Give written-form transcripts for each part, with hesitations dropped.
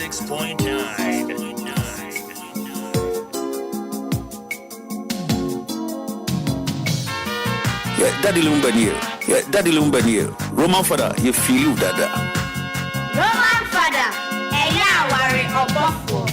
106.9. Yeah, Daddy Lumba near. Yeah, Daddy Lumba near. Roman Fada, you feel you, Dada. Roman Fada, worry or buffalo.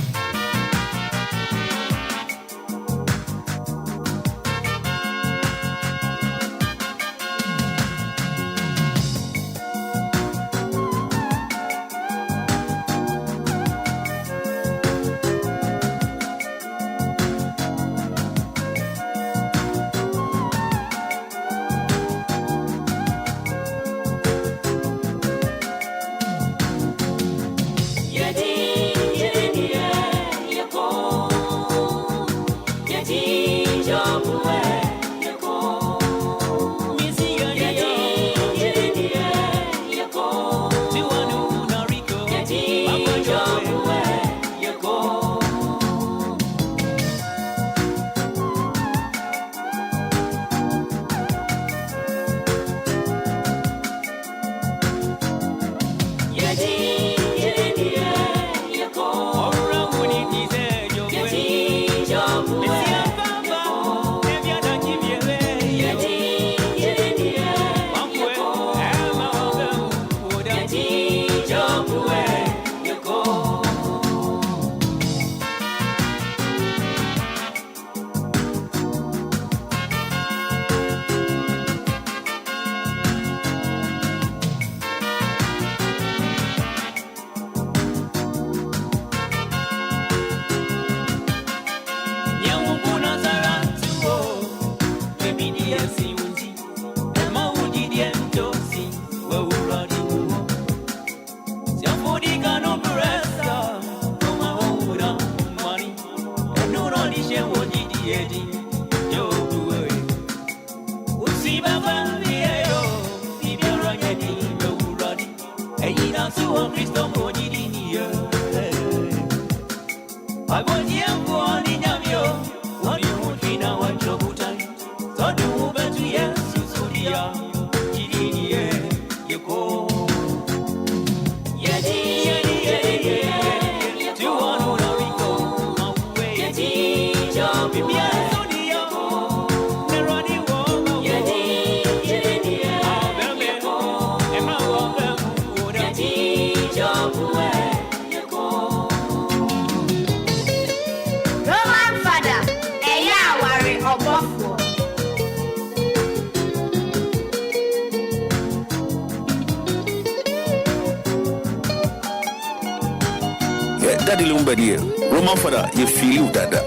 Daddy Lumba near. Roman Fada, you feel you, Dada.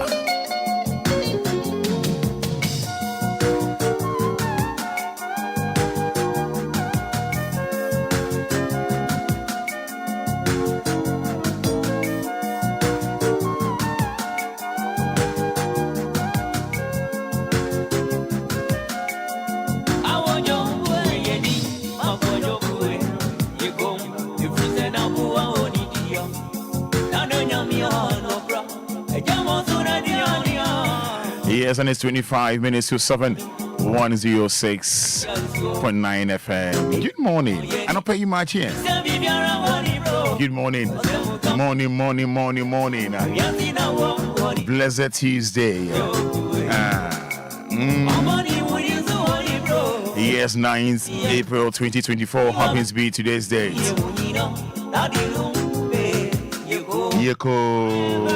Yes, and it's 25 minutes to 7, 106.9 FM. Good morning. And I'll pay you much here. Good morning. Morning. Blessed Tuesday. Yes, 9th April 2024 happens to be today's date. Yeko.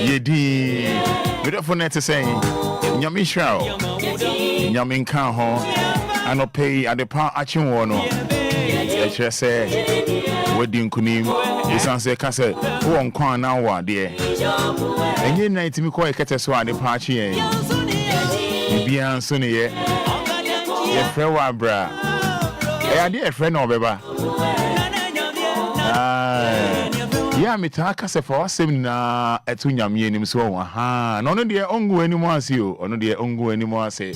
Yedi. Good afternoon to say, Micheal, Yamin Kanho, and no pay at the part action one. I just say, wedding kunim, it's answer cassette, who on corn now, dear. And you night me quite catch us at the party. Obia Sonny, a friend, bra. I dear friend of Beba. Yeah, me talk as for us na etunya me nim so aha no no de ongu animu ase o ono de ongu animu ase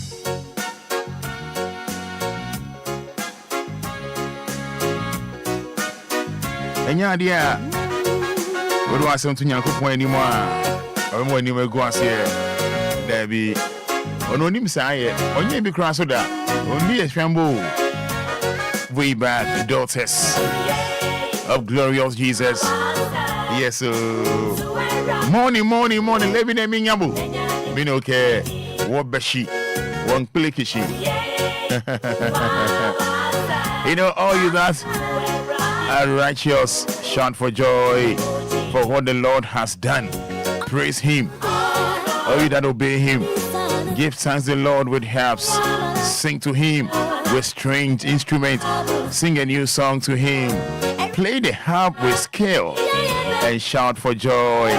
enya de a we do asem tunya kokon animu a o mo animu egu ase da bi ono nim sa ye onye bi kra so da oni ehwambo way back the daughters of glorious Jesus Yes, morning. Living in Minyabu. Mean okay. What beshi? One clickishi. You know, all you that are righteous, shout for joy for what the Lord has done. Praise Him. All you that obey Him, give thanks to the Lord with harps. Sing to Him with strange instruments. Sing a new song to Him. Play the harp with skill and shout for joy.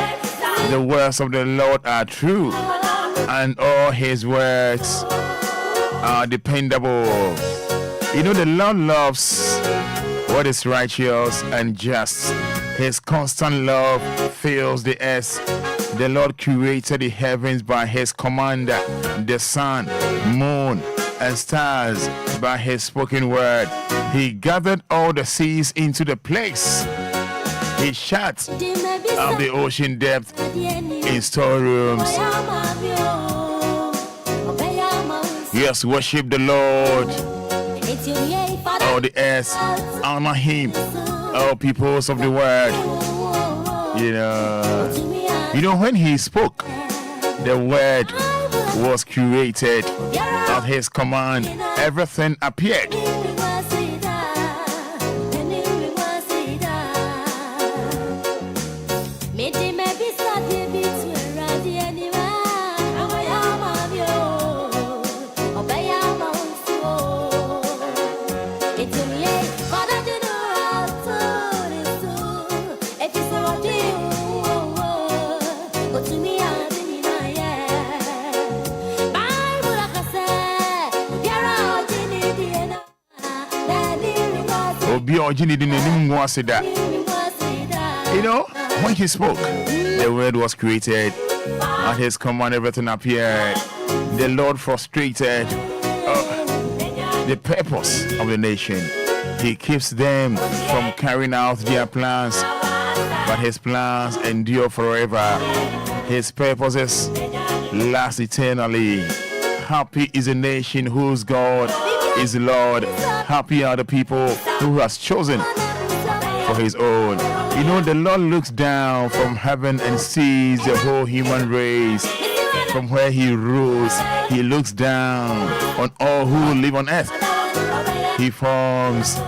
The words of the Lord are true, and all His words are dependable. You know, the Lord loves what is righteous and just. His constant love fills the earth. The Lord created the heavens by His command, the sun, moon, and stars by His spoken word. He gathered all the seas into the place. He shut up the ocean depth in storerooms. Yes, worship the Lord. All the earth, honor Him. All peoples of the world. You know, when He spoke, the word was created. At His command, everything appeared. You know, when He spoke, the word was created. At His command, everything appeared. The Lord frustrated the purpose of the nation. He keeps them from carrying out their plans, but His plans endure forever. His purposes last eternally. Happy is a nation whose God is Lord. Happy are the people who has chosen for His own. You know, the Lord looks down from heaven and sees the whole human race. From where He rules, He looks down on all who live on earth. He forms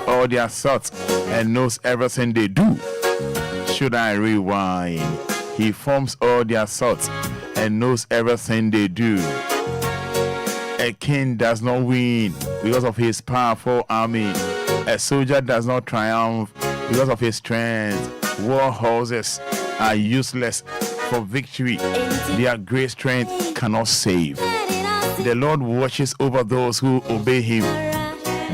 all their thoughts and knows everything they do. Should I rewind? He forms all their thoughts and knows everything they do. A king does not win because of his powerful army. A soldier does not triumph because of his strength. War horses are useless for victory. Their great strength cannot save. The Lord watches over those who obey Him,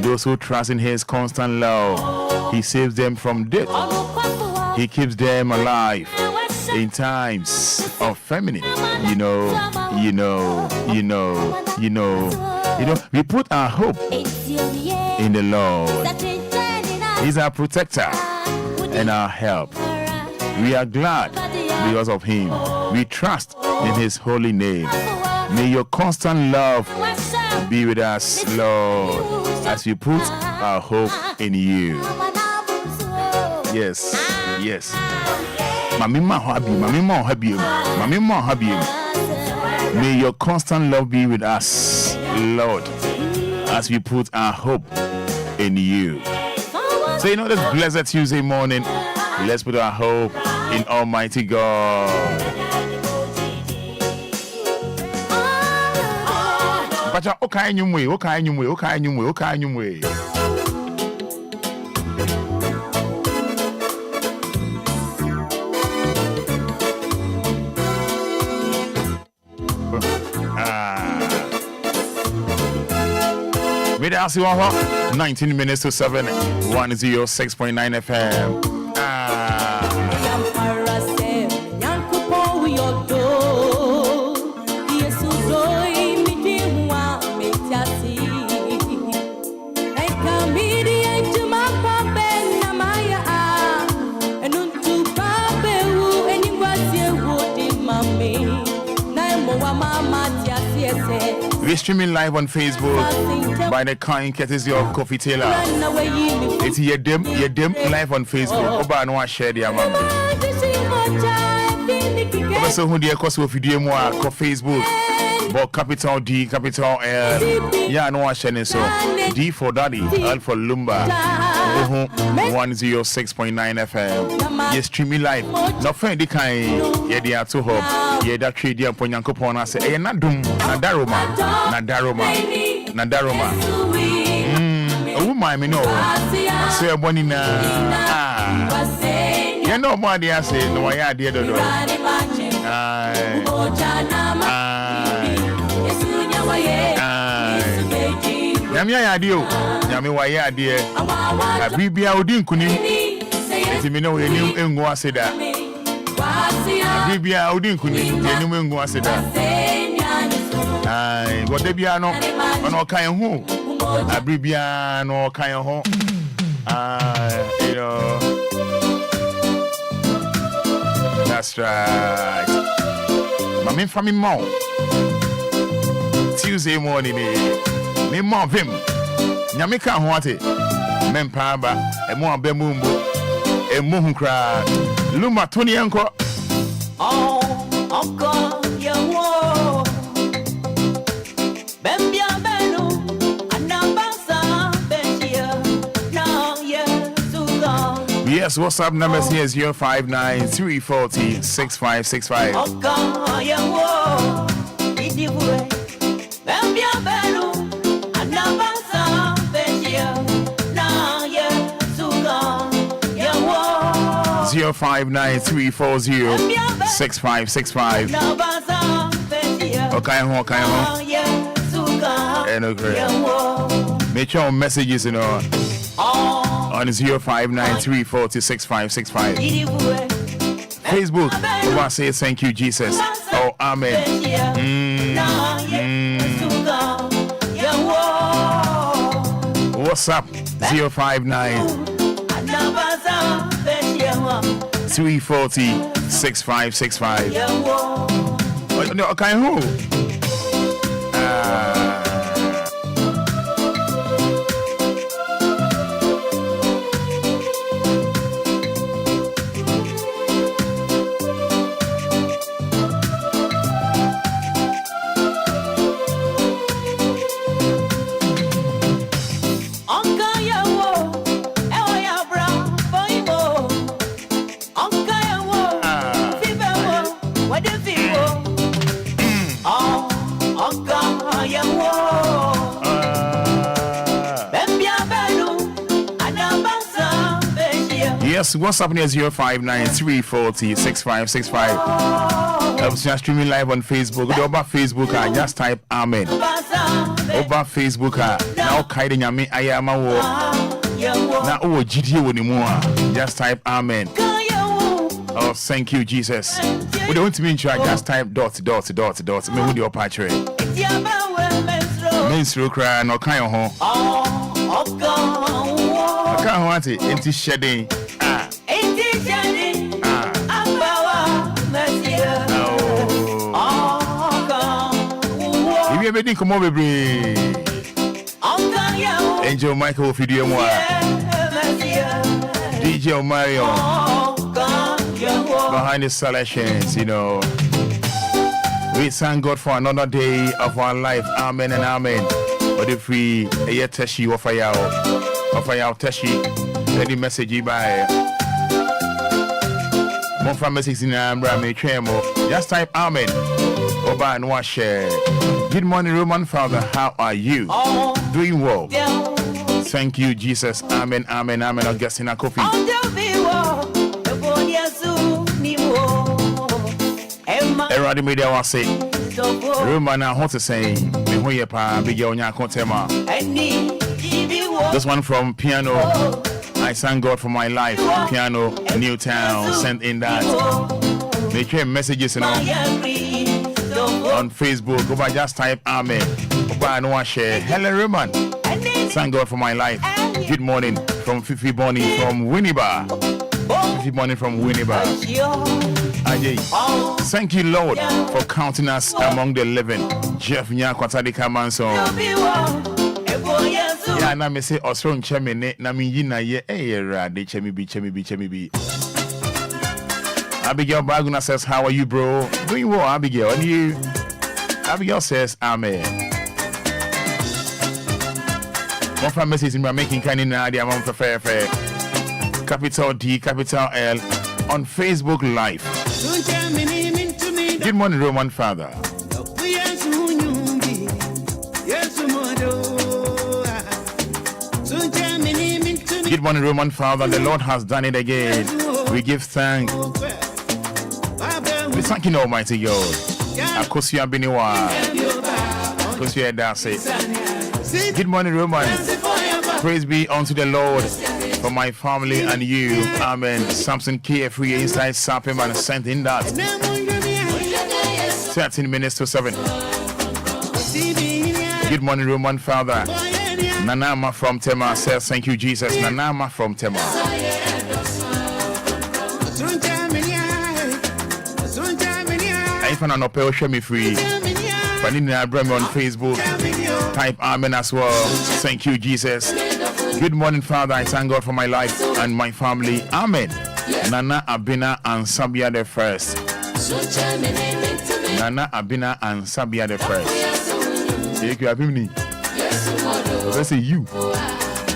those who trust in His constant love. He saves them from death. He keeps them alive in times of famine. We put our hope in the Lord. He's our protector and our help. We are glad because of Him. We trust in His holy name. May your constant love be with us, Lord, as we put our hope in You. Yes. May your constant love be with us, Lord, as we put our hope in You. So, you know, this blessed Tuesday morning, let's put our hope in Almighty God. But okay, Anidaso Wɔhɔ, 19 minutes to 7, 106.9 FM. We're streaming live on Facebook by the kind courtesy of Coffee Taylor. It's your dim live on Facebook. Oba no share their mama. Also, who the cost of video more on Facebook, but capital D, capital L. Yeah, no one sharing so. D for Daddy, L for Lumba. 106.9 FM. Yes, streaming live. No friend, the kind. Yeah, they are too hot. Yeah, that trade there upon Yanko Pona say, eh, Nadum, Nadaroma. Oh, my, me know. Say a bonny na. You know, what they say, no, I did do. Yamia adio, Yami waya dear. Abibia Odin Kuni. Let me know you and go say that. Abibia Odin Kuni, you and go say that. Aye, what they be no, no kind who. Abibia no kind home. You know. That's right. Mammy from me mom. Tuesday morning, me mom him. Nyamika wanted. Mempaba, a more bemumbo, a muhukra. Lumba 20 uncle. Oh, uncle, young war. Bembia Benu, and Nambasa, Benchia. Now, yes, what's up? Number here is 059 340 6565. Uncle, young war. Did you wait? Bembia Benu, and Nambasa, Benchia. 059-340-6565. Okay, and okay. Micheal messages, you know, on 059-340-6565. Facebook, I want to say thank you, Jesus. Oh, amen. What's up? 059 340 6565. No, okay, who? Yes, what's up near 059 340 6565. I'm streaming live on Facebook. Go over Facebook, just type Amen. Over Facebook, now kiting me, I am a war. Now, oh, GTO anymore. Just type Amen. Oh, thank you, Jesus. We don't want to mean try, just type dot. Me with your patch. Menstrual cry, no kind of home. I can't want it. Empty shedding. If you ever think come over, Angel Michael video more. DJ Mario behind the selections, you know. We thank God for another day of our life. Amen and amen. But if we a teshi offer y'all teshi, any message by more from message in MiPROMO. Just type Amen. Oba and wash. Good morning, Roman Father. How are you? Doing well. Thank you, Jesus. Amen, amen, amen. Augustina Kofi. Everybody media was say. Roman, I want to say. This one from Piano. I thank God for my life. Piano, Newtown, sent in that. They came messages, you know, on Facebook. Go by just type Amen. Go by and watch share. Hello, Roman. Thank God for my life. Good morning from Fifi Bonnie from Winneba. Fifi Bonnie from Winneba. Thank you, Lord, for counting us among the living. Jeff Nyakwatadika Manson. Yeah, na me say Osron Chemene, na me yina ye, eh, ra, de chemi bi. Abigail Baguna says, how are you, bro? Doing well, Abigail. And you? Abigail says, amen. One from message in my making kind of idea. I'm fair. Capital D, capital L on Facebook Live. Good morning, Roman Father. Good morning, Roman Father. The Lord has done it again. We give thanks. We thank you, Almighty God. Akosia Beniwa. Akosia Dase. Good morning, Roman. Praise be unto the Lord for my family and you. Amen. Samson KF3 inside Sapim and sent in that. 13 minutes to 7. Good morning, Roman Father. Nanama from Tema says, thank you, Jesus. Nanama from Tema. If I'm not pay, show me free. Panina Abraham on Facebook. Type amen as well. Thank you, Jesus. Good morning, Father. I thank God for my life and my family. Amen. Nana Abina and Sabia the first. Nana Abina and Sabia the first. Let's say you.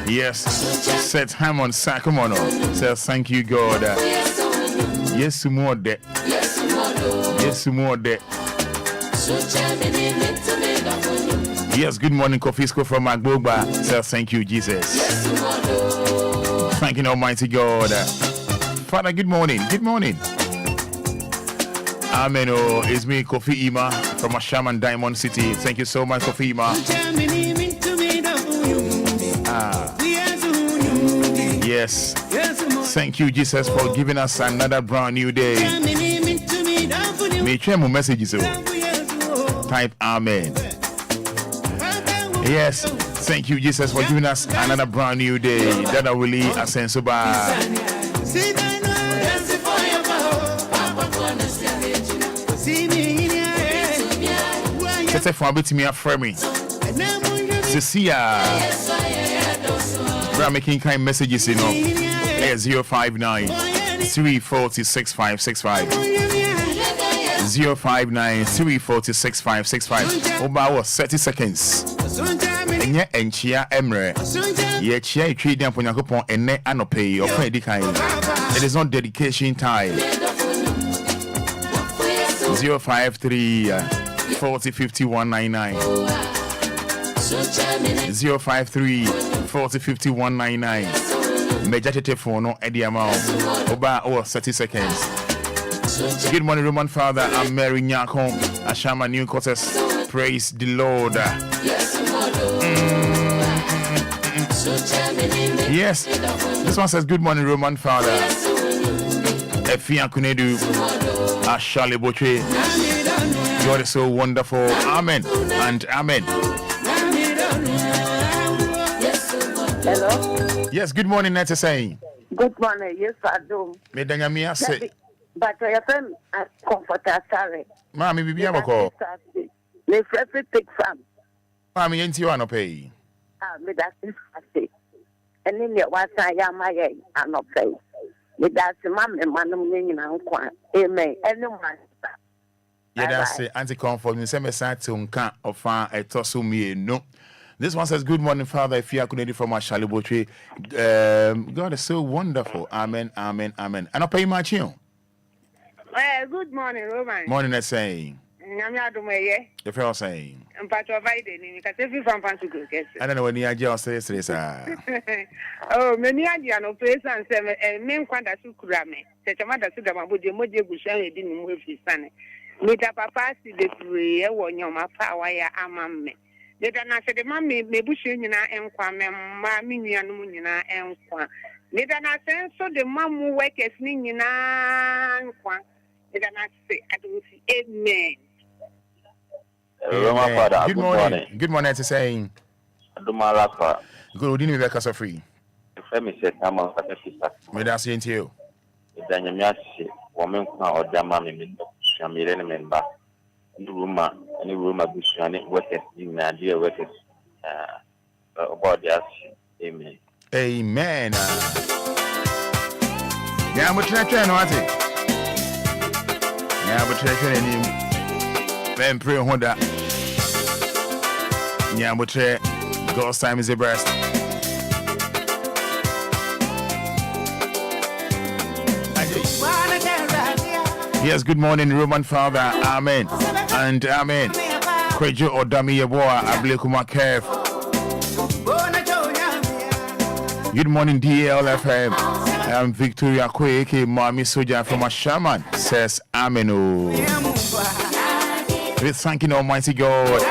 Yes. Set Hammond Sakumono says thank you, God. Yes, more debt. Yes, more debt. Yes, good morning, Kofisco from Magboba says thank you, Jesus. Thank you, Almighty God. Father, good morning. Good morning. Amen. Oh, it's me, Kofi Ima from Ashaman Diamond City. Thank you so much, Kofi Ima. Yes. Thank you, Jesus, for giving us another brand new day. May share more messages. Type amen. Yes. Thank you, Jesus, for giving us another brand new day. That I will leave a sense of Tete for a bit me a framing. Cecilia. We're making kind messages, you know. 059 340 6565. 059 340 6565. About 30 seconds. Enye enchia emre. Ye chia itwi dem ponyakopon enne anope of edikan. It is not dedication time. 053 40 50 199. 053 40 50 199. Major telephone no Eddie amount. Oba 30 seconds. Good morning, Roman Father. I'm Mary Nyako. Ashama New Quarters. Praise the Lord. Yes. This one says, good morning, Roman Father. Efia Kunedu. Ashale Boche. God is so wonderful. Amen and amen. Hello? Yes, good morning, Nete saying. Good morning, yes, I do. Medanyamia say. But I am a comforter, sorry. Mammy, be able to call. The freshly pick from. Mammy, ain't you on a pay? Me that is fasty. And in your what I am, I am not pay. Me that's the mammy, man, meaning unquan. Amen. Anyone. Yeah, that's it. Anti-comfort. You say me side to unka of a tosso me no. This one says, good morning, Father. If you are connected from our Shalibotre, God is so wonderful. Amen, amen, amen. And I'll pay my chill. Good morning, Roman. Morning, let's say. I'm not doing it. If you're saying, I'm part of Biden because if you from Fancy Good, I don't know when the idea says this. Oh, many idea no place and seven and men quanta sukurame. Such a matter to the Mabuji Moji Bushan didn't move his son. Meet a papa, see the three, when your power, amam me. They don't say the mammy may bush in Enquire, mammy and Munina Enquire. They don't say so the mum will work as Nina Enquire. They don't say, I don't see amen. Father, good morning. Good morning to saying. Good evening, Becca Free. Femi said, I'm on May I say to you? Daniel Yassi, woman or Damami, Shamir member, and rumor, any rumor, Bushani, workers in Nigeria, workers about the amen. Amen. Yeah, I'm trying to Yeah, but treasure him. Ben pray Honda. Yeah, but God's time is the best. Yes, good morning, Roman Father. Amen. And amen. Kwejo Odami Yeboa, Ablekuma Kev. Good morning, DLFM. I'm Victoria Kweke, Mami Soja from Ashaman. Says Amen. We're thanking Almighty God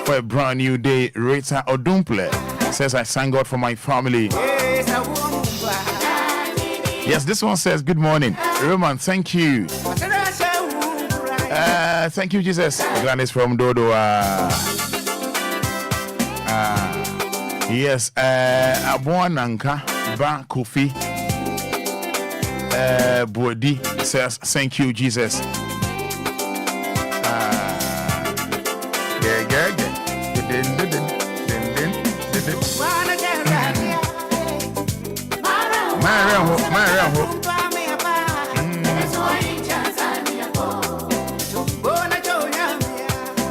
for a brand new day. Rita Odumple says, I thank God for my family. Yes, this one says, good morning. Roman, thank you. Thank you, Jesus. Gladys from Dodo. Yes, Abuananka Ba Kofi Bodi says, thank you, Jesus.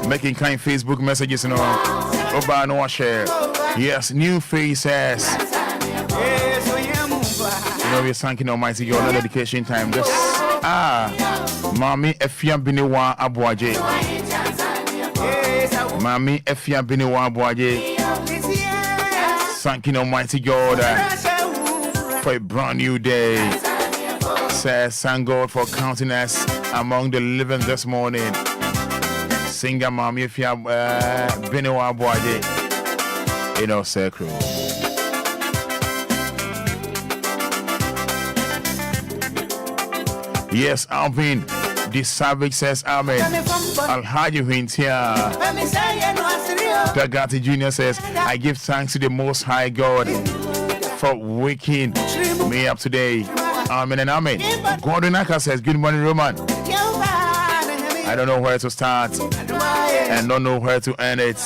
Making kind Facebook messages and all. Obia no share. Yes, new faces. You know, we're thanking Almighty God on dedication time. This Mami Efia Biniwa Abuaje. Mami Efia Biniwa Abuaje. Thanking Almighty God for a brand new day. Says thank God for counting us among the living this morning. Singer Mami Efia Biniwa Abuaje. In our circle. Yes, Alvin, the savage says Amen. Alhaji Wintia. Dagati Jr. says, I give thanks to the Most High God for waking me up today. Amen and Amen. Gordon Aka says, good morning, Roman. I don't know where to start and don't know where to end it.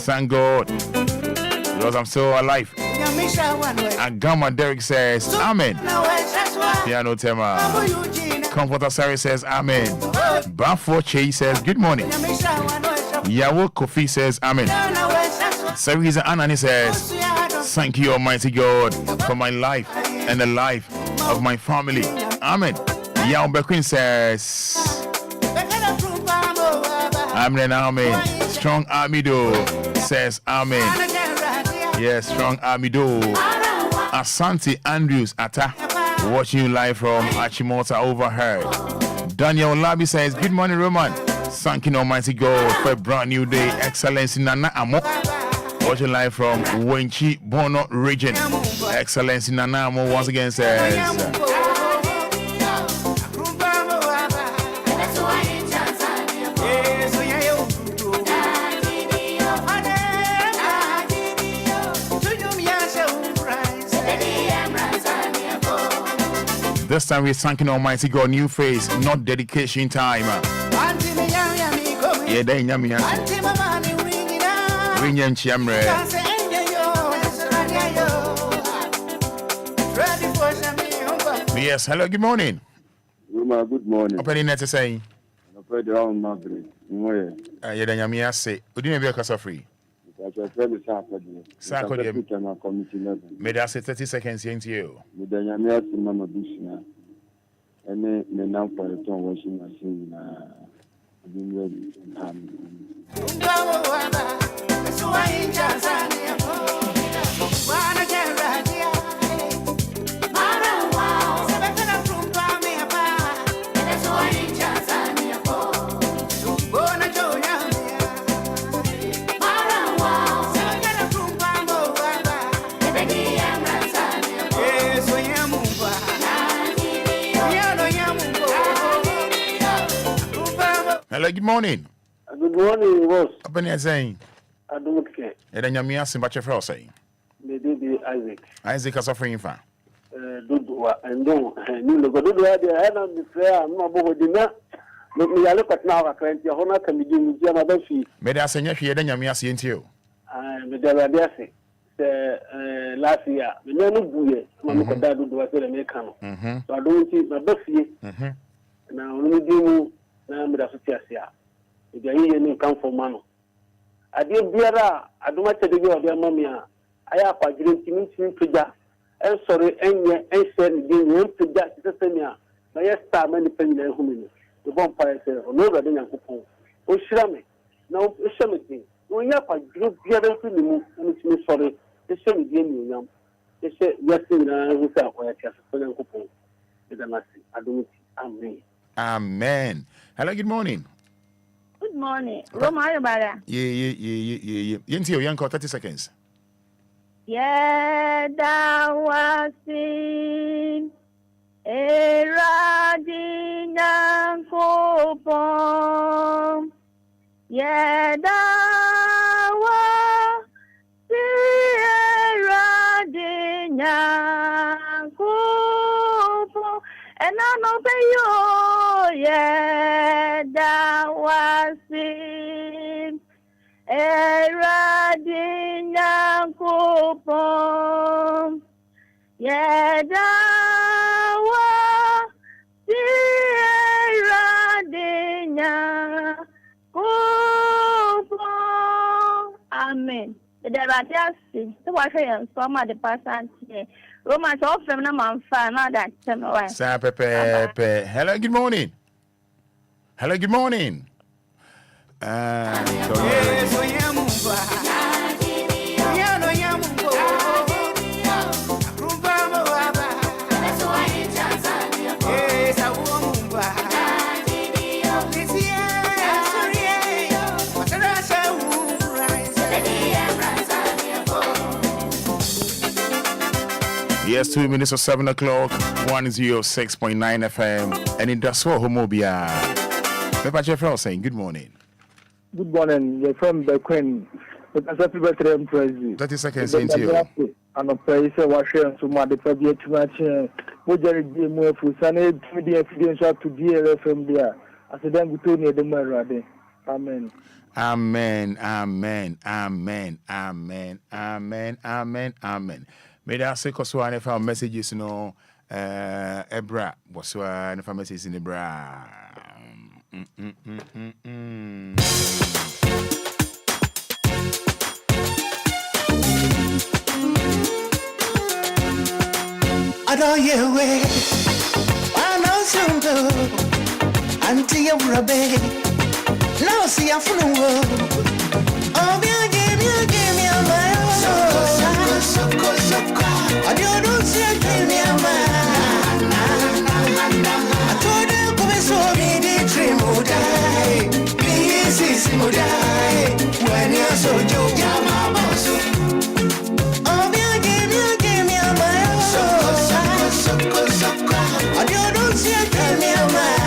Thank God, because I'm still alive. Agama Derek says, Amen. Piano Tema. Comforter Sari says, Amen. Bafo Che says, good morning. Yawo Kofi says, Amen. Sariza Anani says, thank you, Almighty God, for my life and the life of my family. Amen. Yao Bequin says, Amen and Amen. Strong Amido says Amen. Yes, Strong Amido. Asante Andrews Ata, watching you live from Achimota overheard. Daniel Labi says, good morning, Roman. Thanking Almighty God for a brand new day. Excellency Nana Amo, watching live from Wenchi Bono region. Excellency Nana Amo once again says, this time we're thanking Almighty God, new face, not dedication time. Yeah, they nyami. Winyan Chiamre. Yes, hello, good morning. Good morning. Opening net to say. Yeah, the nyami say. Would you be a casa free? Saturday. May I say 30 seconds into you? With the Yamia Mama Bushna and then now for the ton washing machine. Hello, good morning. Good morning, boss. Open your saying. I don't care. And then Yamia Simbacha Fro saying. Maybe Isaac. Isaac is suffering for. Dudua and don't. You look at the head on the fair. I'm not over dinner. Look, me, I look at now. I can't your honor can be doing with another fee. May I send you here, then Yamia see into you. I'm the last year. The young boy, Mamma Dadu was a mechanic. So I don't see my best. na onu di mu na me da so tiase a e ga yiye ni kan fo ma no ade biara adoma chede bi ode ma me a aya kwadire ntimi pija en sori enye en se ni di ni pija tete me a na ye star ma ni penyi na hu me ni e bon pa se ono ga de nyankopon o shira me na o sheme ti o nya kwadire biara fi ni mu ntimi sori e sheme di ni nyam e se yasi na hu sa ko ya tiase so nyankopon e da nasi adomiti amen. Amen. Hello, good morning. Good morning. Roma, are you better? Yeah. Yenti, you 30 seconds. Yeah, that was it. Eradina Kopom. Yeah, that was Eradina Kopom. And I know you, yeah, that was it. Eradina Kopom. Yeah, that was Eradina Kopom. Amen. The Devatiasi, the water and some of the person here. Roma, so often, I'm fine, not that. Hello, good morning. Hello, good morning. Yes, 2 minutes of 7 o'clock, 106.9 FM, and Anidaso Wɔhɔ Obia. Micheal saying good morning. Good morning, your friend the Queen. Happy birthday, President. 30 seconds into you. And a praise Washington to my deputy to match. Would you more for Sunday to the evidence up to DLFM there? As a damn good near the Murray. Amen. Amen. May I say, because one of our messages, Ebra was one of our messages in the bra. I know you way. I know some do. Until you rubber. Now see a full world. Oh, give me a man. So. I don't see a give me a man. I told you, come so me the dream would die. Please, is would die. When you're so joke, I'm a boss. Oh, give me a man. So. I don't see a give me a man.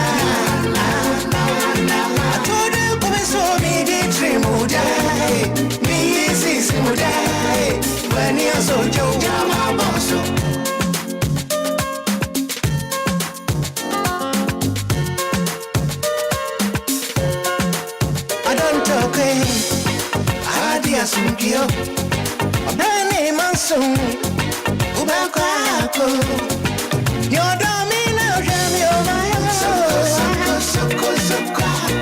I told you, come so me the dream would die. Please, is would die. When you're so joke, I'm a boss. I don't talk, I dear Sunkio. A brand name and song. Ubako. Your domino, your my so.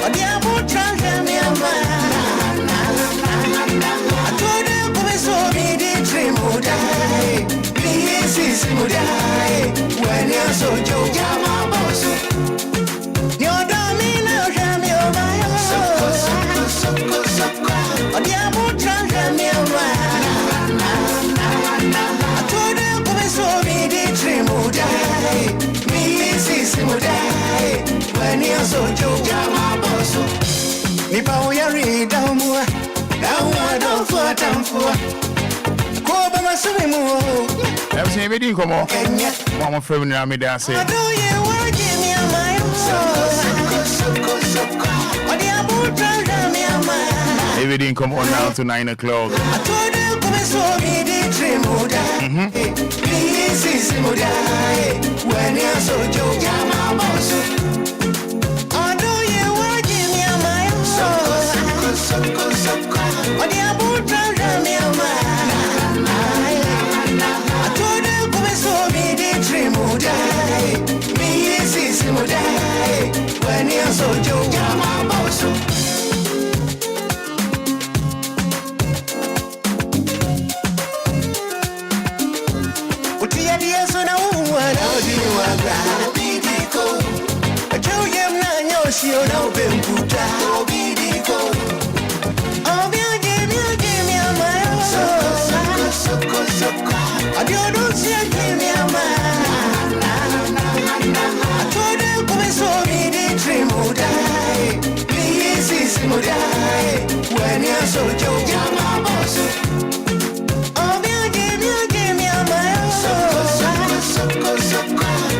A dear Butra, your man. I told you, come so me the dream would die. Please, is would die. When you're so joke, I'm a boss. Your domino, your my so. A dear Butra, your man. I told you, come so me the dream would die. Please, is would die. When you're so joke, I'm a boss. If I were down more. I don't float and for. Coba Masumu. Everything we did come on. Mama friend Anidaso. I do you want to give me a mind? What the about me a man? Everything come on now to 9 o'clock. I told you, come so me the dream would die. Please, is would die. When you're so joke, I'm a boss. I do you want to give me a mind? What the about me a man? I told you, come so me the dream would die. Please, is would die. no bembuta obidiko. Obia give me a my so. I don't see a give me a man. I told you come so me the dream would die. Please is die. When you're so joke, my boss. Obia give me a my so.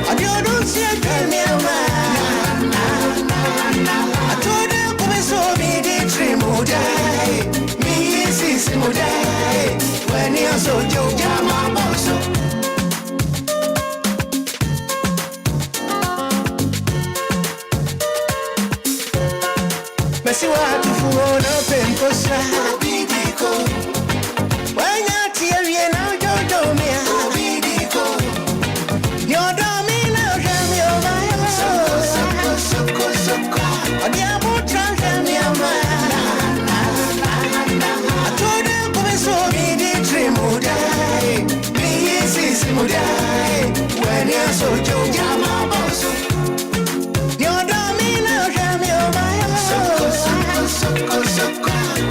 I don't see a give me a man. I told you come so me the dream would die. Please is die. When you're so joke, my boss. Messi wa tufuona pemposa obidiko. Wanya tiye na jojo mia obidiko. Nyodo mi na jami o mayo soko. Odia mutra jami o mayo. Atode kome so mi di dream udai. Mi isi mudai. When ya so jo jama boso. Nyodo mi na jami o mayo soko.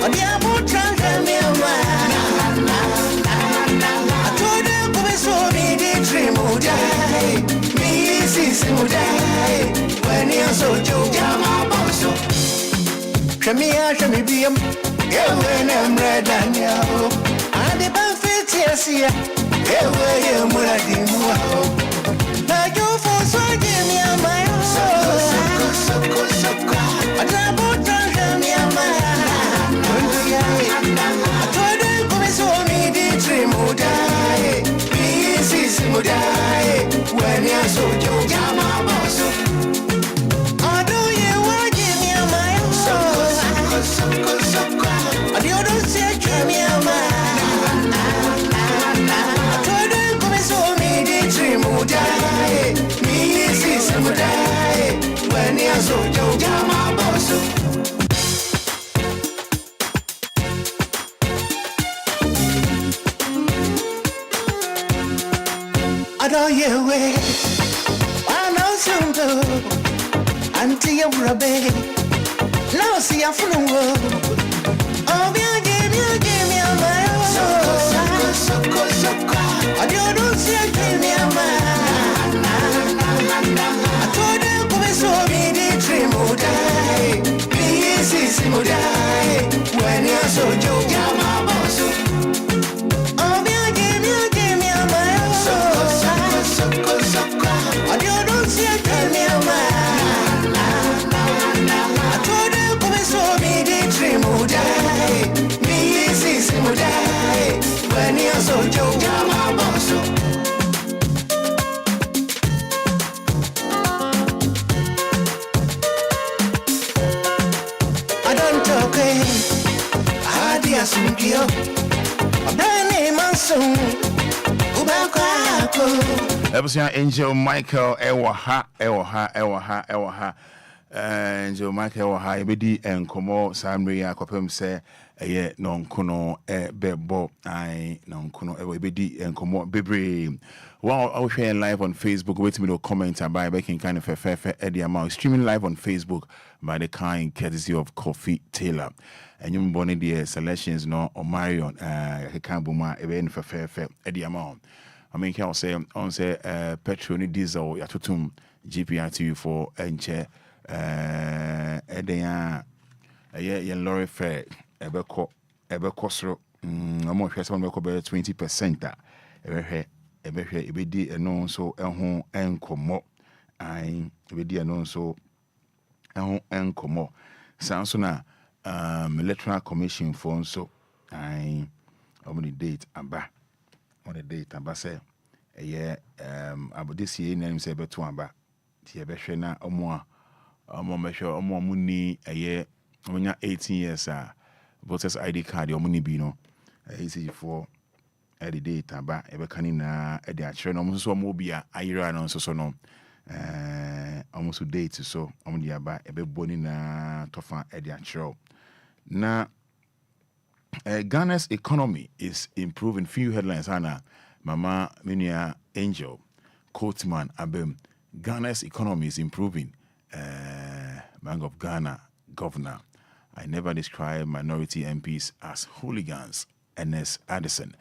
Odia mutra jami o mayo. Atode kome so mi di dream udai. Mi isi mudai. When ya so jo jama boso. Shami biyam. When I'm red and yellow, and the benefit yes, ewe muradi muao. Na you for so give me a my soko. I double down me a man. I told you come so me the dream udai. Peace is mudai. When you're so young, yama boso. I do you want give me a my soko. I don't say give me a man. I told you come so me the dream udai. Me is mudai. When you're so young, yama boso. I don't hear way. I know some do. Until you're a baby. Now see a full Obia give me a man. Soko. I don't see a give me a man. I told you come so me the dream udai. Peace is mudai. When you're so young, yama boso. Obia give me a man. Soko. I don't see a give me a man. I told you come so me the dream udai. Me is mudai. When you're so young, yama boso. I don't talk Adia sumpio. A brand name and soon. Ubako. Episode Angel Micheal Ewaha. Angel Micheal Ewaha ebedi enkomo samri akopem se eye nonkono bebo ai nonkono ebedi enkomo bebre. Wow, I was sharing live on Facebook. Wait me to comment by making kind of a Eddie amount. Streaming live on Facebook by the kind courtesy of Coffee Taylor. And you born the selections no or Marion Kambuma even for Eddie amount. I mean, can say on say petrol ni diesel yatutum GPRTU for enche edeya ye lorry fare ebeko sro amo hwese mo beko be 20% ebehwe ebedi eno so eho enkomo ai ebedi eno so eho enkomo sanso na electoral commission for so ai on the date aba on the date aba say abodisi name say beto aba ti ebehwe na omo mehwe omo muni onya 18 years voters ID card omuni bi no EC4 the date aba ebekani na ede akire no so mo Obia ayira no so no almost date so di aba ebeboni na tofa ede akire na Ghana's economy is improving. Few headlines Hana Mama Minia Angel Coatman Abem. Ghana's economy is improving. Bank of Ghana governor. I never describe minority MPs as hooligans. Ernest Addison.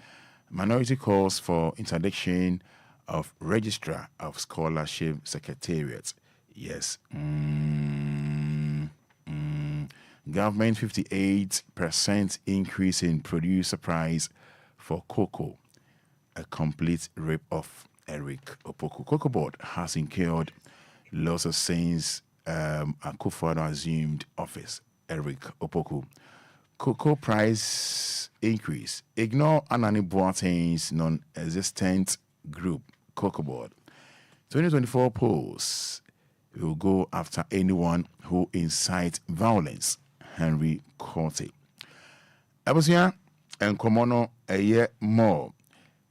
Minority calls for interdiction of registrar of scholarship secretariat. Yes. Government 58% increase in producer price for cocoa. A complete rip-off. Eric Opoku. Cocoa board has incurred losses since Akufo-Addo assumed office. Eric Opoku. Cocoa price increase. Ignore Anani Boateng's non-existent group, Cocoa Board. 2024 polls will go after anyone who incites violence. Henry Corte. Abusia and Komono a year more.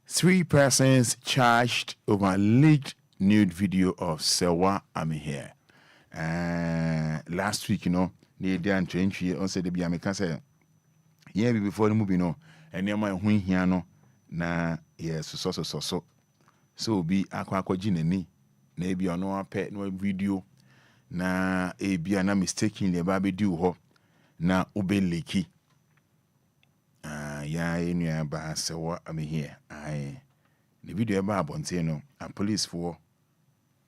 3 persons charged over leaked nude video of Sewa Amihere. Last week, they did entry on said the Biamika said, yeah, before the movie, and near my wing here, na yes, so be aqua jineni, maybe on no pet no video, na a be na mistakenly a baby do ho, na ube leaky. Yeah, in your bar, so I'm here. The video about Bonteno and police for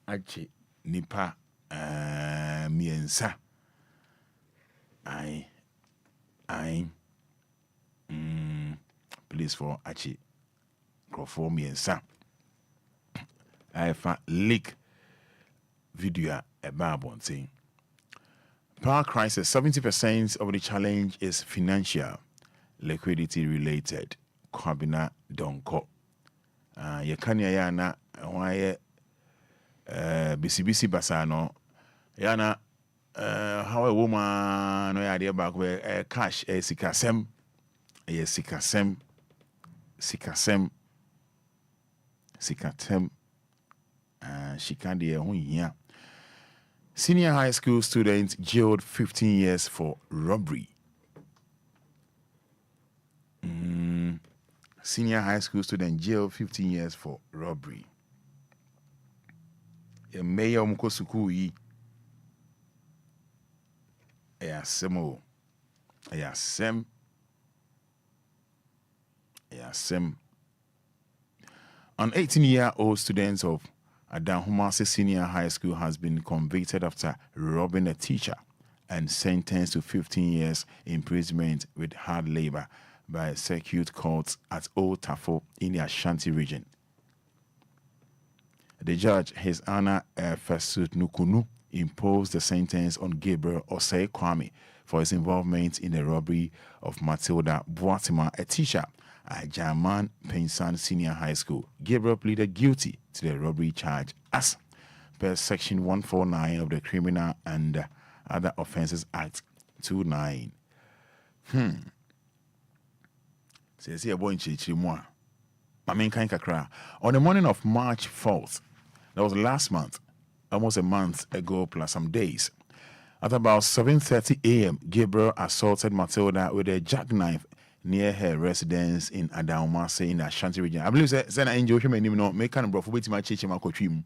Achi Nipa Miensa. Police for Achi Crofo Miensa. I found leak video about Bontin. Power crisis 70% of the challenge is financial. Liquidity related. Kwabena Donko. Yakanya yana why BCBC Basano. Yana how a woman no idea back where cash sikasem. Sikatem. She can't hear. Senior high school student jailed 15 years for robbery. Senior high school student jailed 15 years for robbery. A mayor Mukosukui. Ayasem. An 18-year-old student of Adahumasi Senior High School has been convicted after robbing a teacher and sentenced to 15 years imprisonment with hard labor by circuit courts at Old Tafo in the Ashanti region. The judge, His Honor Fesut Nukunu, imposed the sentence on Gabriel Osei Kwame for his involvement in the robbery of Matilda Boatima, a teacher at German Pensan Senior High School. Gabriel pleaded guilty to the robbery charge as per Section 149 of the Criminal and Other Offences Act 29. On the morning of March 4th, that was last month, almost a month ago plus some days, at about 7:30 a.m., Gabriel assaulted Matilda with a jackknife near her residence in Adahumasi in the Ashanti region. I believe that I enjoy him and him no make kind of broth with my church my coaching.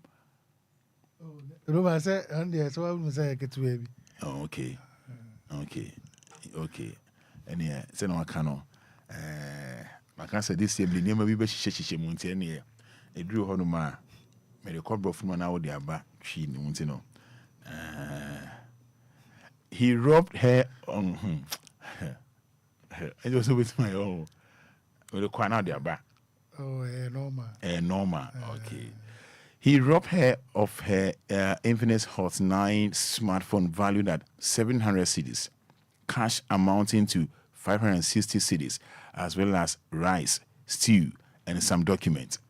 Roma said, and yes, so I will say, get to baby. Oh, okay. And yeah, it's no cano. I can't say this year, near maybe she mountain here. A drew honoma. May the court from an hour there, but she won't know. He robbed her on I just with my own. With the corner there back. Oh, normal. Okay. He robbed her of her Infinix Hot 9 smartphone valued at 700 cedis, cash amounting to 560 cedis, as well as rice, stew, and some documents.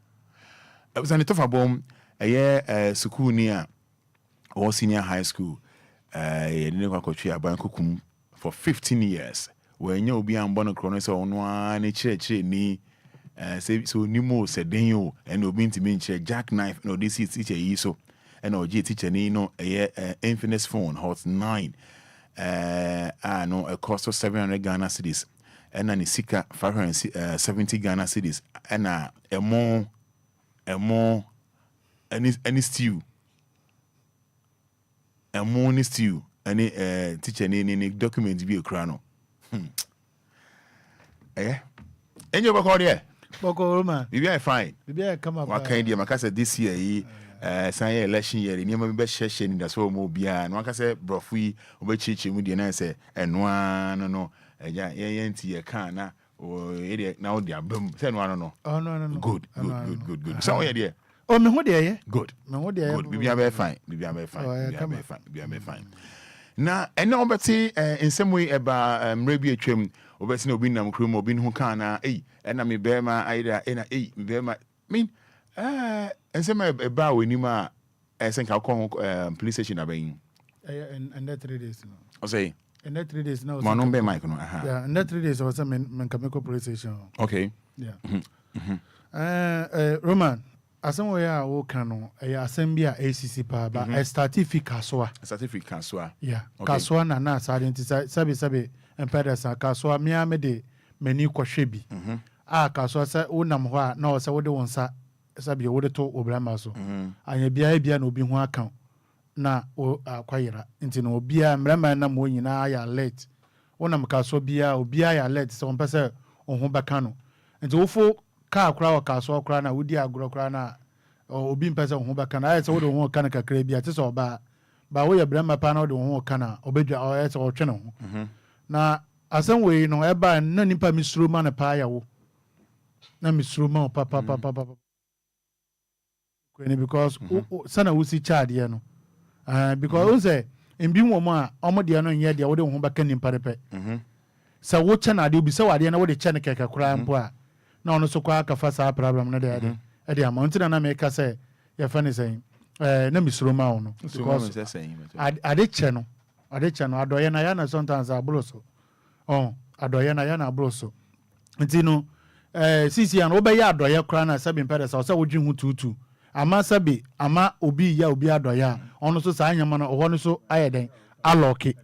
It was an tough bomb a year school near or senior high school. For 15 years. When you be on Bono Chronos on one church, ni so Nimo said, Daniel, and no being to mean jackknife, no, this is teacher, so, and no G teacher, no, a Infinix phone, Hot 9, no, a cost of 700 Ghana cedis, and an Isika 570 Ghana cedis, and a more, any stew. A morning stew, any teacher any document be a crown. Eh? And you work there? Boko Roma. Maybe I fine. Maybe I come up. What kind of Macassa this year? Sign election year. You never be session in the so Obia. And one can say, Brofui, Obechi, with the answer, and one no. Yeah, yeah, can or now they are boom. Send one no. Oh, no. Good. So, yeah. Oh, me what there? Good. Me what there? Good. Be a fine. Now, and now, but say in some way about maybe a trim, or better no bin cream or bin who can, and I may bear my either in a bear my mean, and some about when you ma, I think I'll call police station. And that 3 days. I say, and that 3 days now. Man, be Michael. Yeah, and that 3 days was some Mencamico police station. Okay. Yeah. Roman. Asemwe ya wo kanu asembia ACC pa ba certificate kaswa yeah okay. Kaswa na sadenti sabe empedesa kaswa mia me de mani kwhwe bi kaswa se wonam ho a na wo se wode wonsa sabe wode to obrama so anya bia na obi ho account na akwayira nti no obia mrama na mo nyina ya alert wonam kaswa bia obia ya alert se onpese ohun baka no nti wofo ka akura wa kaso akura na wudi agro akura na obi mpese ho baka na ayese wode ho kana kakra bia te so ba wo ya brema pa na wode ho kana obedwa ayese wo twene ho na asem we no eba na nipa misuro ma na pa ya wo na misuro ma papa kwene because sana wusi charge ye no because o say embi wo mo a omode no nye de wode ho baka nimpa repe sa wo chana de obi sa wade na wode chene kakra mpo a na ono so kwa kafa sa problem no de ade amount na make say ya fa ne say na misuro ma ono because ade che no adoye na ya na sometimes abroso adoye na ya na abroso nti no sisi an obe ya adoye kra na sabi mpede sa wo dwi hu tutu ama sabi ama obi adoye ono so sa anyama na oho no so ayeden aloke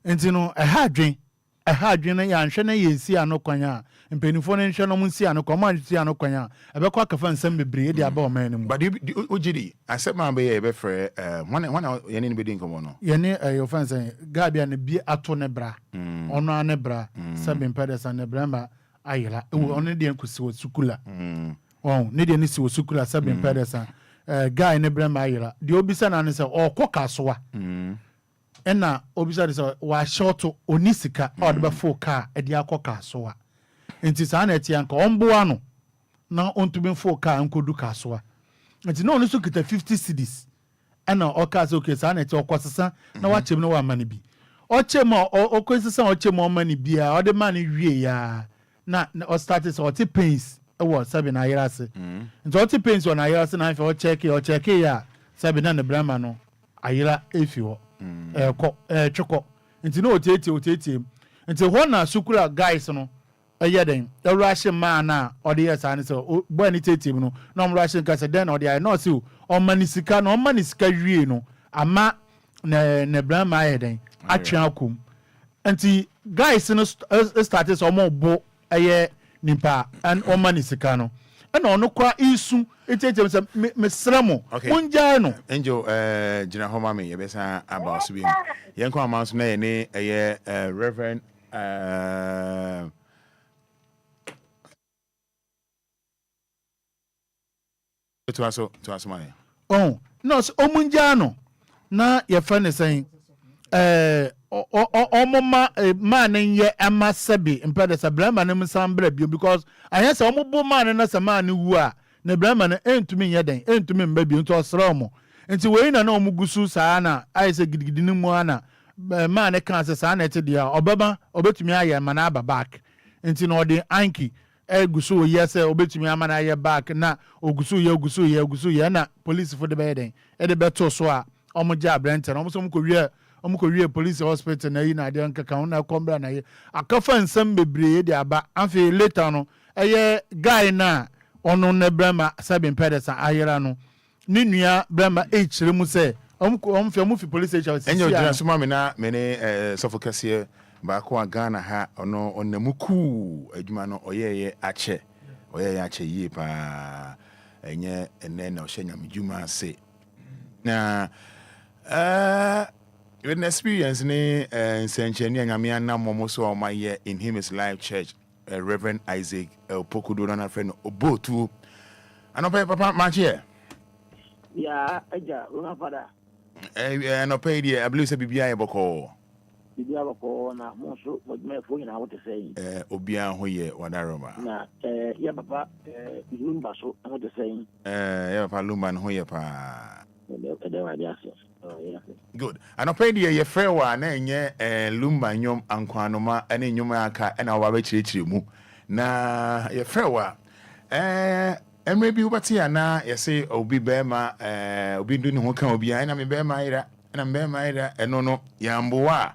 nti no ha dwen na ya nhwe na yensi anokwanya mpenifo ne nhwe no munsi anokwa nsi anokwanya ebekwa kafa nsem bebre de aba o man mu but ojidi asema be ye be frɛ wana ye ne be din komo no ye ne your fans gabia ne bi ato ne bra ono ane bra sabe mpedesa ne bramba ayira ono de nkusi wo sukula ne de ne si wo sukula sabe mpedesa guy ne bramba ayira de obisa na ne se okɔ kasoa ena obisa de se wa short onisika o de be full car e de akɔ kasoa nti saa na eti anka omboa no na ontumi full car nkodu kasoa nti na ono so kita 50 cedis ena okaze okay saa na eti okosesa na wachem na wa mane bi ochem okosesa ochem o mane bi a ode mane wie ya na o started so oti pains e wo sabe na ayirase nti oti pains o na ayirase na fa o check ya sabe na ne brama no ayira efi ho tweko nti na otete nti ho na sukura guys no ayeden russian man na odi yes an so boy ni tetem no na russian ka se den odi ay no se o manisika wie no ama ne brama ayeden atwa akum nti guys no started so mo bo aye nimpa an o manisika no na ono kwa isu etetem se mesramo munja no angel gina homa me yebesa about so bi yenko amanso na ye ne reverend to aso mane no so omunjano na ye fa ne sen omoma man ye ama sabi mpede sa brama ne msambra bio because ayesa omobo man na sa man wu a na brama ne entumi ye den entumi mba bio nto osromo nti we na omugusu saa na ayesa gidigidi ne mu ana man ne kan saa na ete dia obaba obetumi aye mana aba back nti no de anki gusu yese obetumi amana aye back na ogusu ye na police for the beden e de beto so a omoja abrante na omo ko wie police hospital na yi na de nkaka na kombra na ye akafa nsam bebre de aba afi later no eye guy na ono ne brama sabe pedesa ayera no ni nua brama echire mu se omo fi police station enyo jina suma me na me ne sofokase ba ko Ghana ha ono onamuku adwuma no oyeye ache yie pa enye ene na ohye nyamedwuma ase na with an experience in Sanchez Nyamia Namomo so my year in him is live church, Reverend Isaac Pokudo and friend Obotu. And I pay Papa Machi. Yeah, Aja, Fada. And I pay the I believe BBI Boko. BBI Boko, na Monso, what my phone, I want to say. Obia, who ye, Wadaroma. Na, yeah, Papa, Lumba, so I want to say. Yeah, Papa Lumba, who ye pa. Good. And I pay the ye fair one, and ye, Lumba, Yom, Anquanoma, and in Yumaka, and our Richimu. Na, ye fair one. And maybe what's here now, you say, Obi Bema, Obi doing who can be, and I'm a bear maida, and I'm bear maida, and no, Yamboa.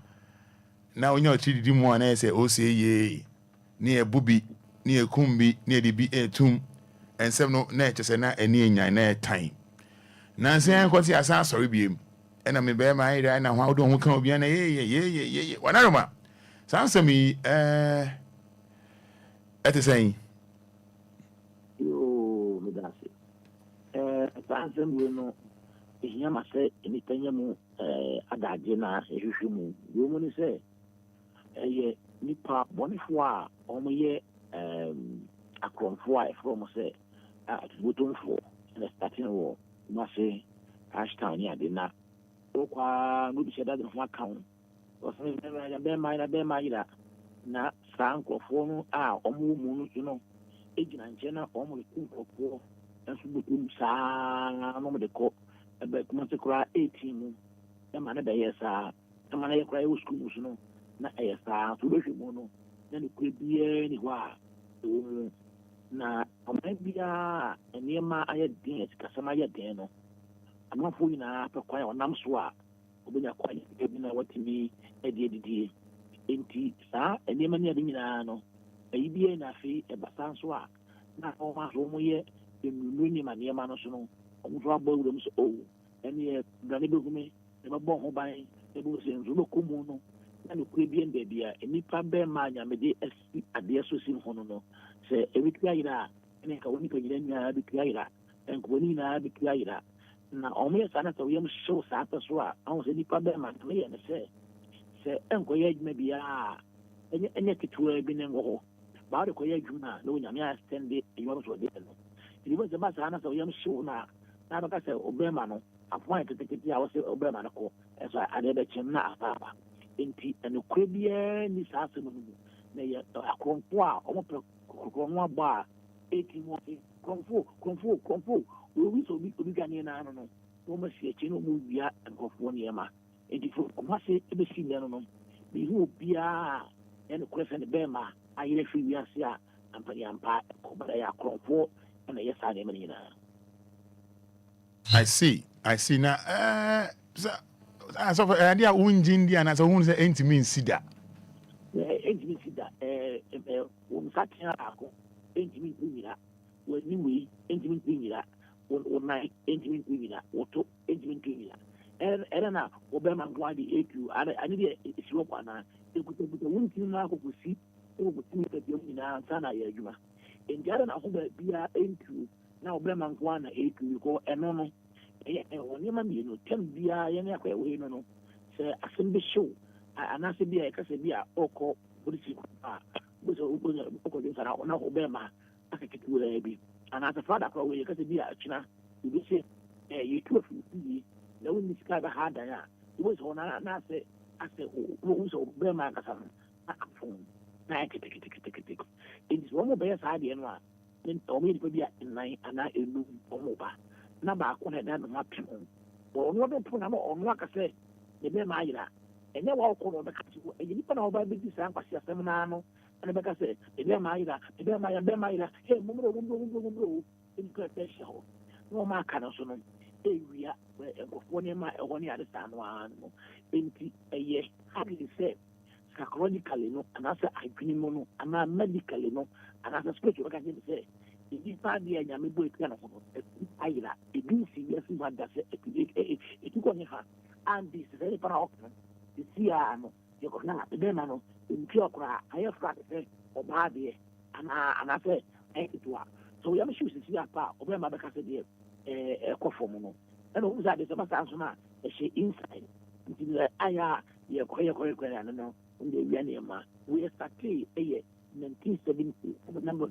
Now, you know, Chidi one, I say, oh, say ye, near Booby, near Kumbi, near the B.A. tomb, and some no natures and not any in time. Nancy, I'm quite sorry, beam, and I'm a bear maida, and I'm how don't come be, and yeah, what I know. Sounds to me, at the same. Answer we know is Yamase anything you adagena, a human. You want to say a nipa bonifua or me a cromfly from say at Button for and a starting war. Must say Ashtown, yeah, did not. Oka, maybe she doesn't want count. Or something, I bear my na sank or phone, or moon, you know, agent and general almost poor. And so we sang no the court about months cry 18. The man of the yes, the man I cry was school, no, not a star to wish mono. Then it could be anywhere. Now, I might be a near my ideas, Casamaya Dano. I'm not fooling up a quiet on Namswa. When you're quiet, you know what to me, a dear. Ain't it, sir? And near many Adinano. A be a fee, a Basanswa. Not almost 1 year. Muni mania manosono omfra bawdum so and ye brane begume e ba bon ho ban e bo se nzo ko mu no na no kwe bien de bia enipa be ma nya me de asi ade so sim hono no se e bitu ayira ene ka woni ko nyira nya bitu ayira en ko ni na bitu ayira na o me sana to yem show sa ta so a on se nipa be ma me ye ne se en ko ye me bia enye kitu bi ne ngo ba de ko ye djuma no nya me a stand e yo so de no. It was a matter of young show now. Now, like I said, Obama, I pointed to the house of Obama, as I never came now, Papa. In tea and the Caribbean this afternoon. Nay, a confound, almost a bar, 18 months, confound. We so be Ghanaian, I don't know. Almost a chino movie and Conforniama. And if you must say, ever seen them, be who be and the question the Bema, I left you, and Payampa, but I are confound. And yes, I am. I see now. As of idea, Windy and as a wound, ain't mean see that. Ain't mean see that. Satin, ain't mean that. When we ain't mean that. One night, ain't mean that. Or two, ain't mean that. And now, Obama, why the AQ? I need a slope on that. It could be the one thing now who see, it would think that you're in Santa Yajuma. In Garden, I hope be a AQ. Now, Bremen one AQ go and no. When you know, 10 beer, any way, no. Say, I can be show. And I say, be a Casabia or call police. Was a now Obama. I think it will be. And as a father, probably a Casabia, China, you say, you two of you, no one describe a hard diana. It was on an answer. I said, who's Obama? It is one more best idea, and one. Then Tommy could be at 9 and I do Omoba. Number I couldn't have my people. Or not put on what I said, the Bemaira. And then walk over the country. And you put over the design for Seminano. And like I said, the Bemaira, hey, Mumu, in Curtisho. No, my canoson area where one of my only other time one. In a year, happy say. Chronically, no, and as I mono, and I'm medically, no, and as a spiritual, I can say, if you find the Yamibu kind of Ira, it means yes, one does it took on her, and this is very powerful. The Siano, you could not, the Demano, in Kyokra, I have got it, or Badi, and I said, so we have shoes to see a part of Obama because of the Kofomono. And who's that is about Ansona, she inside. aya ye koye no nde wi na ma we started 1970 number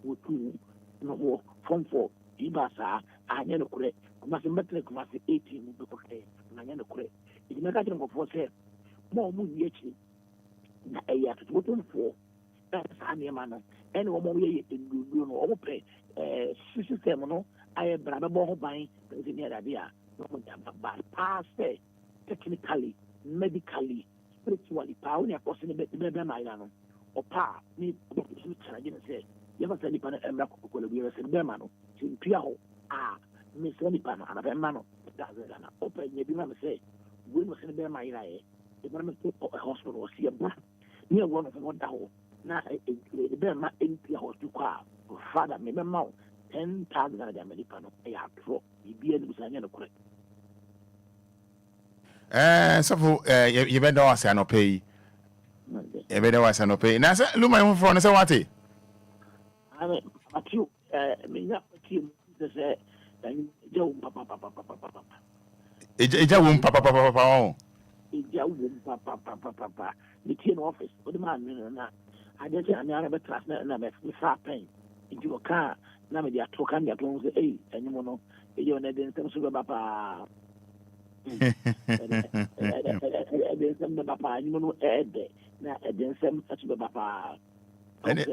wo tu no form 4 ibasa anya no kure kuma se metre kuma se 18 mu be koke anya no kure idi meka kire ko se mo mu ye chi na aya to wo fo sa ne ma no ene wo mo ye ndu no wo pre system no aye bra be bo ho ban se ne dia no ba pass technically medically spiritually power ne akoso ne be ma ila no opa ni su challenge ne say you must say pan emra ko le bi se be ma no tintua ho me se ni pan ana be ma no da ze na opa ne bi ma say we must se be ma ila e ma me to hospital si ba ni e won no da ho na e be ma entia hospital kwa Fada me be ma 10,000 na da America no e ya pro bi ni busanya no correct so you better was an pay. You better was an pay. Now, Lumba from the Sawati. I mean, but you, me not team, say, Joe, papa. It's a woman, papa. It's a woman, papa. The team office, what the man, I just never trust and I'm a fat pain into a car. Now, they are talking at once, and you know, you're not in some super papa. Then some the papa, you know, now then some such a papa. But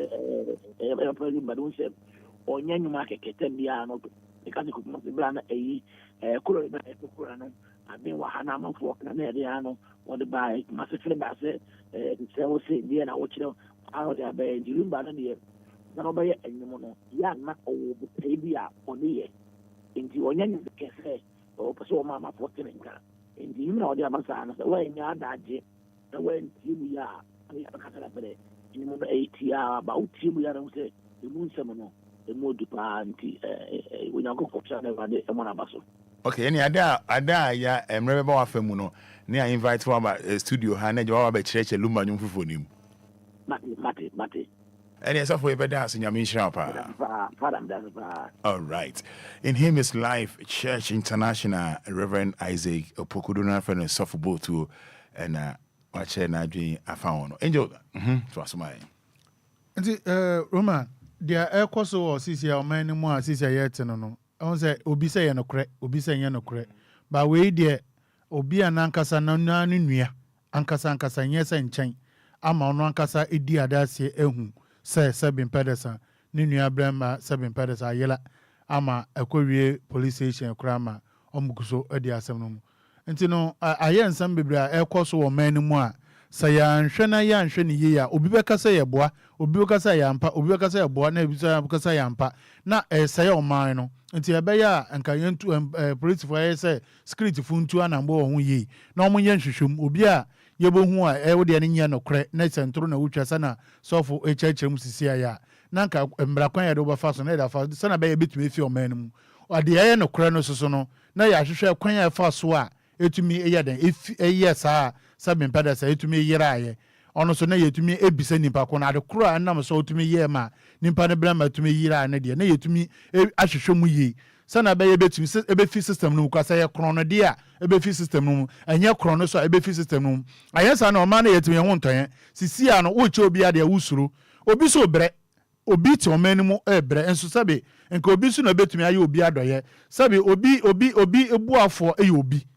don't say, or Yan market, Ketembiano, because you could not be brand a Kurano. I've been Wahanama for Canadiano, or the buy Massive Basset, sell say, dear, I watch you out there by Lumba and the nobody anymore. Yan, not all the Abia or near. Into Onyan can say. So mama fortune in the you know the Amazon way in your daddy the way you are in 80 about you are say the moon semono the mood party when you go for channel the Monabaso. Okay, any ada ya remember wa femuno near invite for studio Hane Jowa be church Lumba nyum fufu nim. Mate. And yes, for dance in your mission. All right. In him is life, Church International, Reverend Isaac Opokuduna from the softball too, and watching Nadine I found. Angel, trust my. Roman, there are course or CC or many more CC yet. No, I was say Obisa no crack, Obisa no crack. But we dear Obia Nankasa no nuya, Ankasa, yes, and chain. I'm on Nankasa, Idia Dasi, Sir Sabin Pedersen, Ninu Brema, Sabin Pedersen, Yella, Ama, a Korea police station, Krama, Omukuso, Edia Semnum. And you know, I am some biblia, air course or many more. Saya Shana Yan Shani Yea, Ubika say a boy, Ubika say Yampa, Ubika say a boy, Nebisa Bukasa Yampa, not a say or mine. Until a bear and Kayan to police for a say, screen to Funtuan and Bo ye. No more Yanshum, Ubia. Yebo huwa ewodi aninya no kre na sentro na wutwa sana sofo echechem sisia ya nanka mbrakwan ya do ba fa so na da fa sana be betumi efi o manum ade ya no kre no soso no na ya hwehwe kwan ya fa so a etumi eya den efi eya saa sabin pada sa etumi yira aye ono so na yetumi ebisa nipa ko na ade kro anam so etumi ye ma nipa ne bra ma etumi yira na de na yetumi ahwehwe mu yi sana be betumi ebe fi system no kwasa ye krono de a ebe fi system no anya krono so ebe fi system no ayesa na o ma na yetumi ye wonton sisi a no wo che obi ade wusuru obi so bre obi ti o manimu ebre enso sabe enka obi so na betumi aye obi adoye sabe obi ebuafo eye obi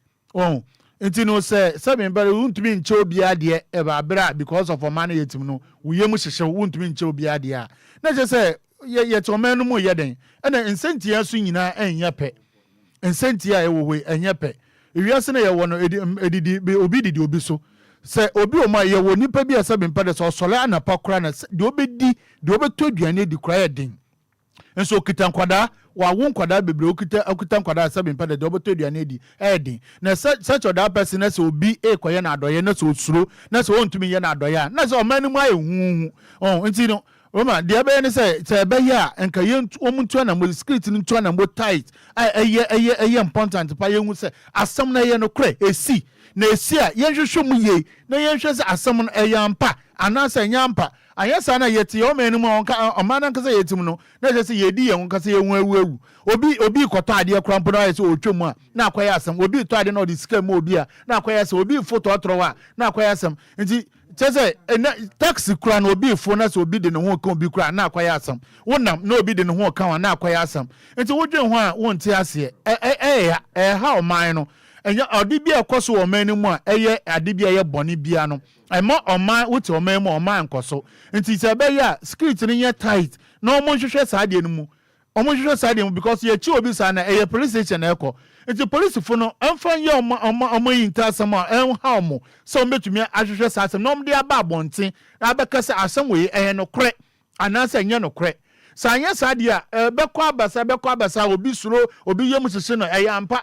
enti no say sabe mbare wuntumi nche obi ade e ba bra because of o ma na yetumi no wo yemu hyehye wuntumi nche obi ade a na je say ye tomenu mu yeden ena insentia so nyina enya pe insentia ewowe enya pe ewiase na ye wono edidi obi didi obi so se obi o ma ye wo nipa bi asa bempa so sole anapa kora na de obedi de obeto aduane di kora yeden enso kitankwada wa won kwada bebre okita nkwada asa bempa de obeto aduane di eden na such other person na se obi ekoye na adoye na se osuro na se ontumi ye na adoye na se o manu mu aye hu enti no Roma, the other say, Beya, and Kayan, Omuntuana, with script in Tuana, with tight. I important to pay you say, as some no cray, a see. na esi a yɛhwehwɛ mu yie na yɛhwɛ sɛ asɛm no ɛyɛ ampa anaasɛ ɛnyɛ ampa ayɛ saa na yɛte yɛ ɔman no mu ɔman no nkasa yɛtim no na ɛsɛ sɛ yɛdi yɛn nkasa yɛhu awu obi kɔtɔ adeɛ kora mpo na ayɛ sɛ ɔtwa mu a na akɔyɛ asɛm obi tɔ adeɛ na ɔde sika mu obi a na akɔyɛ asɛm obi fotoɔtorɔ a na akɔyɛ asɛm nti kyɛ sɛ taxi kora na obi fo na sɛ obi de ne ho ka obi kora na akɔyɛ asɛm wonam na obi de ne ho ka wa na akɔyɛ asɛm nti wodwen ho a wonte aseɛ ɛha ɔman no ɛnyɛ ɔde bi a ɛkɔ so wɔ ɔman no mu a ɛyɛ ade bi a ɛyɛ bɔne bia no ɛma ɔman wote ɔman mu ɔman nkɔ so nti sɛ ɛbɛyɛ a script no nyɛ tight na ɔmo nhwehwɛ saa deɛ no mu because yɛkyi obi saa na ɛyɛ police station na ɛkɔ nti polisifo no ɛmfa nyɛ ɔmo yi nta asɛm a ɛnha ɔmo sɛ ɔmo betumi ahwehwɛ saa asɛm na ɔmo de aba abɔnten na abɛka sɛ asɛm wɔ yi ɛyɛ nokorɛ anaasɛ ɛnyɛ nokorɛ saa nyɛ saa deɛ a bɛkɔ abasa obi suro obi yɛ mu hyehye no ɛyɛ ampa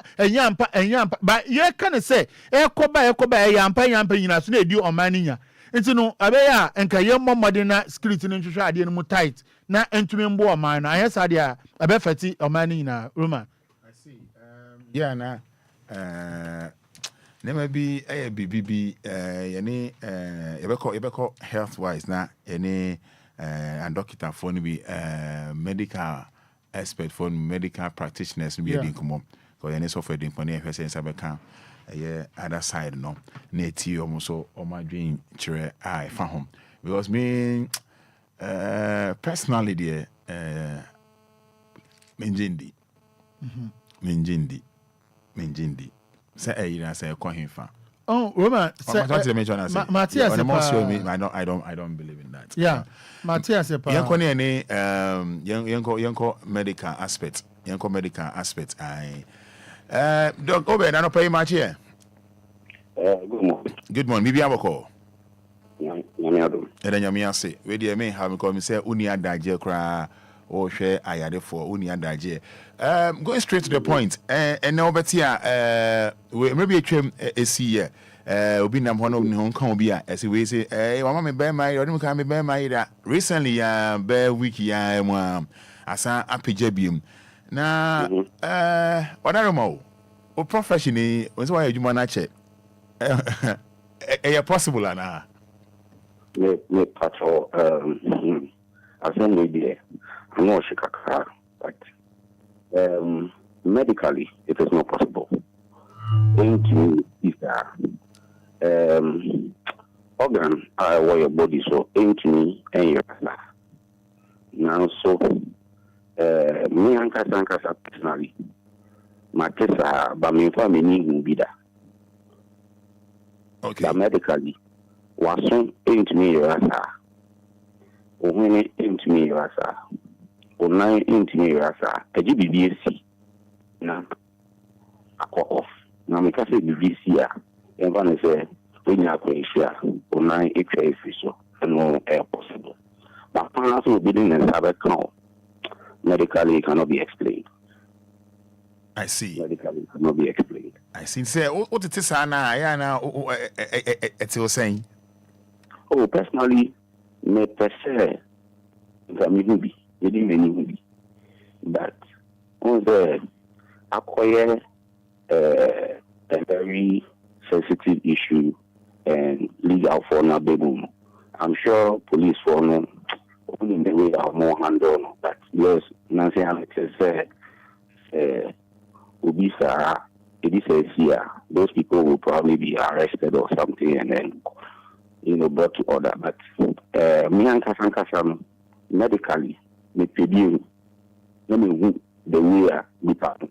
ba yɛka ne sɛ ɛkɔba ɛyɛ ampa nyina so na ɛdi ɔman no nya nti no ɛbɛyɛ a nka yɛmmɔ mmɔden na security no nhwehwɛ adeɛ no mu tight na ntumi mbo ɔman no anyɛ saa deɛ a ɛbɛfɛti ɔman no nyinaa Roman yeah na nema bi ɛyɛ bibi yɛne yɛbɛkɔ health wise na yɛne and doctor for no be medical expert for medical practitioners no be a dinkomo because any software dinkomo na hwɛ sɛ nsabɛka ɛyɛ other side no na eti ɔmo so ɔmo adwen kyerɛ a ɛfa ho because me personally there menjindi sɛ ɛyina sɛ ɛkɔ hemfa. Oh, Roman, Matthias, I don't believe in that. Yeah, Matthias, yanko medical aspect. I Doc Obia, I don't pay much here. Good morning. Good morning. Maybe I will call. And then you say, where do you mean have come say unia daje kra or share I had for unia daje. Going straight to the point. And now betia maybe a trim a see obi nam hono ni hon kan obi a as we say mama me bear my odum kan me bear my that recently bear week ya mu asa apagya biem na odaremo o professional o say why adwuma na che possible ana me patrol as an idea I'm not sure but medically it is not possible. Into is organ where your body so into me and your life. Now so me and Kasankasa personally my case but me family will be there. Okay. But medically was soon into me your asa. When into me your asa. Or nine into me your asa. A GBBC now I call off. Now, I say the VCR, and one is when you are going to or 9 HA official, and no air possible. But finance will be in a sabbath call. Medically, it cannot be explained. I see. Medically, it cannot be explained. I see. Say, what it is, Anna, it's your saying. Oh, personally, me per se, movie, movie. But on the acquire a very sensitive issue and legal for no baby. I'm sure police for no in the way are more handle, but yes, Nancy Alex said Ubisa it is here. Those people will probably be arrested or something and then brought to order. But me and Kasankasam medically me pay let me the way we pattern.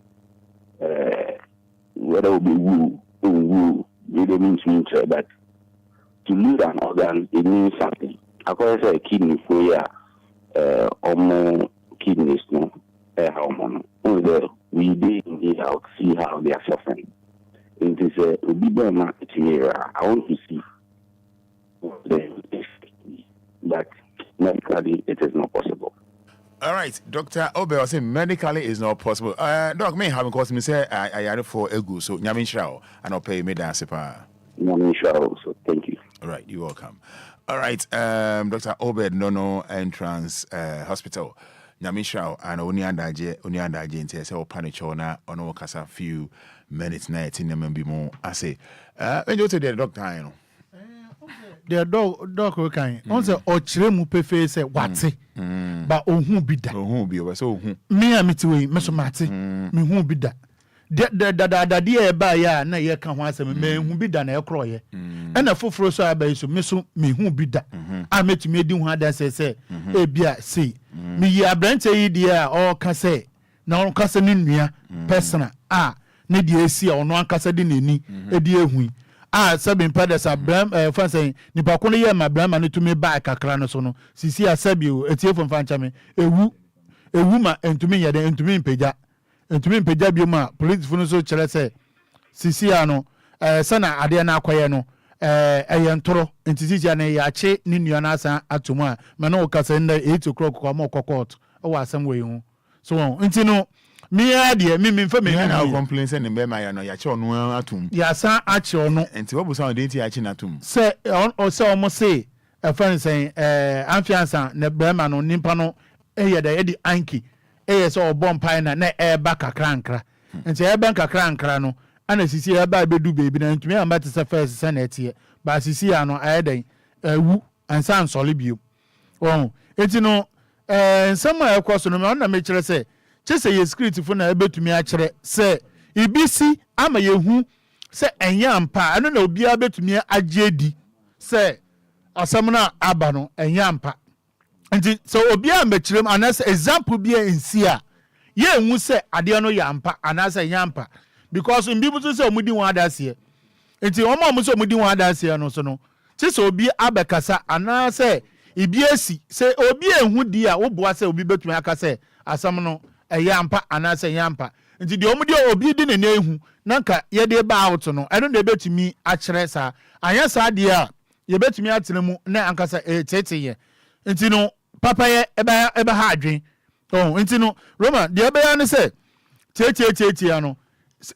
Whether it be woo, really means but to lose an organ, it means something. I call it a kidney failure, or more kidneys, no, hormone. Only we did out see how they are suffering. It is a bigger market area. I want to see but medically it is not possible. All right, Dr. Obia was saying medically is not possible. Doc, may have caused me say I had for egu, so Nyamin Shao, and I'll pay me dance. Nyamin Shao, so thank you. All right, you're welcome. All right, Dr. Obed Nono Entrance Hospital. Nyamin Shao, and Uniandaje, and say, Panichona, on Kasa few minutes na yɛte nneɛma bi mu ase ɛnyɛ wote deɛ doctor ayɛ no the dog kan on say ochire mu pefe say wate ba ohun bi da ohun bi o so ohun me amitiwe me so mate me hu bi da da de ba ya na ye ka ho asem me hu bi da na ye kroye na foforo so aba so me so me hu bi da a metumi edi hu ada se e bia sei me yi abrante yi dia o ka se na on ka se ni nua personal ne de esi a ono ankasa de nani e de ehu sabin padas abram fansen nipa ko ne ye ma brama ne tumi ba kakra no so no sisi asabio etie fon fancha me ewu ma entumi ye de entumi mpagya bi ma police funu so kire se sisi ano sana ade na akoye no eye ntoro entisi na ya che ne nua na asa atomu a me no kasa nda 8 o'clock ko ma court o wa asem we hu so enti no me ade me mfa me na complain say ne be ma ya no ya che onu atum ya san a che onu enti wo bu san de ti ya che na atum se o se o mo se fan say amfiansa ne be ma no nimpa no eye da ye di anki so obon pai na ba kakrankra enti ba kakrankra no ana sisi ba bedu bebi na ntumi amba te se first se na etie ba sisi ya no ayedan wu ansa ansole bio enti no nsam a ekoso no na me kire se chese ye script fo na betumi a kire se ibisi ama yehu se enya ampa ano na obi a betumi agedi se asam na aba no enya ampa nti so obi a mekirem anas example bi ensi a ye enwu se ade no ya ampa anas enya ampa because mbibu so se omudi wan adase nti omo so omudi wan adase no so no chese obi abekasa anas ibi esi se obi enhu di a wo boa se obi betumi aka se asam no eya ampa anas enya ampa nti de omudi obi di ne na ehu nanka ye de ba out no eno na betumi a kire sa anya sa de a ye betumi atenemu na ankasa tete ye nti no papa ye eba ha adwen nti no Roma de eba ya ne se tete ano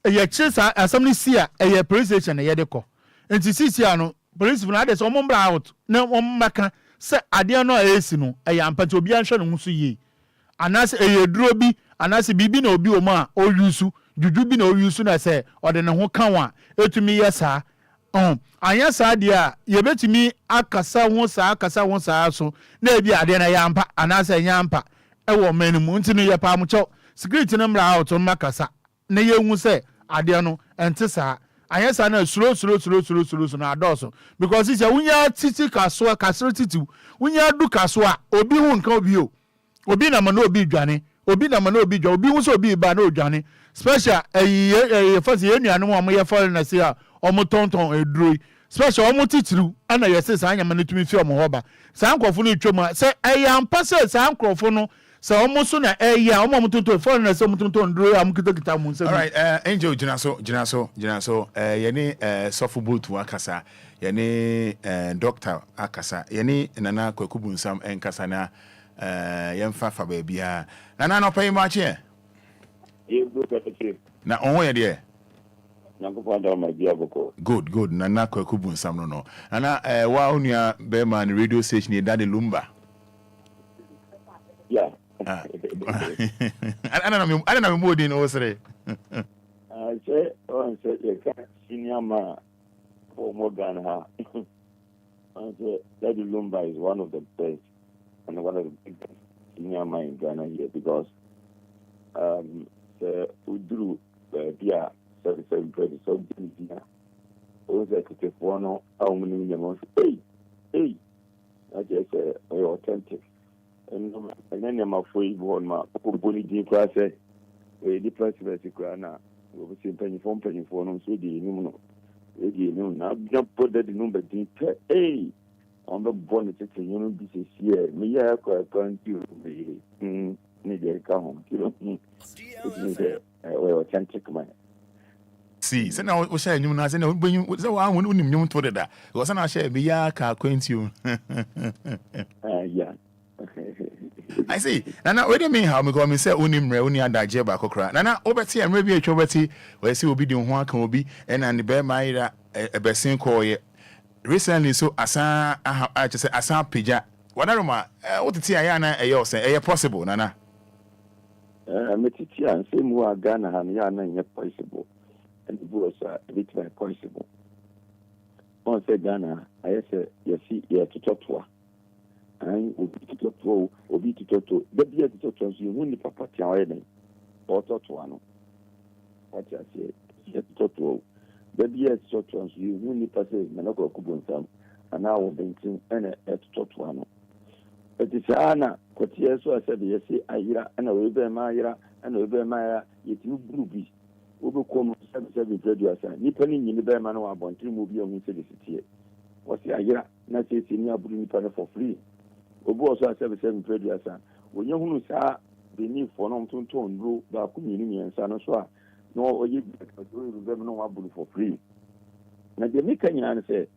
ye kire asam ni sia ye police station ye de ko nti sisi ano police na de so mo mbra out na mo maka se ade no esi no ye ampati obi anhwe no so ye anas ye duro bi anas bibi na obi o ma o yusu juju bi na o yusu na se ode ne ho kanwa etumi ye saa anya saa de a ye betumi akasa ho saa so na ebi ade na ya ampa anasa nya ampa ewo manimu nti no ye pa mo cho security no mra out no makasa na ye hu se ade no ente saa anya saa na suro na adoso because isi wunya titi kasro titi wunya du kaso a obi hu nka obi o obi na ma na obi dwane obi na ma na obi dwa obi hu so obi ba na odwane special fasi ye nuanu mo ye foreign na say omo tonton edroi special omo titiru ana yese sa anya mane tumi fi omo hoba sa ankofo no twom se eyampa se sa ankofo no se omo so na eya omo tonton foreign na se omo tonton edroi am kita mu se. All right, Angel jina so ye ni sofu boot akasa ye ni doctor akasa ye ni nana kwakubu nsam enkasa na yemfa fa ba bia nana no pay ma che na onwo ye de good nana kwakubu nsam no nana wa onua be man radio station e dade Lumba ana na mo di no sere say you can senior man for more Ghana. Daddy Lumba is one of the best and one of the biggest senior man in Ghana here because the Udru Dia 37 credit so Dia always to one how many years hey I just say authentic and then my free one my boni di class we di president na we see penny for no so di no na put that number di hey on the bonnet you know this is here me ya ko you me ni dey come you know we authentic man see say na o share nyum na say na o benyu say wa won unim nyum to da go say na share me ya ka you yeah I see. Nana, what do you mean how me go me say unim re uni adaje ba kokra. Nana, obeti amre bi etwobeti, we say obi di ho aka obi and the bear maida ebesin call ye. Recently so asa I just say asa pija. Wadaro ma what ti aya na eyo say possible nana. Me titi an say mu Ghana han ya na possible. and the boys are a bit more possible. On said Ghana, I said, you see, you have to talk to her. And will be to talk to, or be to talk to, the beer to talk to you, win the papa to or talk to one. What I say, you have to talk to the beer to talk to you, win the passage, Manoko Kubun, and now we're being and to talk to one. But it's Anna, Cotier, so I said, yes, I hear, and I will be Maya, and I will be Maya, yet you booby. Ubu come 7 graduates, Nippon in the Berman or about 3 movie on the city. What's the idea? Not a senior Bruni panel for free. Ubu also 7 graduates. When you saw the need for non to tone, rule, Bakuni and Sanoswa, nor you remember no one for free. Now the Micheal said,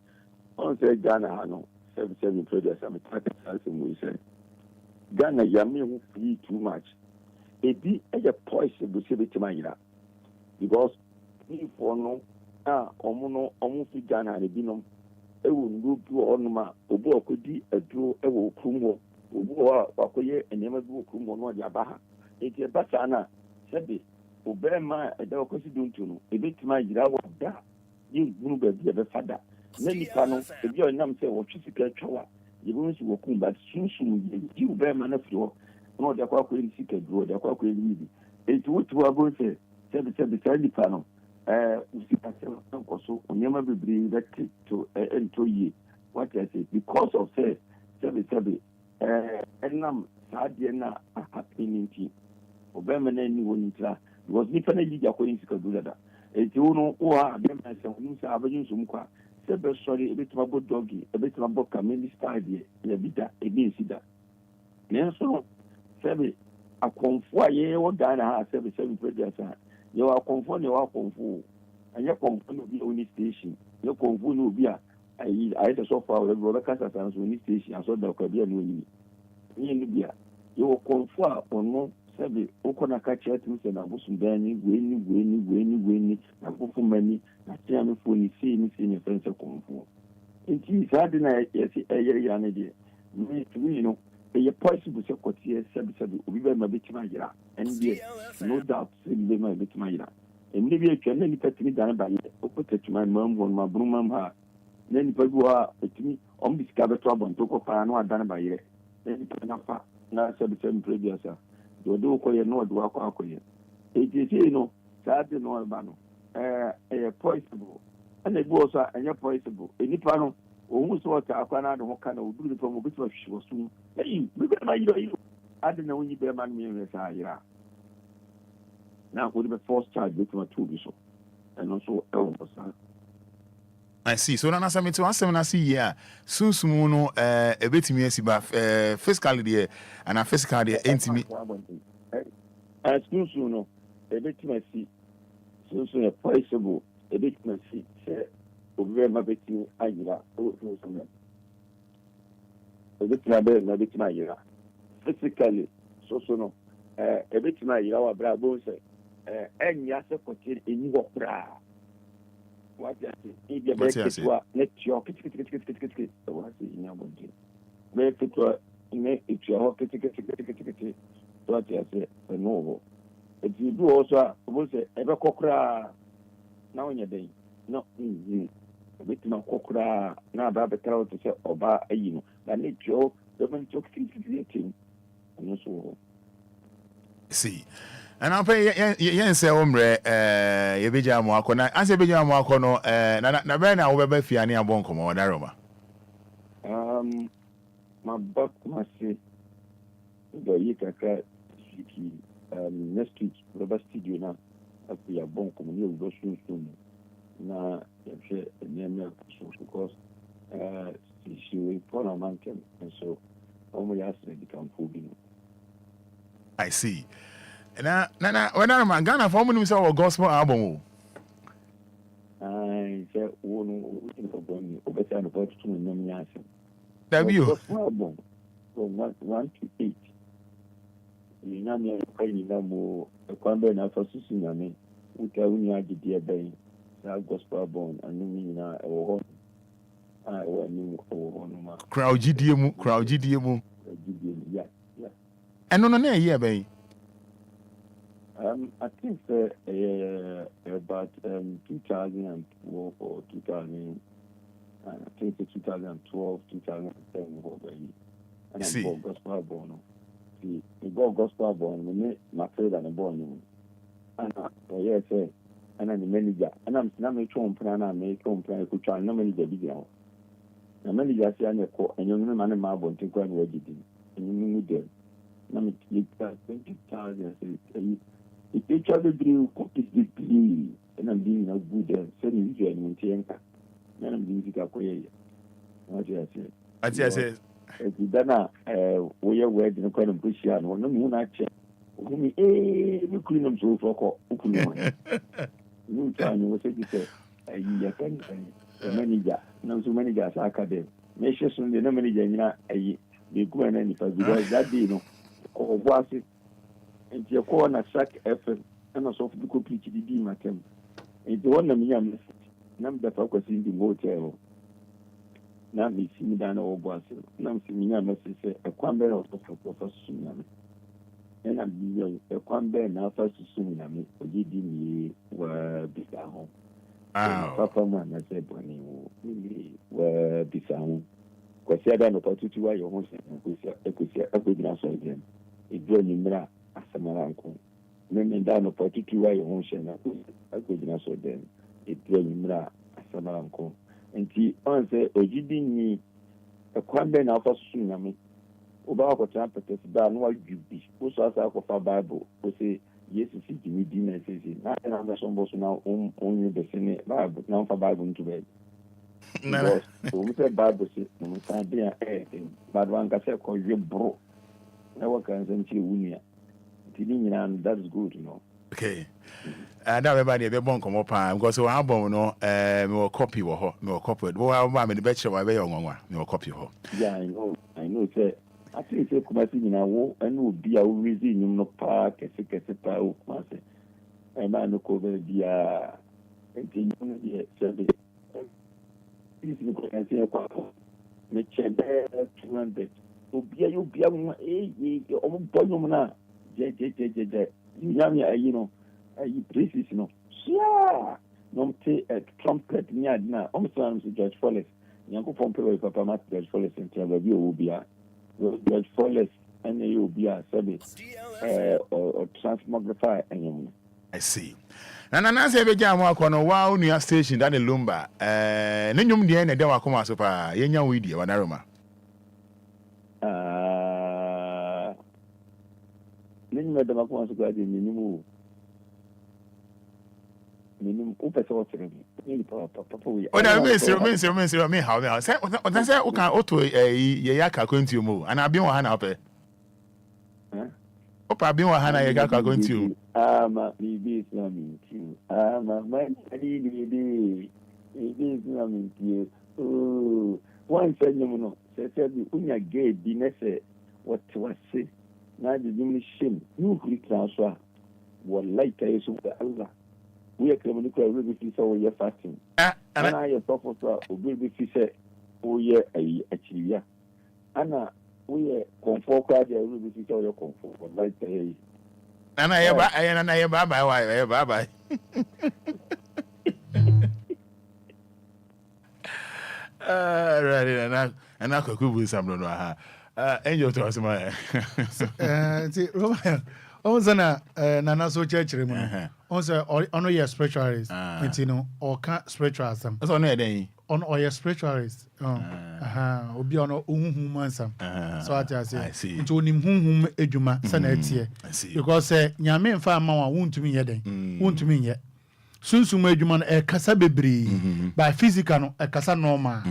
on said Ghana, no, 7 graduates, I'm a target as we say. Ghana, Yami who free too much. It be a poison to see it to because if for no almost Ghana and Binum, it will do onuma, Obo could be a draw, a will Kumo, Obo, Wakoye, and never do Kumo, no Yabaha. It's a Basana, Sebi, Obama, a dog considered a bit my Jirawa, you Lumba, the Fada. Many panels, if your name say, or physical chowa, you won't see Wakum, but soon you bear man of your, no, the Quack sick a draw, the Quack will it would to a say. Beside the panel, we see also never be bring that to into ye. What I say, because of say, and nam Sadiana happening team. Obama and one was different. You are going to do that. It's you know, or them as a news avenue, some qua. Sorry, a bit about doggy, a bit about community style, a bit against that. Nelson, Sabi, a confoy, or Ghana has 7 previous. You are confound, you are confound, and your confound will be only station. Your confound will be I so far, the brother Casas only station, and so there could be a new Libya. You will confound or no, Sabi, Okona catch it, and I was Benny, winning, and go for many, not tell for any seeing your friends of confound. It is hard tonight, yes, a young idea. You know. A possible secretary said, we were my bit my year, and yes, no doubt, said my bit my year. And maybe I can only put me down by it, or put it to my mom on my broom, then people are to me, undiscovered trouble, and took up no done by it. Then you put enough, now 7 previous, you do call your no do a it is, you know, sad no albano, a poisonable, and it was a poisonable, any panel. Almost what I kind of do from a bit of she was soon. Hey, I don't know when you bear man me in the now would be first child with my 2 bishop and also elbows. I see. So now some to answer when I see yeah. Soon no a bit me fiscal year and a fiscal year intimate. As soon no a bit messy. So possible a bit messy. Over my betting, I gira, a bit my bit my year. Physically, so no, a bit my year, bravo, and yasa contain in your bra. What if you make it to let your kitty, what's in your body? Make it to make it your kitty, what I say, a novel. If you do also, will say, ever cockra now in your day. No, with my cockra, now Baba to say, Oba, you know, that need Joe, the man took 15. And so see. And I'll pay yen say ombre ye beja mo akona as e beja mo akono na be na wo be fia ne abon komo daroma my buck must say the yikaka siki next week Robert studio na afi abon komo ni wo soon na ye name so because she will for a man can and so almost yesterday become food. I see. Na when I'm Ghana for me say gospel album. I say one looking for better and about to name answer. W gospel album from 1 to 8. You know me I mo e kwambe na for susu na me. Uta uni agidi ebe na gospel album anu mi na e wo ho. Wo ni wo no ma. Crowd GDM Yeah. And no na e ebe. I think about 2012 or 2000. I think it's 2012, 2010. And I bought gospel born. See, we bought gospel born. We made my friend and born. And yes, and I'm the manager. And I'm not making home plan. I make home plan. Could try no manager video. The manager say I'm a co. And you know, man, my born to go and ready. And you need them. Now me take 20,000. It actually drew copies deeply. And I'm being a good sending you and maintain. And I'm doing it. What do I say? Dana, we are wedding a kind of Christian. No, not check. We clean them so for no time was it. A manager, no so many guys are academic. Make sure the manager, they go and any because that day, no, or was it? And your corner sack effort and also to go preach the demon. It's one of me. Number focus in the hotel. Now, me see me down over was. Now, see me, I must say, a quamber of the professor tsunami. And I'm a quamber now first tsunami, or did me were before home. Papa, man, I said, when you were before home. Because I don't know what to do, why your home could say a good answer again. It drew me as a maranco. Men down of what to do, why your home shall a good answer then. It drew me as a maranco. And he answered, "Oh, you didn't need a quamben of a tsunami. About what happened to the what you be. Also, as I for Bible, who say, yes, it's me dinner, says it. Not another some now only the same Bible, now for Bible to bed. Because we said Bible says, no, can't be anything. But one can say, call you bro. Now, can say, Wunia. That's good, you know. Okay. And everybody be born come up because we have no me copy me copy. We have me the better we be on me copy ho. Yeah, I know say I think say kuma si na wo anu obi a wo rezi nyum no pa kese pa o kuma se. E ma no ko be dia enti nyum die se be. This is ko kan se kwa me chebe 200. Obi a mo o mo bonum na je nyam ya you places, you know. Yeah. No, a trumpet near now. Almost George Follis. Yanko Pompeo, Papa Mat, George Follis, and Obia. George Follis, and you be a service or transmogrify. I see. And I say, Bejan walk on a wow near station that in Lumba. Num the end, and then I come out so far. Yenya with you, Wanaroma. Then you had the Macons to go in the new. Minimum upper Oh, that means how say what I say, okay, auto yaka going to move, and I've been one up. Opa, been one yaka going to. My baby is coming to. My baby is coming to. Oh, one said, no, said, Unya gay, Dinesse, what was say? Now the shame, you click transfer. What like I is Allah. We are coming to a baby fish or you're fasting. And I am talking for a baby fish or you're a Anna, we are comfort card, a baby fish or your comfort. Like and I am bye. Right, and I could go with some. Angel to us, my. See, Roman. Ozana nana so church remember. Also on your spiritualist. You know, or can't spiritualism. That's on there. On your spiritualist. Obi on human sam. So I say. Into him ejuma sanity. Because nyame mfa ma wa won't me yeden. Won't me yet. Sunsun ejuma e kasa bebre. By physical no e kasa normal.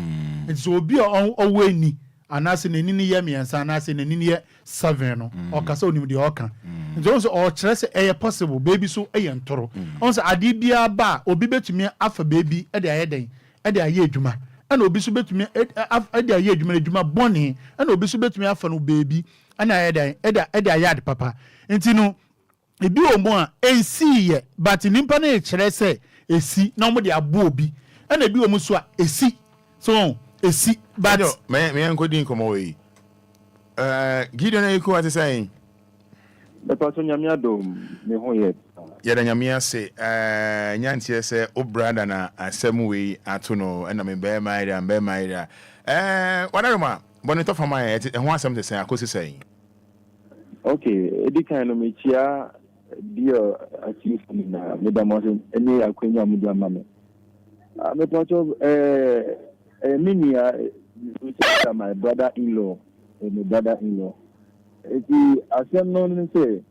It's obi on ni. Anase ne nini ye miensa anase ne nini ye 7 no okasa onim de oka nzo so o kire se e possible baby so e ntoro onse ade bia ba obi betumi afa baby e de ayeden e de aye adwuma e na obi so betumi e de aye adwuma boni e na obi so betumi afa no baby e na ayeden e de aye ade papa enti no ebi omo a ensi ye but nimpa na e kire se esi na omo de abo obi e na ebi omo so a esi so esi but me encoding come away Gideon echo what is saying the person yamiado me ho yet Yadanyamia say, Nyantia say, O brother na asem we atono, and I mean, bear my area and bear my area. Whatever, Bonito for my head, and want something to say, I could say. Okay, Eddie kind of Micheal, dear, artiste, Madam Martin, any Aquina Muda Mamma. I'm a part of mini, my brother in law, and my brother in law. As I'm known to say,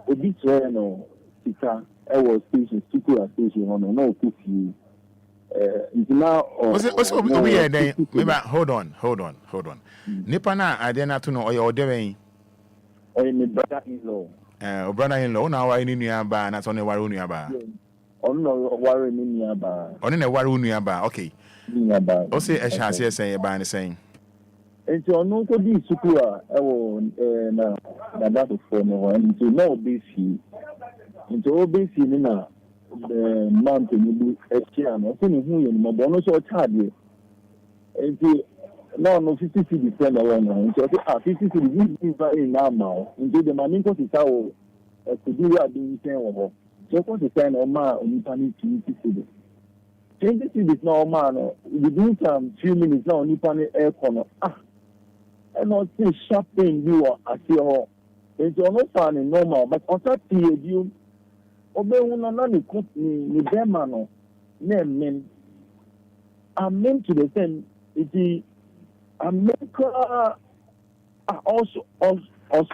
a bit no, Sika, I was station, Sukura station, on no cookie. Now, was it Obia then? Maybe hold on. Nipana, I did not know or doing. Or my brother in law. Brother in law, now I knew about, and that's only Warunia bar. On no warren in Yaba. On in a Warunia bar, okay. I'll say a chance here saying about the same. And so no could be Sukura, that's for no one to know BC. Into BC Nina, the mountain will be a chiano, sending who in my bonus or charge. And no 50 cities send around. So 50 cities in our mouth. Into the Maninko is our Kudia being sent. So what the sign of man on Nipani 20 cities. 20 cities now, man, within some few minutes now, Nipani air corner. And not say shopping you are at your. It's almost funny normal, but on that period, you obey one another, ni Bemano, name men. I meant to the same. It is America also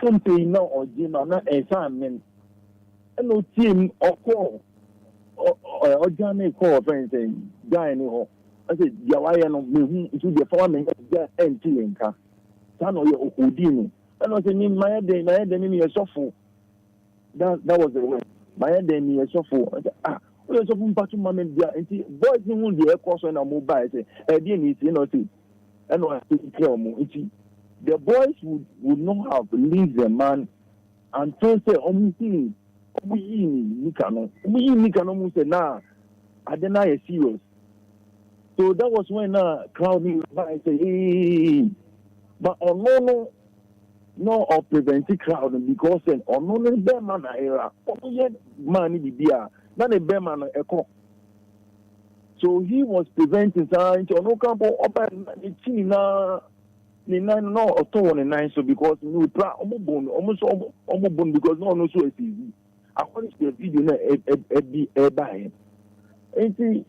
something now or Jima, not a assignment. And no team or call or Johnny call, for instance, guy anyhow. I said, Yawayan of me to the farming and tea and car. Son of your Udino. And I said, my day, a shuffle. That was the way. My day, a shuffle. I said, we are talking about Mamma, and boys who be a course on a mobile. I said, I didn't see. And I said, the boys would not have released the man until say, we Nikano say, nah, I deny a serious. So that was when crowd me by say, hey, but on no or preventing crowd because on no bear man era, money be there, not a bear man echo. So he was preventing signs to no camp open China. No, or two on the nine, so because we try almost bone because no one knows so easy. According to the video, a by. And see,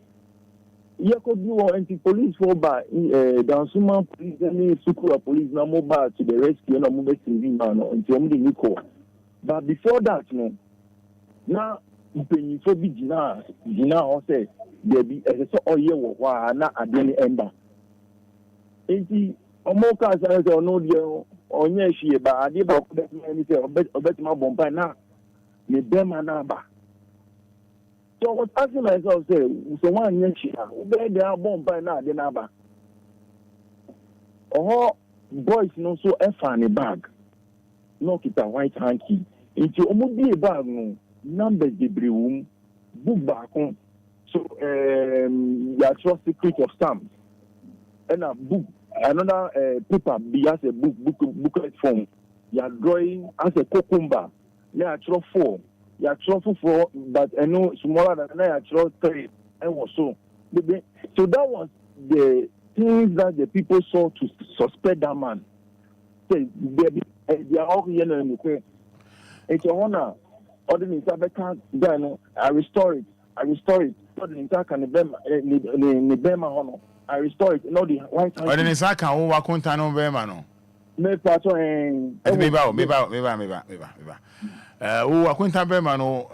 you could do anti-police for by Dansuma police and Sukura police, no mobile to the rescue, no mobile TV man until Nico. But before that, no, now you pay for big Gina or say, there be a sort of year while not at the end. And see, Omoka says, or no, dear, or yes, she, but I did not bet my bomb now. Me them anaba. So I was asking myself, say, so one year she, they are bomb by now, the naba. Oh, boys, no, so a funny bag. No, it's a white hanky. It's almost be a bag, no, numbers the room, book back home. So, your trust secret of stamps. And a book. Another paper be as a booklet form. You are drawing as a cucumber. You are draw 4. You are draw 4, but I know smaller than I draw 3. And was so. So that was the things that the people saw to suspect that man. Say they are all here in the way. It's your honor. Other than that, I restore it. Other than that, can the Bema honor. I restore it. No, the white hand. But in his account, who are contained Bemano? Me pato and maybe. Who are contained Bemano?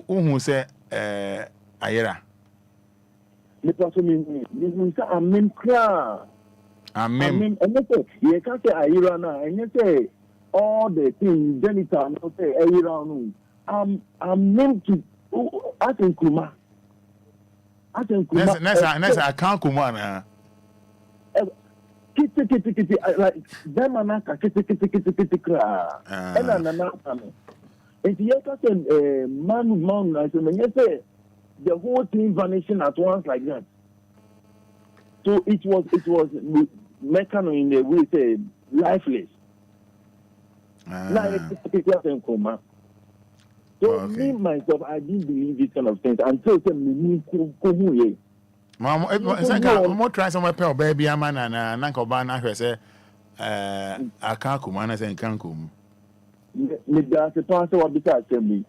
Who say Ayera? Me pato me say amen kra. Amen. And you can't say Ayera now. And you say all the things. Jennifer, no say Ayera no. I'm meant to. I think Kuma. Next, I can't come on. Kitty, like them and kitty cry. And I'm and you can say, man, I said, when you say the whole thing vanishing at once like that. So it was mechanical in the way, say, lifeless. Now, So me myself, I didn't believe these kind of things until me kumu. Mama, I'm more trying somewhere pay baby man and Uncle Bana say I can't come and I say can't come. Me that's a pastor what because me.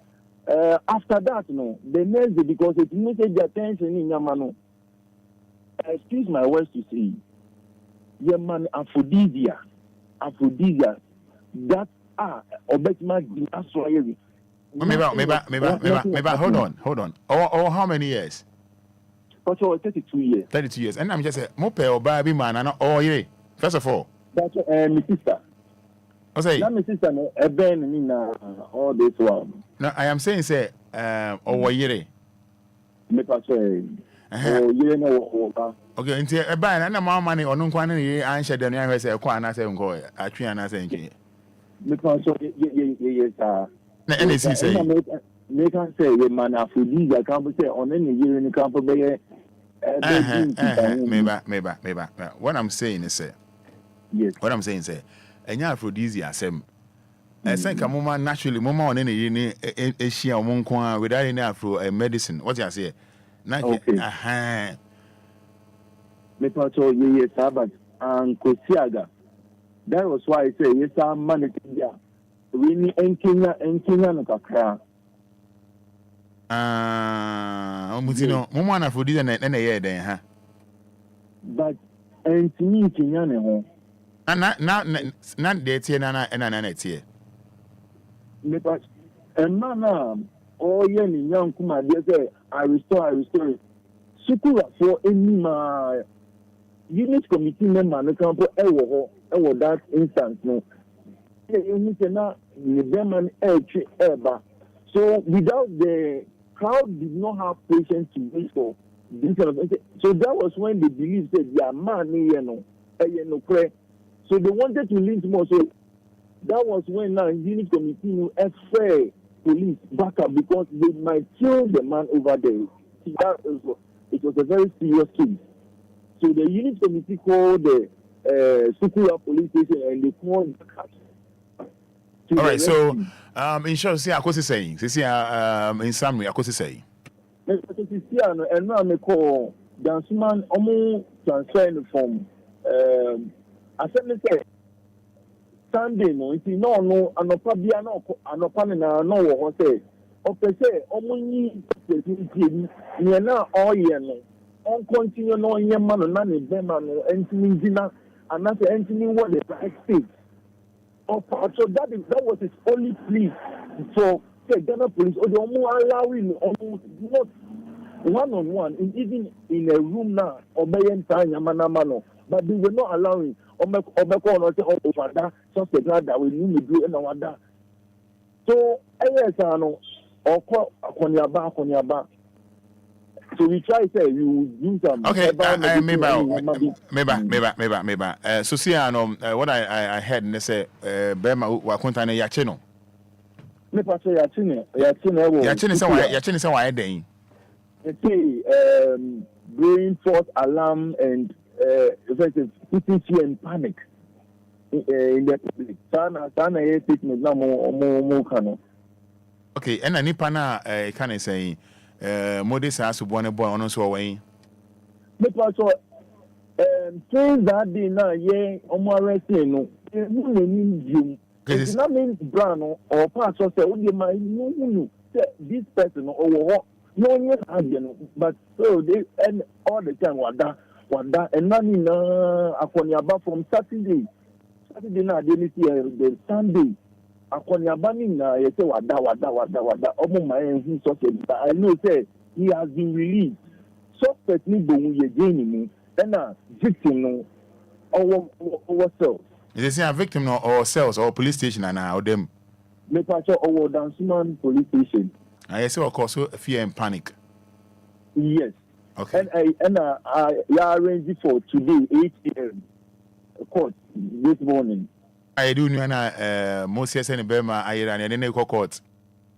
After that, no, the next day because it needed the attention in Yamano. Excuse my words to say, Yaman aphrodisia, that Obetma Aswayeri. Maybe hold on. Or how many years? 32 years. 32 years. And I'm just saying, Mope or baby man, and all year. First of all, that's my sister. I say, my sister, in all this one. No, I am saying, say, or year. Okay, until a ban and more money or no quantity answer than I say, Quana say, go, I treat and I say, because yes, anything say, make us say, man, after these, I can't say on any year in the camp of maybe. What I'm saying is, yes, what I'm saying, say, and yeah, aphrodisia, same. I think a woman naturally, mama on any issue or monqua without any afro medicine. What you say? Okay. Mepacho ye Sabbath and Kosiaga. That was why I say yes, I'm managing there. We need Kenya no kakra. Mutino, Mama Aphrodisia and a year then, huh? But and to me, Kenya no. And not the Tiana and an here. Mepacho, and Mana, oh, Yen, young Kuma, they say, I restore it. Sukura for any unit committee member no camp ewo that instance no you cannot the ever. So without the crowd did not have patience to wait for this kind of thing. So that was when they believed that their man no pray. So they wanted to lynch more. So that was when now unit committee no FA police back up because they might kill the man over there. It was a very serious case. So the unit committee called the Sukura police station and they called the cops. All right, so in short, see, I was saying, in summary, I was saying. And now I call Dansman almost transferring from I said, Sunday, no, it's no, and no, probably no, planning, no, what say. Say, only now all year on continue no man and none of them and dinner and not anything what the state. So that was his only plea for the Ghana police or the allowing almost not one-on-one, even in a room now, obeying time, Yamanamano, but they were not allowing Omeko or Fada, just the glad that we knew me do and Wada. So, yes, I know. Or call Konyaba. So we try to say you do some. Okay, maybe. So see, what I heard and they say, Bema Wakuntane Yachino. Maybe Yachino say why they. Bringing forth alarm and putting fear and panic in the public. Sana statement now more kano. Okay, and any pana can I say Modis has to born a boy on us away. Because things that day now, yeah, no, it's not mean brown or parts of the this person or what. No, but so they end all the time. Wada, and none in Akonyaba from Saturday night. They need the Sunday. Akonyaba na you say wada. Omo my who suspect. But I know say he has been released. Suspect ni bomu ye gaining me. And victim no our cells. Is they say a victim no or cells or police station and or them? Me pacho our Dansman police station. I say of course fear and panic. Yes. Okay. And I arranged for today 8 a.m. court this morning. I do know Moses and Burma I ran and then court.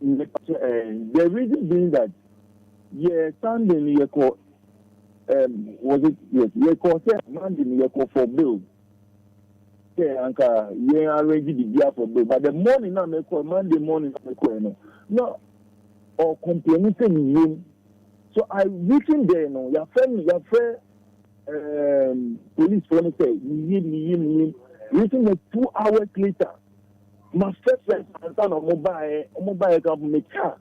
The reason being that Sunday near court was it yes court Monday near court for bill. Anka arranged the day for bill. But the morning I make call Monday morning I make call no. or complaining him. So I written there, no, your friend, police phone say, him. Written 2 hours later, my first friend, son of mobile company car.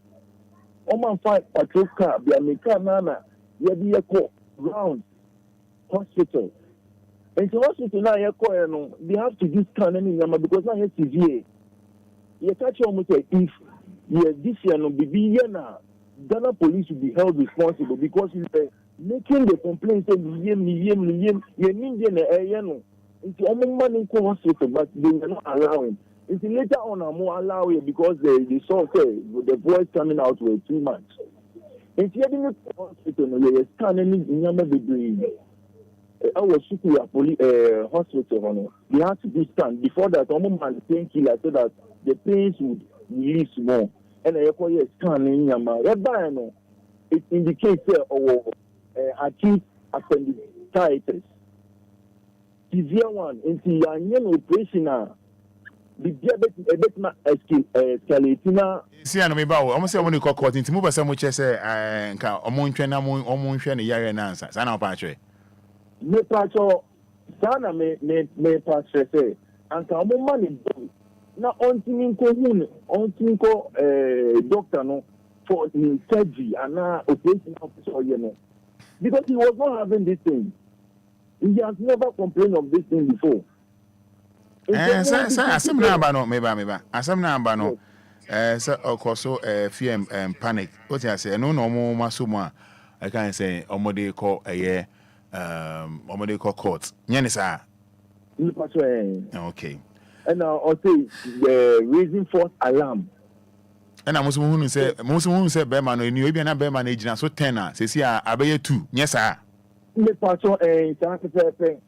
Man fight patrol car, be a Micheal nana, be a call round hospital. And to hospital now, they have to do scan any number because now it's severe. You catch almost if this year no be now, Ghana police will be held responsible because you making the complaint saying you need no. It's almost money in hospital, but they were not allowing. It's later on I'm more allowing because they saw the voice coming out were too much. It's here in the hospital, they scanning in number between. I was shooting a police hospital. They had to do scan before that. Almost painkiller so that the pains would release more. And I call it scanning. It indicates acute appendicitis. Severe one. Into your operation. The diabetes escalating. See, I know me about almost say when you call court into move some which say omo nhwe ne yare na ansa sana opatre me pacho sana me pacho say anka omo mani na ontinko doctor no for surgery and operation officer you know because he was not having this thing. He has never complained of this thing before. Asem na aba no meba asem na aba no say okoso fear and panic what you say no mo maso mu a I can say omode call omode call court nyane sa okay and now say the raising false alarm and I must say be man no ni obi na be man na gina so 10 a say see abeye 2 yes sir me pacho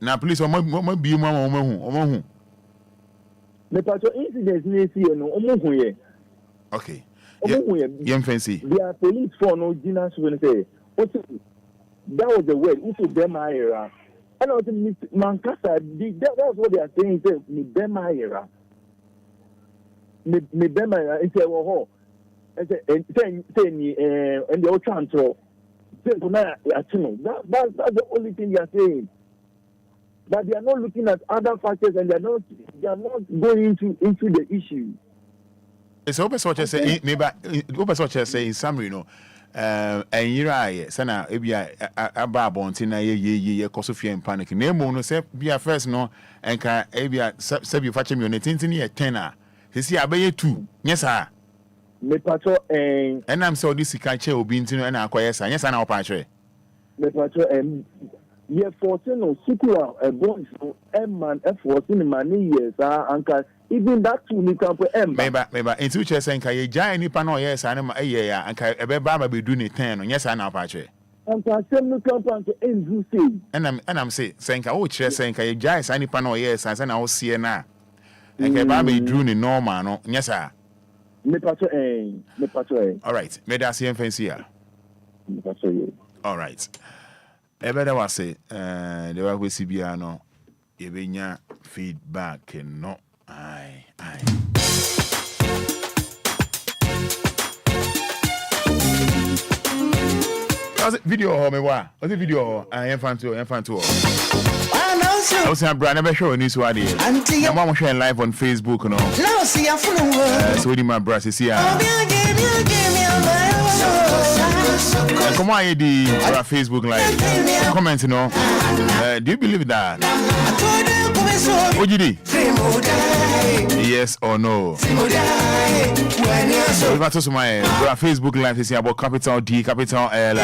na police mo bi mu omo hu the patrol incidents in the no omuhuye. Okay. Yem fancy. Their police for no dinner when say, that was the word, into Bema era. And I was in Mankasa, that's what they are saying, say, me Bema era. Me Bema era, and say, oh, and say, and the old transfer. That's the only thing they are saying. But they are not looking at other factors and they are not going into the issue. So open such say maybe open such say in summary no and yira sana ebia aba bonti na ye koso fear and panic na emo no say bia first no enka ebia say you fache me on tintin ye 10 a see abaye 2 yes sir me patrol and I'm so this can che obi ntino na akoye sa yes sir na opa chwe me patrol ye 14 no sukua boys no man 14 many years anka even that too ni can put meba into che say nka ye jai ni pa no yes na ma ye ya anka ebe ba ma be do ni 10 no yes na opa chwe anka sem no can pan to endu say and I'm say nka o chire say nka ye jai sa ni pa no yes na o sie na nka ba be do ni normal no yes sir me patrol all right me da see fancy ya me patrol all right Ebeda was say the way we see bia no yebenya feedback no ai was video me wa was the video I fan to I was saying brand never show news what there I'm going to share live on Facebook no so with my brother see come on the Facebook live comment no do you believe that Ojidi yes or no what to my Facebook live is about capital D capital L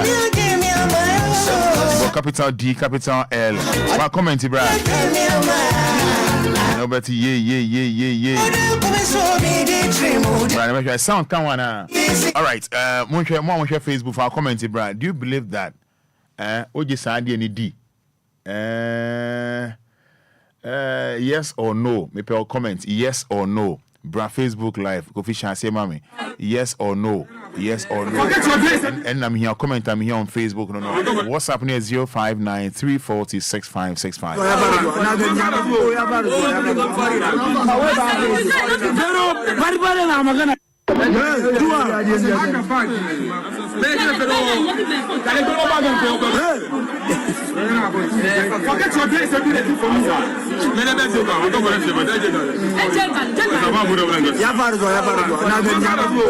about capital D capital L my comment bro nobody yeah right, sound come on all right more share Facebook for comment bro do you believe that oji sadi any D yes or no me pe comment yes or no bro Facebook live go fish and say mami yes or no and I'm here comment I'm here on Facebook no WhatsApp near 059 3406565 Forget your days and be ready for me. Forget your days and be ready for me.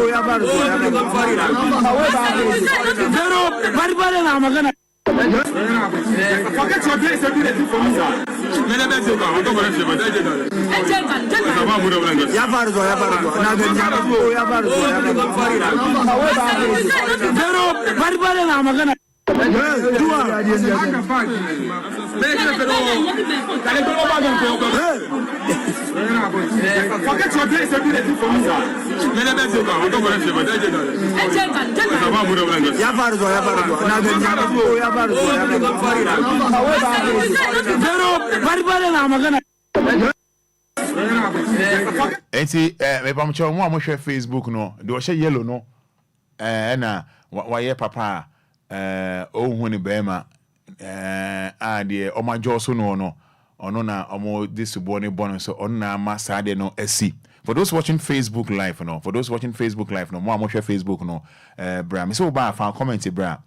Forget your days and be ready for me. Enti me pamcho mo amhwe Facebook no de o hye yellow no na wa papa ohun ni bema de o majo so no ono na omo this boy ni born so ono na ma sade no asi. For those watching Facebook live no, mo amhwe Facebook no bra me so ba fa comment bra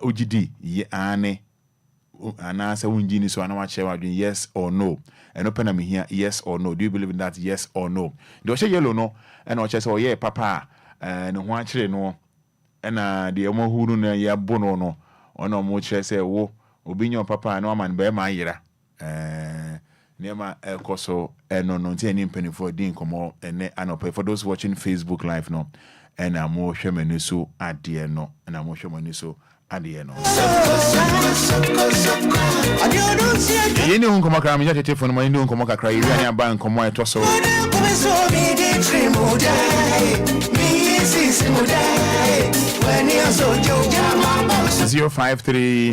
ogidi ye ane ana say wunji ni so ana wa che wadwen yes or no. And open me here, yes or no. Do you believe in that? Yes or no? Do you yellow no? And I say, oh yeah, papa. And one chile no. And the omo who no ya bono no. Ono mo che say, oh, obinyo papa no man be my yera. Nema koso no no any penny for din komo and anope for those watching Facebook live no. And I'm more shemeni so at the no. And I'm more shemeni so. Adieno. Yeni unko kra mi jate telephone ma yeni unko kra yi ani aba unko mo eto so 053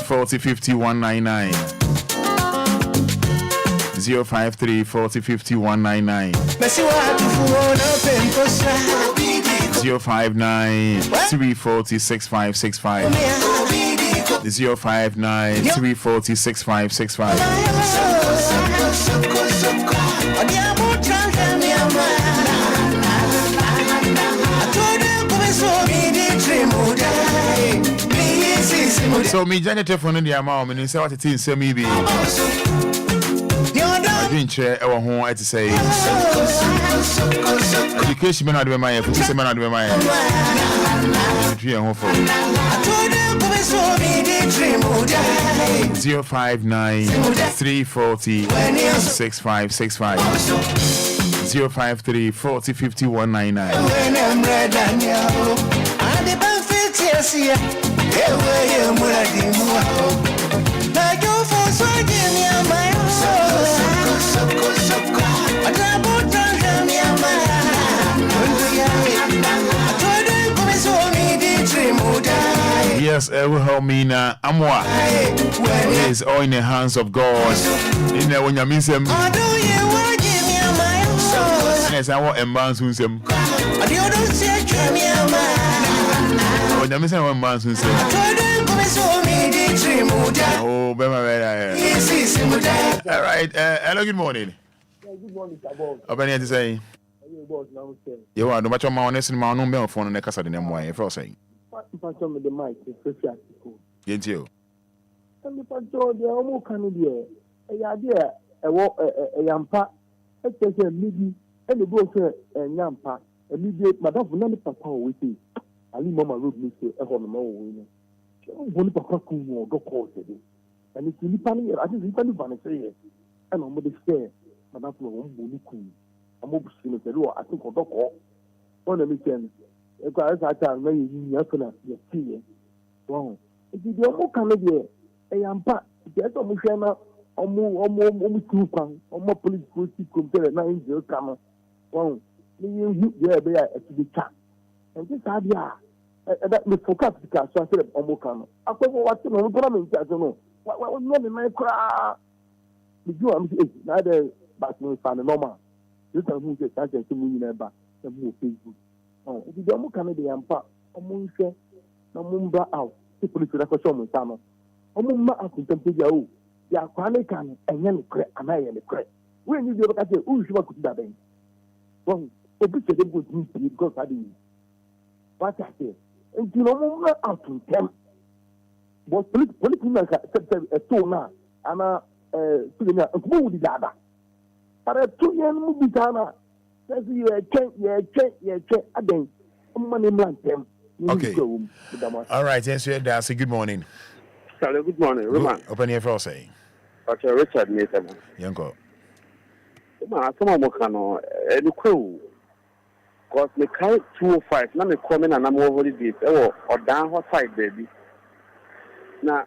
40 50 199 053 40 50 199 059 340 6565 059 340 6565 So me jane telephone ndi ama me say what it is say me be adwenche e wo ho ati say education me na de my for say me na de my three ho for 059 340 6565 053 40 50 199 Yes, it will help me now. Amwa. It is all in the hands of God. In there when you miss him. Yes, I want embarrass him. When you miss him, embarrass him. Oh, be my all right. Hello, good morning. Good morning, Boss. Obia to say. You want to match on my honest and my own phone and the casa in MY. If I say. Pastor me the mic, especially. Get you. And the pastor, the almost can be a idea, a yampa, a maybe, and the boss a yampa, a mediate, Madame Nani Papa with you. Ali Mama wrote me to a home winner. One papa cool go call today. And it's really funny, I just really funny say it. And I'm the fair, Madame Bonnie cool. I'm obviously the law, I think, or dog on the weekend. Because I can't make you see it. Wow. If you don't come here, I am back. Get on Mushana, or more police compare 90 come. Wow. You there, to be cat. And this idea, that me focus because I said, Omokano. I thought, what's the problem? I don't know. What was not in my cry? The you am neither, but no fan normal. This time, who gets such a thing in a back, the move Facebook. Oh, if you don't come to the Ampa, Omunse, no Mumba out, people to the show Montano. Omumba out in Tempio, they are Quanican and Yan crack, and I am a crack. When you look at the Ushua could that be. Well, obi se dem go do because I dey what I say and you know out to them but police men ka a to na ana na ko wudi dada para to yen mu bi kana say ye check aden money man them. Okay. All right, yes, that's a good morning. Hello, good morning. Roman. Open your first say. Okay, Richard Nathan. Yanko. Some of Mokano, Educo. Because the Kai 205, now me coming and I'm over this, or down her side, baby. Now,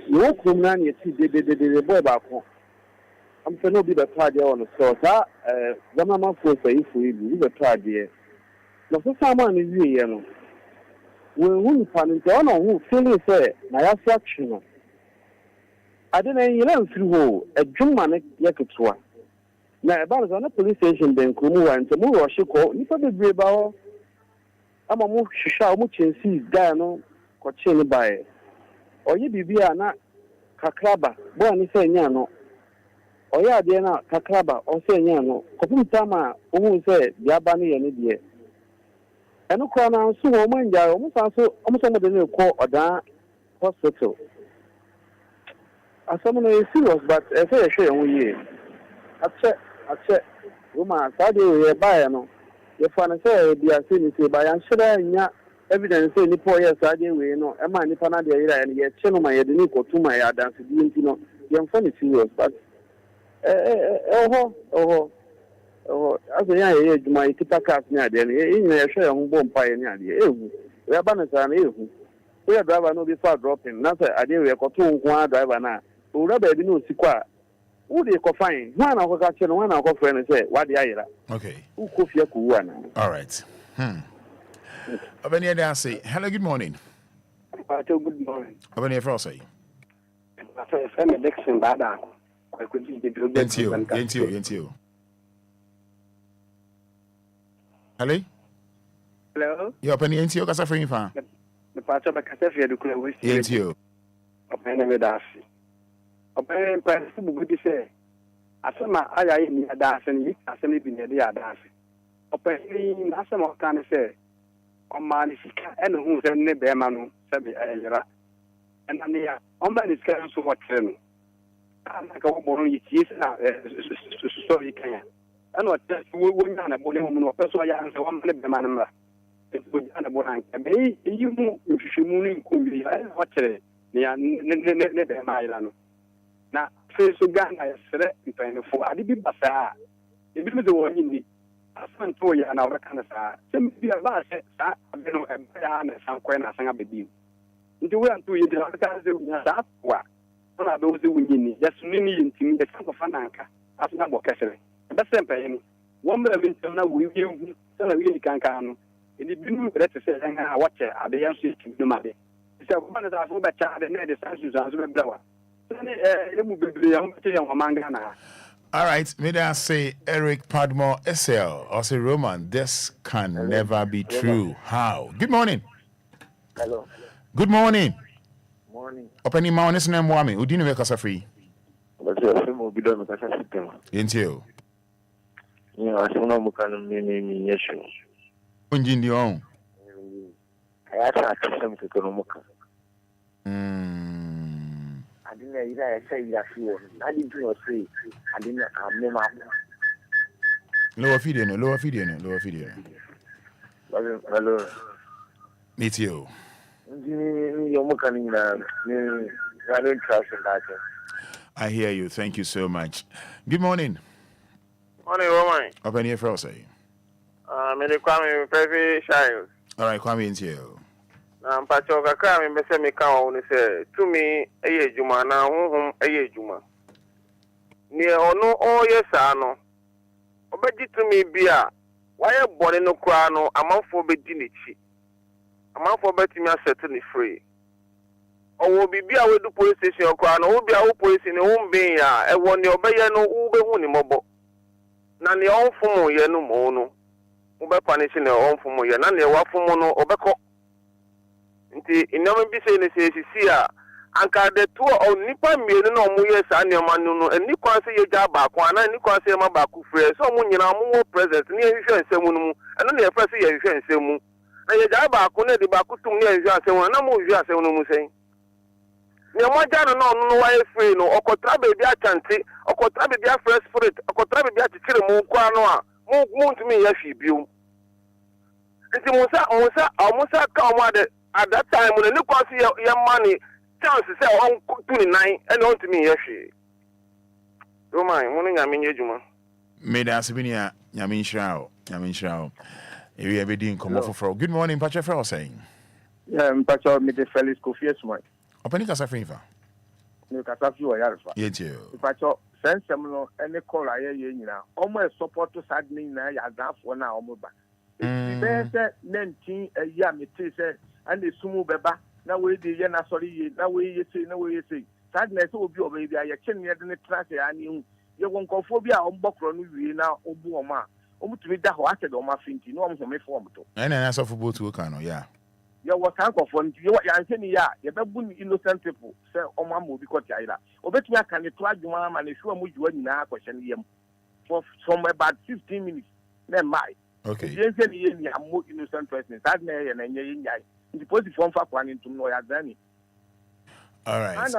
no Kuman, you see, the boy back home. I'm going to be the party on the source. The mama force if we be the party. No, for someone is here. When find the honor who feel say, my affection. I didn't learn through a German yakutwa. Now, about the police station, then Kumu and Tamu or Shiko, you probably be about I'm a move shisha, much and see Gano, Cochini by. Or you be not Kakraba, born say Yano. Or ya Diana, Kakraba, or say Yano, Koputama, who say Yabani and Idiot. And no crown so woman, almost some of the new call or that hospital. As someone is serious, but I say a share on ye. I check, woman, I do a buy no. If I say, be a city by and should I evidence any poor years I did, we know, a man, if I and yet, channel my head to my dance, you know, young funny serious, but as a young age, my Kitaka near then, in a share on bomb pioneer. We are banners and we are driver no before dropping. Nothing, I did a cartoon driver now. Who rather be no sequa. Who they confine? One of our children, one of our friends say, what the ira. Okay. Who could you one? All right. Obenia say, hello, good morning. Good morning. Obenia Frost say. I'm a Dixon Bada. I could be you. Hello? Hello? You're opening into your casa for infant. The part of a cafe to close. Yes, you. Open a dash. Open a good say. As some I in a dash and you can be near the dash. Open as some can say. On Manisika and who's a nebemanu, Sabi Ayra. And on Manisika so what then? I'm like a woman, it is so you can. And what we want a body woman or person I answer 1 man. It's good and a bonank. May you move if you moon could be watch it. Never Mylano. Now, face to Ghana, I said, for I did be basa. If it was the one in the Asman Toya and our kind of some be a vast, I don't know, and some coin as a baby. Into where to you, the what? One of those who win, just many in the camp of Fananka, as number Cassidy. That's simple. One of them we will tell a really can't come. It is been better to say, I watch it at the young system. So, one of the child and the census as well blower. It will be among Ghana. All right, may I say Eric Padmore SL or say Roman, this can never be true. How? Good morning. Hello. Good morning. Morning. Opening my honest name, Wami. Who didn't make us a free? But your film will be done with a system. Until. Yeah, I don't know what kind of name you show. Unjin the own. I asked some to Konomoka. I didn't say that you I didn't say. I didn't lower feeding. Hello. Meet you. I hear you. Thank you so much. Good morning. Morning, Roman. Open here for us. Me Kwame very shy. All right, Kwame into you. Mpacho kakra me se me kan wo ni se to me eye juma na honhom eye juma. Ni ono oye sa no. Obeji to me bia waye bone no kra no amanfo bedi nechi. Amanfo betimi asset ni free. Owo bibia we do police station kra no obi a wo police ni wo mben ya e wo ni obeye no wo be hu ni mobo. Na ni onfumu ye no mo no. Wo be punish ni onfumu ye na ni wafumu no obeko. Nti inyama bi se ne se sisi a anka de to o nipa mienu na omo ye sa nneoma no ani kwan se ye gya baako ana ani kwan se ma baako frɛ so omo nyina omo present ne ye hwehwɛ nsɛm no mu ɛno na ye fa se ye hwehwɛ nsɛm mu na ye gya baako na de baako tum ne ye hwehwɛ nsɛm na mo hwehwɛ nsɛm no mu sɛn ne mo gya no na no wa ye free no okotra be bi achante okotra be bi fresh spirit okotra be bi achichire mu kwa no a mo ntumi ye hwi biom nti musa ka omo at that time when ni kwan se ye money chance say on 29 and on to me yeshi Roma mo nya me nyejuma me da asibinia nyame nhyira ewi abedi nkomo foforo. Good morning Pacha Frau saying yeah Pacha me the Felix Kofi Esman opani kasa frifa no kasa fi o yarfa yetio Pacha sensem no ene call aye ye nyina omo support to saddening na ya dafo na omo ba e be se 19 a year me say and the sumu beba na we dey ye na sorry ye na we ye say sadness obi oba bia ye chen ye de ne track ya ni hu ye wonkofo bi a ombokro no wie na obu oma omutumi da ho ase de oma finti no omho me form to na so football to kan no yeah ye wo kan kofo nti ye ya nseni ya ye bebu ni innocent people say oma mo bi kwoti ayira obetumi aka ne to adwuma ma ne hwa mu juwa nyina akwhye ne yam for from about 15 minutes na mai okay ye nseni ye ni ammo innocent person sadness ye na nye ye nyai the positive form for planning to know ya dani. All right.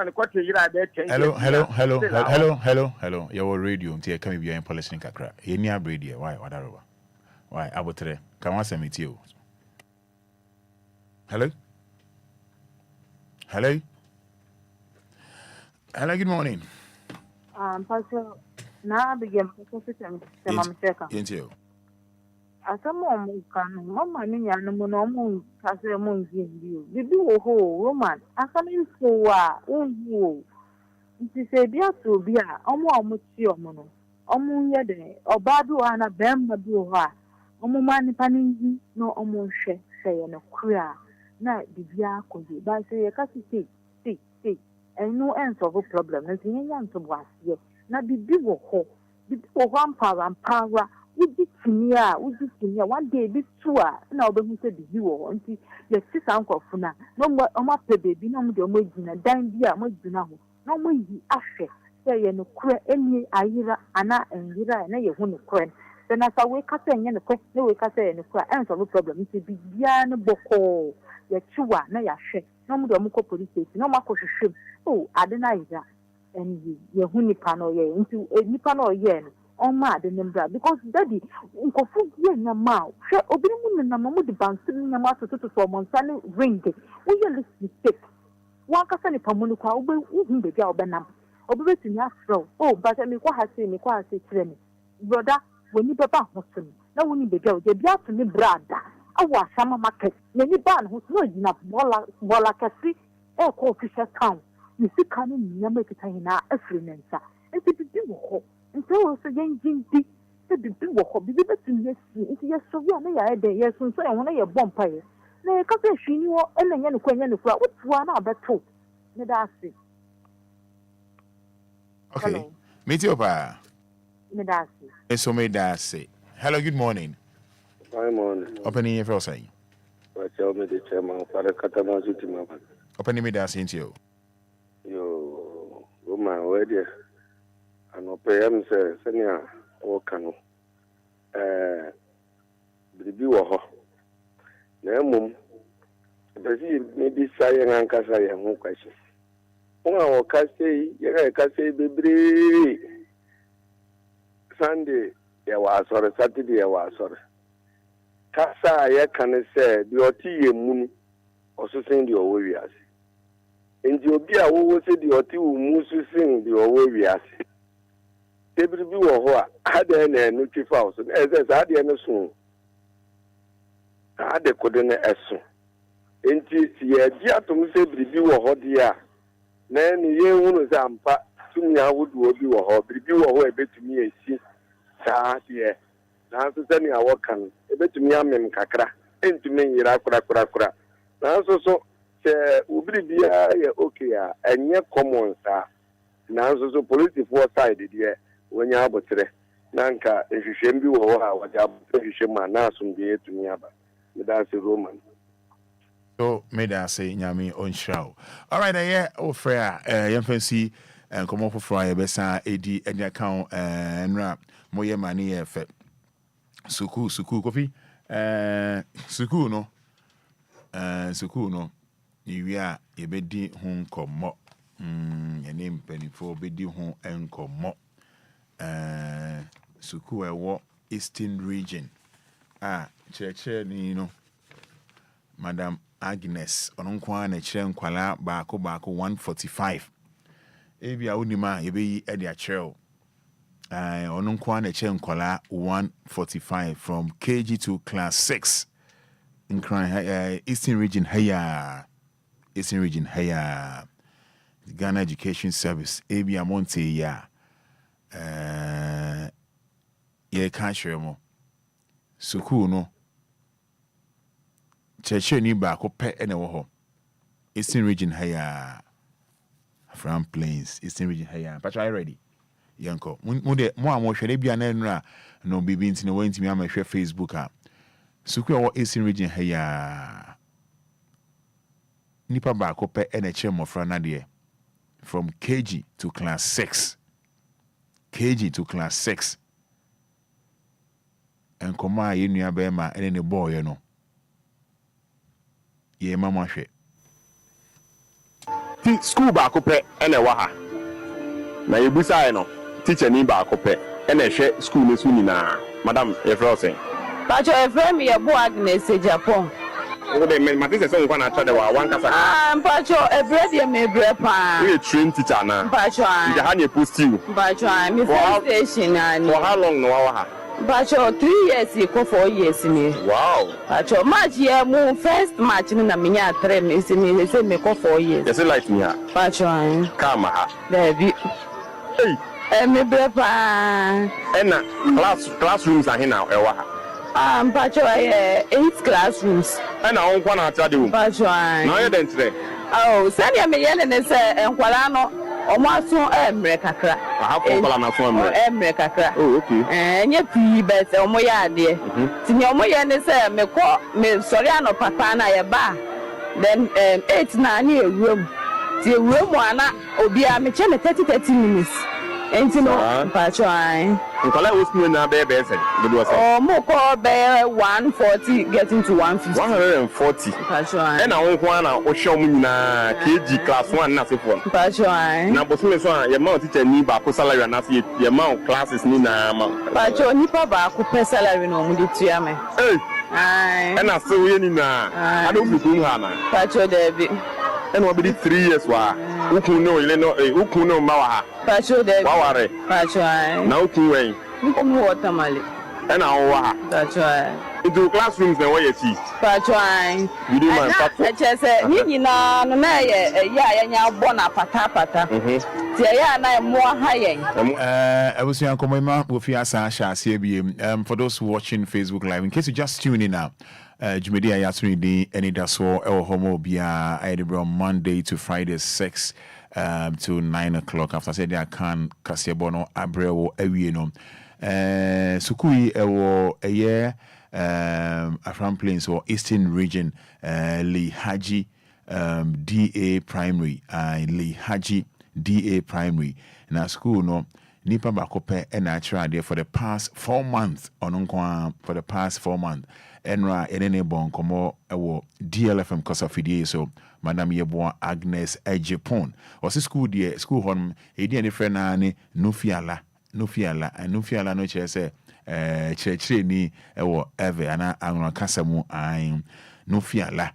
Hello. Your radio until come be in policy in Kakra. Any radio. Why? Why? Abotre. Can I send it you? Hello. Good morning. Pastor, now begin to system. Into asamo mu kan mama ni nya no no mu kase mu nzi bibi wo ho roman asamo so wa onhu nti se bia to bia omo ti omo no omo ye de obadu ana bemma bi ho a omo mani paninzi no omo hwe se ye no kura na bibia akoje ba se ye kasi sei enu enso problem na tin nya nto boase na bibi wo ho ampara Uji tinia, one day be tour, now be who said the you until your sister uncle Funa, no more baby, no more majina, dine beer, majina, no more ye ashe, say no cre any Ira, Anna and Yira, and a whole cren. Then as I wake up and a question, no wake up and a cry, answer no problem, it's a bibiana boko, your chua, na yashe, no more muko police station, no more ship. Oh, Adenaiza, and ye hunipano ye into a nipano yen. On mad and because daddy unkofu ye na ma hwe obi mu na mamu de bansi na ma so so monsane ring we ye mistake wa kasa ni pamu ni kwa obi hu be bia obenam obi betumi afro oh but me kwa ha se kire me brother woni beba ho so na woni be bia o de bia to ni brada awa sama market na ni ban ho no gina bola kasi e ko official town ni sika ni nyama kitahina afrinensa enti bi wo nti wo so yenjinti se bibi wo ho bibi betum yesi nti yeso wi na ya ede yeso so ehun na ye bompa ye na ye ka se hwini wo ena nya ne kwa wotua na abeto ne da ase okay meet you pa ne da ase eso me da ase hello good morning good morning opening your first say what tell me the chairman Fada katama sitima opening me da ase into yo woman where there ano PM say senia o kanu bibi wo ho na emum bezi maybe say yan kasa yan ho kwashi una o kasei ya kasei bebre Sunday ya wa sorry Saturday ya wa sorry kasa ya kan say bi oti yemunu osusen di owo wiase endi obi a wo se di oti wo musu sin di owo wiase tebiri bi wo ho a ade na no twifa so eze ade na so ade kode na eso enti si ya di atom se biribi wo ho dia na ni ye hunu za mpa tumi awodu obi wo ho biribi wo ho ebetumi esi saa de na so se ni awokan ebetumi amem kakra entumi nyira kura na so se ubiribi ya okay a enye common sa na so police for side de wonya abotre nanka ehwehwem bi wo ho a waja abotre hwehwem na asum bi etumi aba me da se roman So made I say nyame on show. All right, yeah, oh fair. Fancy and come up for Friday. Besa edi any account and rap moye money effect. Suku coffee. Suku no. Suku no. You are ye bedi home come up. Your name penny for bedi home and come up. Suku a walk Eastern region. Church ni no. Madam Agnes ononkwa na kire nkwala baako 145 ebia onima yebeyi e dia kire ononkwa na kire nkwala 145 from KG to class 6 in Eastern region haya Ghana Education Service ebia monte ya ye ka kire mo suku no Cheche ni ba ko pe ene wo ho Eastern region haya from plains Eastern region haya but are you ready yanko mo de mo hwede bia na nura no bibi ntine wo ntimi amahwe Facebook a suku wo Eastern region haya nipa ba ko pe ene che mofra na de from KG to class 6 en koma ye nua be ma ene ne boy no ye mama hwe ti school ba ko pe ene wa ha na ye busa no teacher ni ba ko pe ene hwe school ne su nyina madam e frozen ba jo e frame ye bo Agnes Japan o de me matise so nkwa na cha de wa wan kasa ba jo e bread ye me bre pa we train teacher na ba jo ya ha ne post you ba jo me station ani for how long no wa ha Bacho 3 years ko 4 years ni. Wow. Bacho match ye mu first match ni na minya 3 me se me ko 4 years. Yes like me ha. Bacho an. Kama ha. David. Hey. Me brepa. Ena classrooms ahe na e wa ha. Bacho 8 classrooms. Ena on kwa na atra de wo. Bacho an. Na ye den tre. Oh, send ya me yele ne se enkwala no omaso emre kakra. Aha ko kola na so emre kakra. Oh, okay. Nye pi be se omo ya ade. Ti nye omo ye ne se me sorry ano papa na ye ba. Then 8 na ni ewuam. Ti ewuam ana Obia me che me 30 minutes. Enti no pacho ai. Nkola wo school na be se. Do do say. Oh, mo ko be 140 getting to 150. 140. Pacho ai. E na wo ho na wo hwe mu nyina KG class 1 na sefo. Pacho ai. Na boso me so ye ma teacher ni ba ko salary na se ye ma classes ni na ma. Pacho ni pa ba ko pe salary no mu de tua me. Ai. E na se wo ye ni na. Ado fi ko ha na. Pacho David. And what be 3 years wa ukun no ile no ukun no ma wa ha pacho de wa ware pacho ai na ukun wen nkomu water male and na wa ha pacho ai into classrooms na wa ye ti pacho ai you do my pacho na chese nyina no na ye ya nya bo na pata ti ya na mo ha yen abusuan komema wo fi asa sha ase biem for those watching Facebook live in case you just tune in now Jumedia Yasuni di Anidaso Wɔhɔ Obia I Monday to Friday 6 to 9 o'clock. After said I can Kasiebono Abreo Ewieno. Sukui ewo a year Afram Plains or Eastern Region Lee Haji DA Primary Lee Haji DA Primary. Na school no nipa bakope and natural there for the past 4 months ononkwa for the past 4 months. Enra enene bon komo ewo DLFM kosafidie so madam yebo Agnes Ejepon osi school die school hon edi ene friend na ne nufiala no chese chire ni ewo eve ana anwa kasamu an nufiala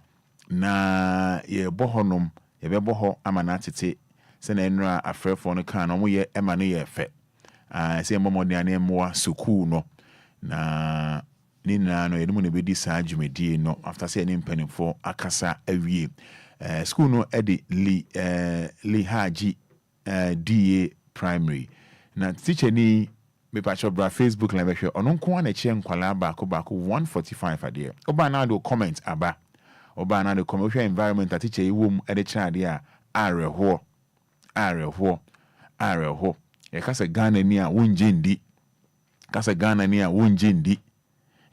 na ye bohonom ye be boho amana tete se na enra afrefo no kan no mo ye ema no ye fe se momodi ane moa school no na Nina no yedumu ne bedi saa dwumedie no after say any mpanimfo akasa awie school no edi Lee Haji DA Primary na teacher ni me pacho bra Facebook live hwe ono nko na che nkwala baako 145 ade oba na do comment aba oba na do comment hwe environment that teacher iwom ede chade a areho e kasa Ghana ni a wonje ndi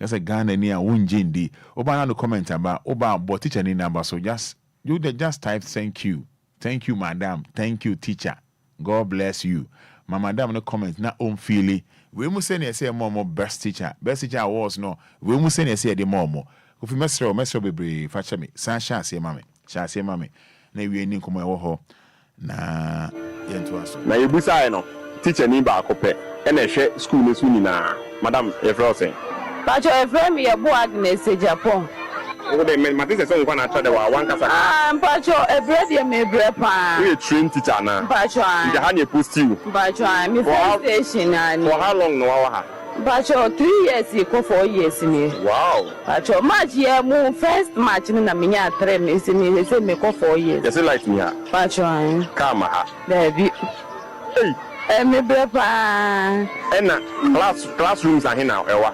That's a Ghana near Wunjindi. Oba no comment about Oba but teacher ni number. So just type thank you. Thank you, madam. Thank you, teacher. God bless you. My madam no comment na own feeling. We must say more best teacher. Best teacher awards no. We must say the more. If you mesro bebre facha me. San say mame. Sha say mame. Na we ni komo wo na yentu aso. Na yebusa no. Teacher ni ba akopɛ ɛna ɛhwɛ school no so nyinaa madam Efrose Pacho Efrem ye bo Agnes Japan wo de me mate sɛ wo na atwa de wa wan kasa Pacho Efrem ye me bre pa you train teacher na Pacho you ha na post you Pacho me station ani for how long no wa ha Pacho 3 years you go 4 years ni wow Pacho match ye mu first match ni na me nya 3 me say me go 4 years yes like me ha Pacho kama ha there be hey me brepa ena classrooms are here now ewa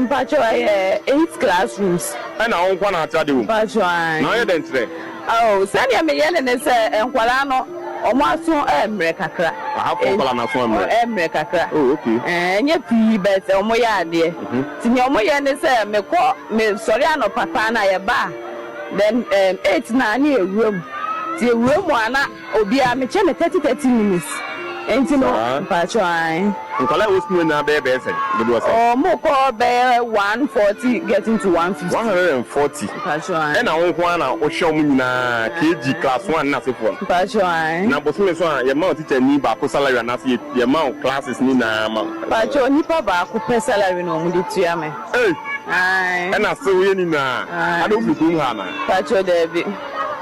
Pacho 8 classrooms ena on kwa na atade wo Pacho na ye den tre oh send ya me yele ne se enkwala no omo aso emre kakra aha enkwala na so emre kakra oh okay nye pi bet omo ya ade tinye omo ye ne se me sorry ano papa na ye ba then 8 na ani ewuram ti ewuram ana Obia me che me 30 minutes enti no Pacho ai nkola wo school na be say do say oh mo ko be 140 getting to 150 140 Pacho ai ena wo ho na wo hwe mu nyina KG class 1 na sefo Pacho ai na bosume so a ye ma teacher ni ba ko salary na se ye ma classes ni na ma Pacho ni pa ba ko pe salary no mu de tua me ai ena so ye ni na ado fu ku ha na Pacho David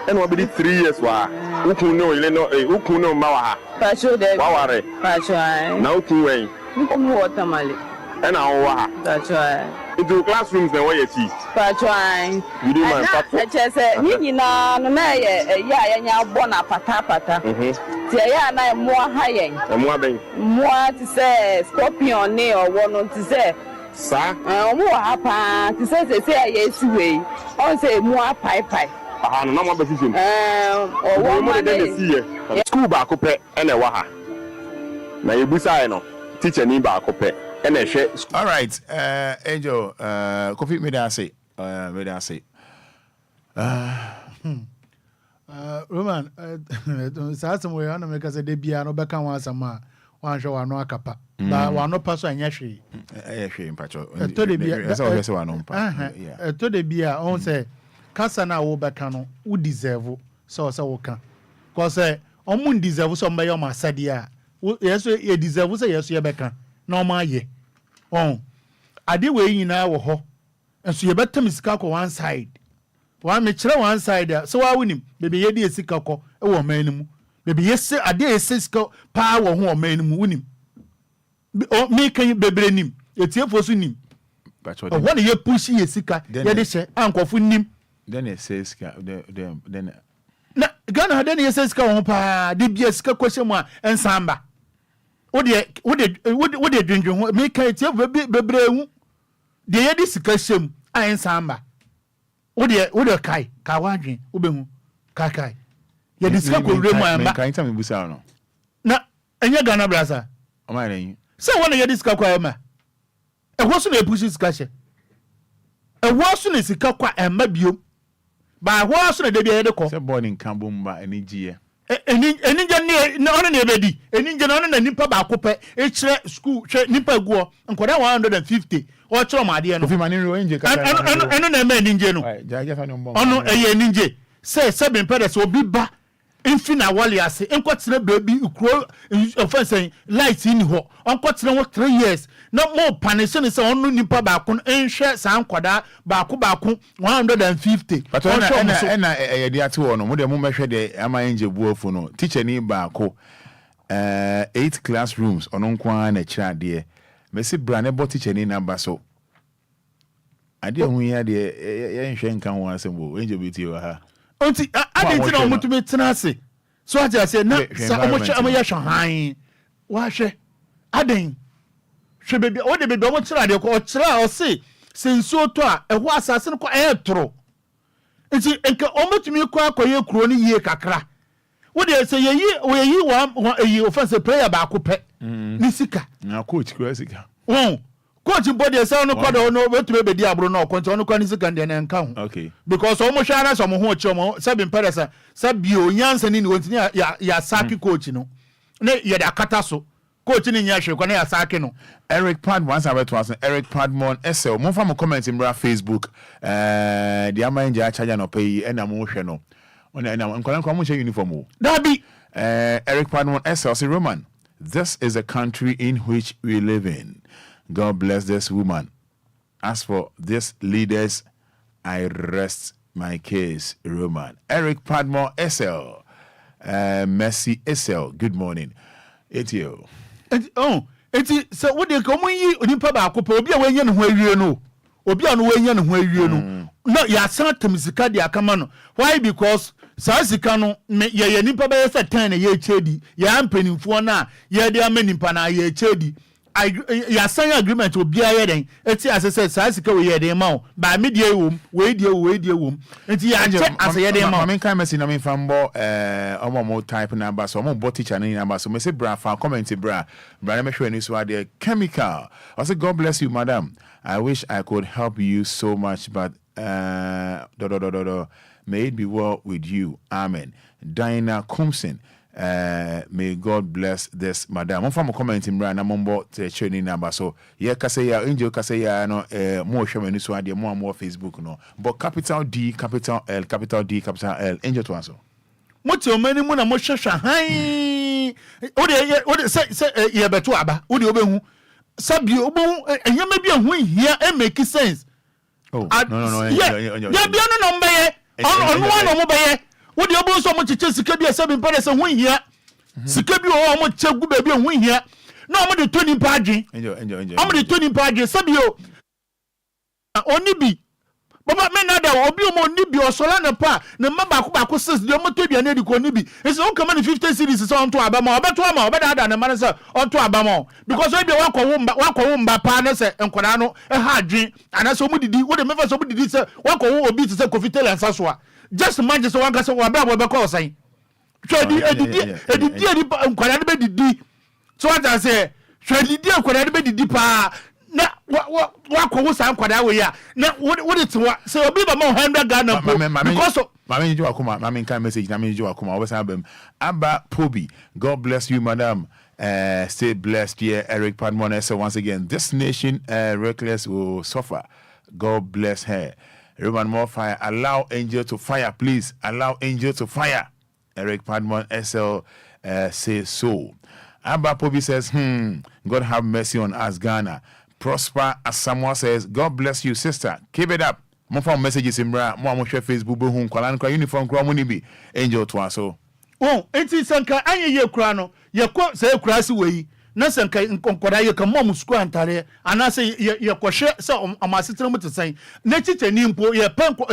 ena obi 3 years wa ukun no ile no ukun no ma wa ha Pacho David wa ware Pacho ai na ukun wen ukun water male ena wo wa ha Pacho ai into classrooms na where you see Pacho ai you do man na chese ni nyina no na ye ya nya bo na pata ti ya na mo ha yen mo aben mo ti se scorpion ni owo no ti se sa mo ha pa ti se ye siwe on se mo pai aha no na mo abafifem owo mo de na siye school ba akopɛ ena wa ha na yebusa no teacher ni ba akopɛ ena hwɛ all right Angel coffee me da say Roman saasem we ana me kase de bia no beka wan asama wan hwe wa no akapa ba wa no paso anya hwe hwe mpacho to de bia hwe se wa no mpa to de bia on say kasa na wo beka no wo deserve so wo kan cause omun deserve so mba yo ma sade a yeso ye deserve so yeso ye beka na o ma ye on ade we nyina wo ho enso ye betam sika ko one side wa me kire one side so wa wunim bebe ye de sika ko e wo man mu bebe ye se ade ye sika pa wo ho o man mu wunim me kan bebre nim etiefo so nim pacho o wona ye push ye sika ye de hye ankofo nim then it says then na Ghana then ye says ka ho pa de bia sika kwese mu a ensamba wo de dwendwen ho me kan etiefo bebre hu de ye de sika hyem a ensamba wo de kai ka wadwen wo be hu kai ye de sika ko wure mu amba kan ta me busa no na enye Ghana brasa o ma ren se wona ye de sika kwa ema e ho so na epushi sika hye e ho so na sika kwa ema biom ba ho so na de bia ye de ko se boarding kan bomba eni gie enije ne ono na ebedi enije na ono na nipa ba kope e kire school hwe nipa guo nkoda 150 o kire ma de no ofi mani ro enje ka eno na ema enije no ono eye enije se 7 pedes obi ba infina wali ase enkwatire baby ukro offense light in ho onkwatire wo 3 years na mo panese se onu nipa ba ko enhwe san kwada ba ko 150 but ena ye de ate wo no mo de mo mehwe de ama enje buofu no teacher ni ba ko 8 classrooms ono nkwa na kira de mesi brane bo teacher ni number so ade hu ya de ye nhwe nkan ho asembo enje biti wa ha onti adenti na omutumi tenase so aja se na sa omoya hwan wa hwe aden hwe bebe o de bebe o kira de ko o kira o se sensuo to a eho asase ko toro nti enka omutumi ko akoye kuro ni yie kakra wo de se yeyi wa offense prayer ba ko pe ni sika na coach kura sika coach body say no kwado no wetu be di abro no kwonto no kwani second and enka ho okay because omo hwa na so mo ho chi omo say bin peresa say bio nyansa ni wontini ya saki coach no ne ye da kata so coach ni nya hwe kwa na ya saki no Eric Padmon answer about was Eric Padmon SL mo fa mo comment in bra Facebook the amanja charge no pay e na mo hwe no ona na nkola mo hwe uniform o dabi Eric Padmon SL say Roman, this is a country in which we live in. God bless this woman. As for these leaders, I rest my case, Roman. Eric Padmore SL. Mercy SL. Good morning. Etio. So what they come yi onipa ba akopa obi a wenye ne ho awie no. Obi a no wenye ne ho awie no. No ya san temisika de akama no. Why? Because saa sika no ye nipa ba ye se 10 na ye chedi. Ya mpanimfo na ye de amanipa na ye chedi. Ya sign agreement Obia ye den eti asese saa sika we ye den ma o ba me die wom we die wom enti ya che ase ye den ma me kan mesi na me fambo omo type number so omo bot teacher na number so me say bra fa comment bra na me hwe ni so ade chemical. I say God bless you madam, I wish I could help you so much but may it be well with you, amen. Dinah Kumsin. May God bless this madam. I'm from a comment in Brand. I'm on board training number. So yeah, Kasaya, Angel Kasaya, no more showing this one, more and more Facebook, no. But capital D, capital L, capital D, capital L. Angel to answer. What's your many mona mosha hi? Ode say ye beto aba. Ode obehu. Sabi obo enya me bia hu here e make sense. Oh, no. Yeah, bia no number ye. On one no be ye. What the obo so much sika bi asa bi pare se ho hia sika bi o mo chegu ba bi ho hia na o mo de toni paadwen enjoy o mo de toni paadwen sabio oni bi baba me na da obi o mo ni bi osola na pa na ma ba ko sis de o mo to bia na di ko ni bi ese o kama ni 50 series so on to abama obeto ama obeda na ma se on to abama because we bi wakọ wo mba pa na se enkoda no e ha adwen ana se o mo didi wo de me fa se o mo didi se wakọ wo obi se Kofi Taylor nsa so a just imagine so one can say we be call say edidi nkwara be didi so what I say edidi nkwara be didi pa na wa ko wo san nkwara we ya na what it say obi ba mo 100 Ghana because mama njo akoma mama nka message na me njo akoma we san bam aba Pobi. God bless you madam. Stay blessed here. Eric Padmon. So once again, this nation reckless will suffer. God bless her. Roman more fire. Allow angel to fire, please. Allow angel to fire. Eric Padmon SL says so. Abba Pobi says, God have mercy on us, Ghana. Prosper, as someone says, God bless you, sister. Keep it up. More for messages in bra. More share Facebook. Boom, kwalan uniform. Kwa munibi. Angel to us so. Oh, enti sanka anye ye kura no. Ye ko say kura si we. Na sanka nkonkora ye kan mom school antare ana say ye kwhwe say amasetena mu tesen na chicha ni mpo ye penko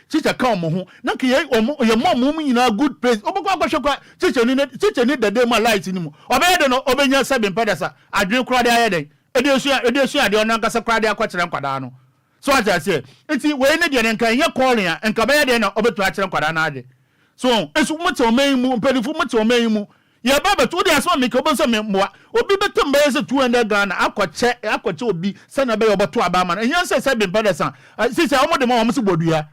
chicha kan mo ho na ke ye mom nyina good place obokwa kwhwe kwa chicha ni dede ma light ni mu obeye de no obenya 7 pedesa adwen kura de aye den edesu ade ona nkasa kura de akwakire nkwada no so aja say enti we ne de nkan ye call ya nka beye de na obetu akire nkwada na ade so esu mu te omen mu mpanifu mu te omen mu ya baba to dey asma me ko bonso me moa obi beto mbe se 200 Ghana akwache obi sana be oboto abama na ehia se be pedesa sisi omo de mo se bodua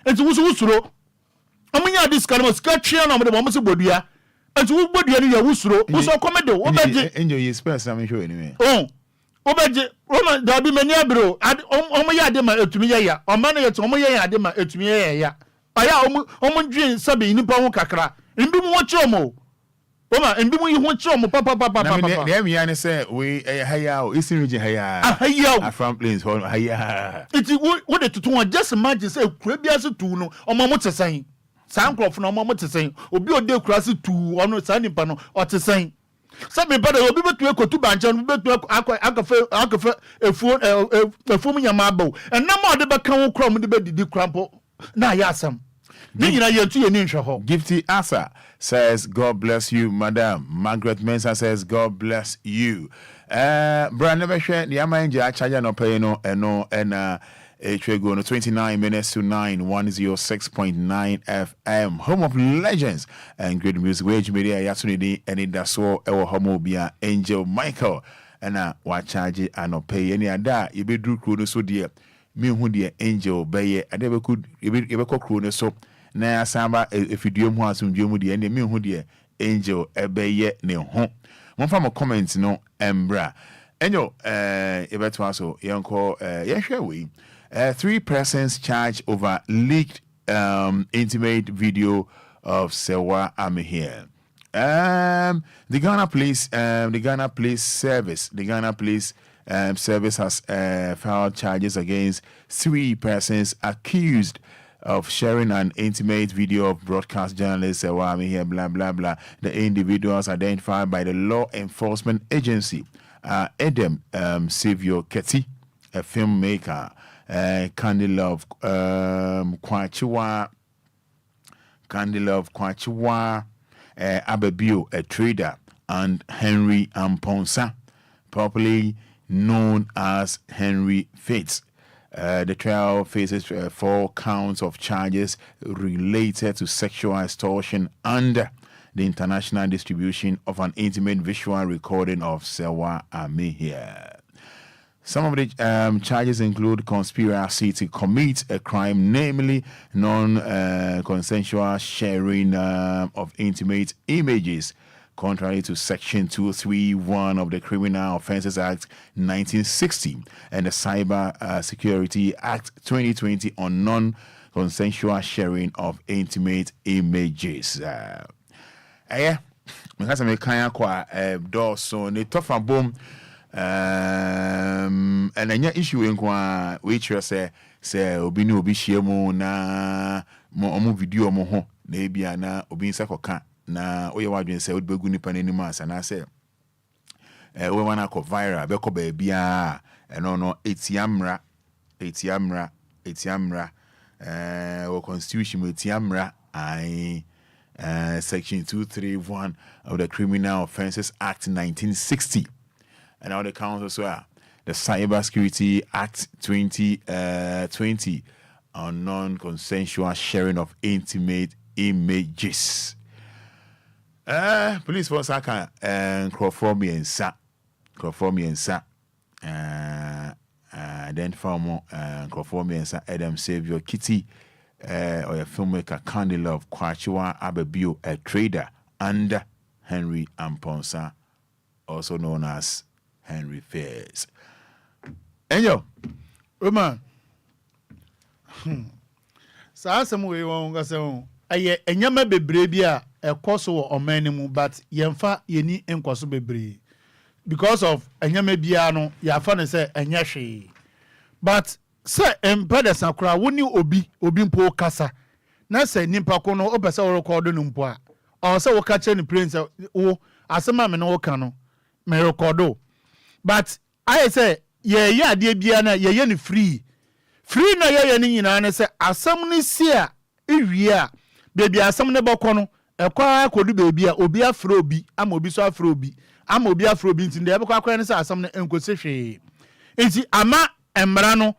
enti wusuro omunya discount mo sketchia na omo de mo se bodua enti wo bodua ni ya wusuro wuso komedo obeje enjoy your space na me show anyway obeje Roman da bi mani abro omo ya de ma etumi ya omo na yeto omo ya de ma etumi ya aya omo dwen sabe nipa ho kakra mbi mu wo chiomo Oma ndimu yi ho chiro mo papa na me yan say we haya o isi region haya from plains haya iti wo de tutu won just imagine say kura bia se tu no omo mo tesan san crop no omo mo tesan obi ode kura se tu ono san nipa no o tesan sabe bada obi betu ekotu bancha no betu akafe efu nyama abo enam ode be kan wo kura mo de be didi krampo na ya asam Gifty Asa says, God bless you, Madam. Margaret Mensah says, God bless you. Brand never share the Amanja Chaja no pay no and go no 29 minutes to 9 106.9 FM. Home of legends and great music. Wage media Yasunidi Anidaso Wɔhɔ Obia Angel Micheal ɛna wa charge anɔpɛ any ada ye be dru kro no so de me hu de angel bɛyɛ ada be could ye be kro no so na asamba efidie mu asomdwe mu de me hu de angel ɛbɛyɛ ne ho momfa mo comment no embra enyo ebeto aso yenko yehwe we 3 persons charged over leaked intimate video of Sewa Amihir. The Ghana Police Service has filed charges against 3 persons accused of sharing an intimate video of broadcast journalist Sewa Amihir, blah blah blah. The individuals identified by the law enforcement agency Edem Savio Keti, a filmmaker, Candy Love Kwachiwa, Ababio, a trader, and Henry Amponsa, popularly known as Henry Fates. The trial faces 4 counts of charges related to sexual extortion and the international distribution of an intimate visual recording of Sewa Amihir. Some of the charges include conspiracy to commit a crime, namely non-consensual sharing of intimate images, contrary to Section 231 of the Criminal Offences Act 1960 and the Cyber Security Act 2020 on non-consensual sharing of intimate images. Because I'm a kind of door, so the tough boom. And then issue in which you say obi ni obi shiemu na mo video mo ho na ebia na obi nsakoka na oye wadwen say odbegu nipa n'anim asa na say we wana ko viral be ko ba bia no etiamra o constitution etiamra I section 231 of the Criminal Offences Act 1960. And now the counts as well. The Cyber Security Act 2020 on non-consensual sharing of intimate images. Police force aka Crawford and Sa. Then from Crawford and Sa Adam Savior Kitty or a filmmaker Candy Love Kwachiwa Ababio, a trader, and Henry Amponsa, also known as Henry Fairs. Enyo, Roman. Sa asem we won ga se won. Aye enyama bebre bia ekoso wo omanimu but yemfa yeni enkoso bebre. Because of enyama bia no ya fa ne se enya hwe. But se empede sakura woni obi mpo kasa. Na se nimpa ko no opese wo record no mpo a. O se wo ka che ni prince wo asema me no wo ka no me recordo. But I say ye ade bia na ye ni free na ye ni nyina ne say asam ni sia ewie a baby asam ne bokọ no ekwa akodu baby a obi afro obi ama obi so afro obi ama obi afro obi ntinde ebekwa akwa ne say asam ne enkose hwe enti ama emra no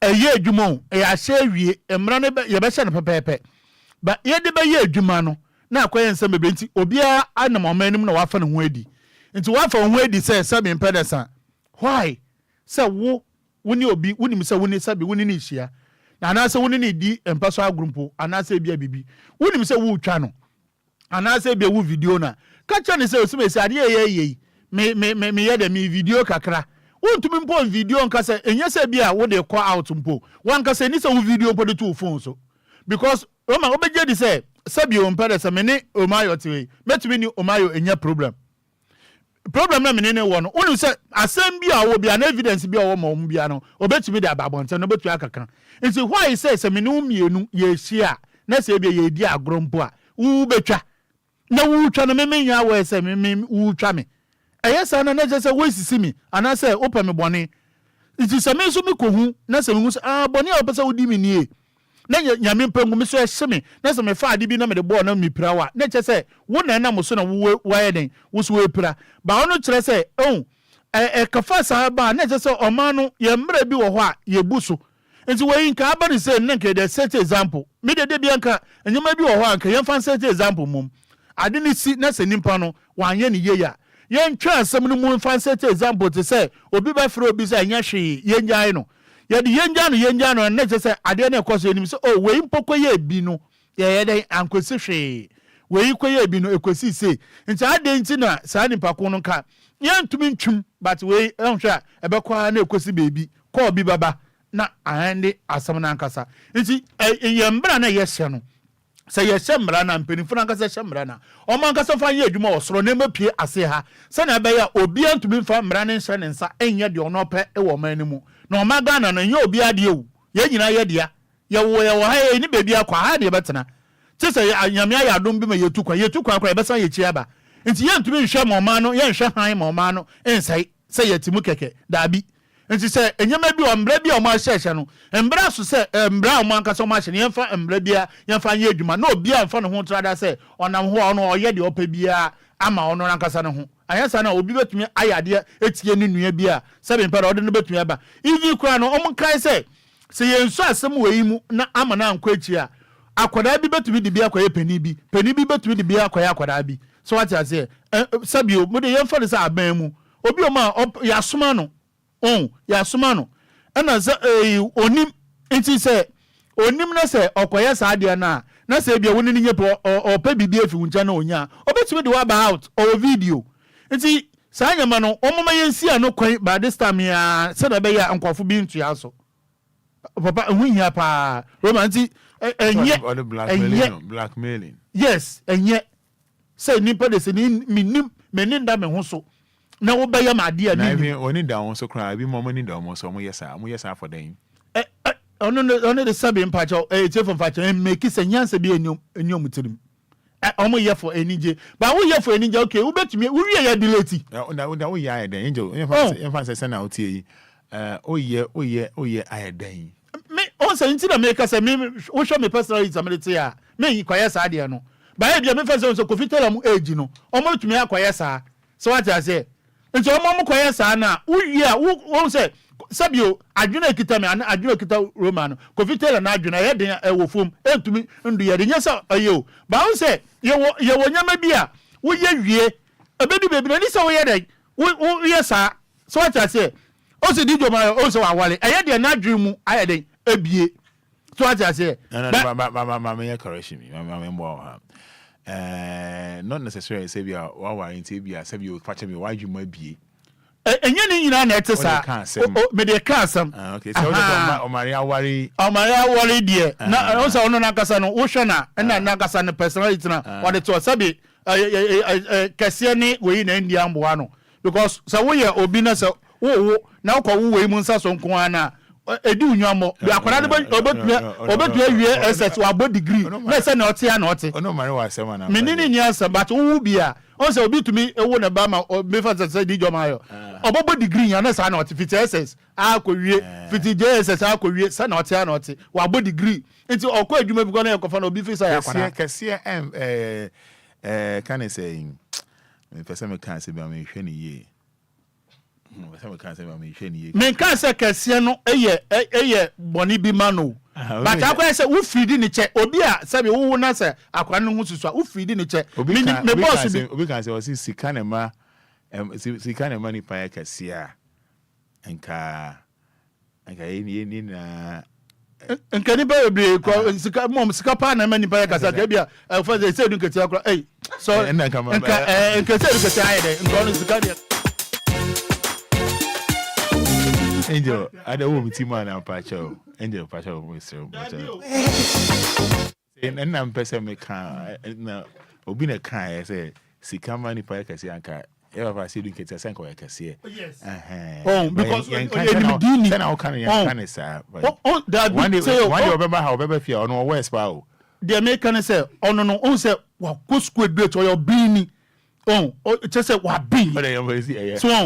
eye adwuma o e ahye awie emra no ye be hye ne pepepe ba ye de be ye adwuma no na akwa ye nsam be enti obi a anam omanim na wafa ne ho adi enti wafa ho adi say sabe impedesa why say woni obi woni mi say woni sabe woni ni hia na na say woni ni di empaso agrumpo ana say bia bibi woni mi say wo twa no ana say bia wo video na ka cha ne say osumesi ade ye me ye de mi video kakra wontumi mpo video nka say enye say bia wo de call out mpo wan ka say ni say wo video mpo de to phone so because Roma obeje di say sabe o mpede say me ne omayo tiwe metumi ni omayo enya problem na menene wo no wonu se asem bia wo bia na evidence bia wo ma wo bia no obetumi de ababonte no betu akaka nti why say se menu mienu ye hia na se bia ye di agrompo a wu betwa na wu twa no memenya wo se me wu twa me eyesa na je se wo sisi mi ana se opa me bone nti se me so me kohu na se me bone a opesa wo di mi nie na nyame mpangu me so ehye na se me fa ade bi na me de bo na mipira wa na che se wo na na mo so na wo waye den wo so epira ba ono kire se kafa sa ba na che se oman no ye mra bi wo ho a ye buso nti wo yin ka aba ni se na nke de set example me de bi anka enyoma bi wo ho anka ye fan set example mum ade ni si na se nimpa no wanye ni ye ya yen twa asem no mu fan set example to say obi ba fro obi say nya hwe yen gyan no ye de yen gyan no na je say ade na ekoso enim say oh we mpoko ye bi no ye de ankosi hwe we ikoye bi no ekosi say nti ade nti na saa nipa ko no ka yen tumi ntwum but we ehwa ebekwa na ekosi bebi ko obi baba na ahande asem na nkasa nti ye mbra na ye hye no say yes mbra na mpenifo na nkasa hye mbra na o man nkasa fa ye adwuma osoro na mapie ase ha se na be ya obi antumi fa mbra ne hye ne nsa enye de ono pe e wo man ni mu na o maga na ye obi ade ewu ye nyina ye dia ye wo ha ni bebi akwa ha de betena ti say anyame ya adom bi ma yetu kwa kwa be san ye chi aba nti ye ntumi hye mo man no ye hye han mo man no ensai say yetimu keke dabi nti say enyema bi o mbra bi o ma hye no mbra so say mbra o man ka so ma hye ne yemfa mbra bia yemfa anye adwuma na obi amfa ne ho trada say onam ho ono oye de opa bia ama ono rankasa ne ho ayansa na obi betumi ayade etie ne nua bia sebe mpara ode no betumi aba ivi kura no om kan say yenso asem we mu na ama na anko echi a akwada bi betumi de bia akoye pani bi betumi de bia akoye akwada bi so what I say sabio mo de yemfa de say aban mu obi o ma ya soma no ya soma no na say onim enti say onim na say okoye sa ade na say bia woni nye po opa bibi afi uncha na onya obetumi de wa out or video enti sa nyama no omoma yensi ano kwan by this time ya say na be ya ankofo bi ntu ya so papa hunya pa romanti enye blackmailing yes enye say nipa de say minim meninda me ho so na wo be ya ma de ani na oni da won so kra bi mo ni da mo so mo yesa for den ono de sabe mpacho tie for mpacho make say nyansa bi enyom tirim omo ye for enije ba wo ye for enije okay wo betumi wo wie ya delete na wo ya den angel em say na otie yi oye ayeden me on say nti na make say me wo show me personal disability a me yi kwaye sa de no ba ye bia me fa say so kofitela mu age no omo betumi akwaye sa so what I say nti omo kwaye sa na wo wie a wo say sabio adwena kita me adwena kita Roma no kofitela na adwena ye den wo fom entumi ndu ye de nyesa ayo ba wo say ye wo nyama bi a wo ye wie ebedu bebi na ni say wo ye den wo ye sa so what I say o se dijo ma o se wa wale eye de na adwene mu aye den ebie so what I say ma me correction me ma me mbo ha not necessarily say bia wa warranty bia say bia o fache me wa adwuma bie enye ni nyina na etesa me de ka asam okay so o maria wari die na o se ono na kasa no wo hwe na kasa no personality na what it was sabi kase ni we na ndi amboa no because so we ye obi na so wo na kwa wo we mu nsa so nko ana edi unwamo bi akwara de obetu awie ss wa bo degree na se na ote na ote ono mare wa asema na menini ni answer but wo bia on se obi tumi ewo na ba ma me fa se di jomayo obobo degree ya na sa na ote fit ss akowie fit jss akowie sa na ote wa bo degree nti okọ adwuma bi ko na ekofa na obi fi sa ya kwara kase can I say me pese me kan se bi me hwe ni ye men kan se kase no eye boni bi mano but akwa se wo feed ni che obi a se be wo na se akwa no hususu wo feed ni che me boss bi obi kan se o sika na ma ni pa kase a enka ni na nkani ba ebre ko sika pa na ma ni pa kase ka bia fa se du kete akwa so enka se du kete aye de nko no sika de Angel, I don't want to see man and Pacho. Angel, Pacho, Mr. And I'm person me can Obin a car. I say, see, come money for a cassianca. Ever I see you get a sanko I can see. Yes. Because you can all kind of sir. That one day, remember how ever fear on West Bow. The American say, oh no, on say, well, go squid bitch or your beanie. Just say what be so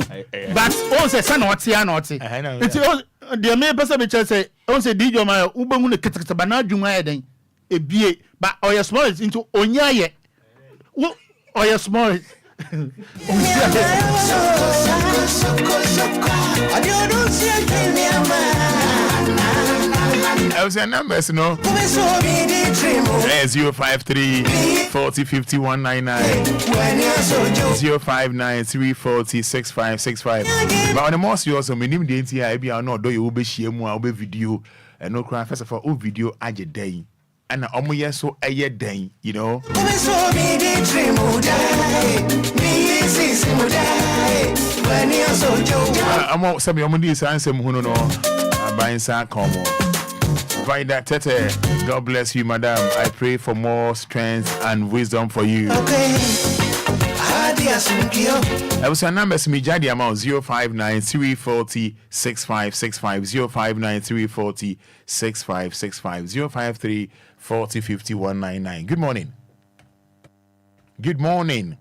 but on say san what ya not it's the main person be say on say dijo ma ubangu ne kitikita bana adwuma ya den ebie but oya small into onyaye oya small I was saying numbers, no. 053 40 50 199 059 340 6565. But on the most you also minimum the NTI be or not do you be share more video and no cry first of all video a day. And almost yes so a year day, you know. I'm out some of these answer who no buying some come. Fada Tete, God bless you, madam. I pray for more strength and wisdom for you. I was a number me jadi amount 059 340 6565 059 340 6565 053 40 50 199. Good morning. Good morning.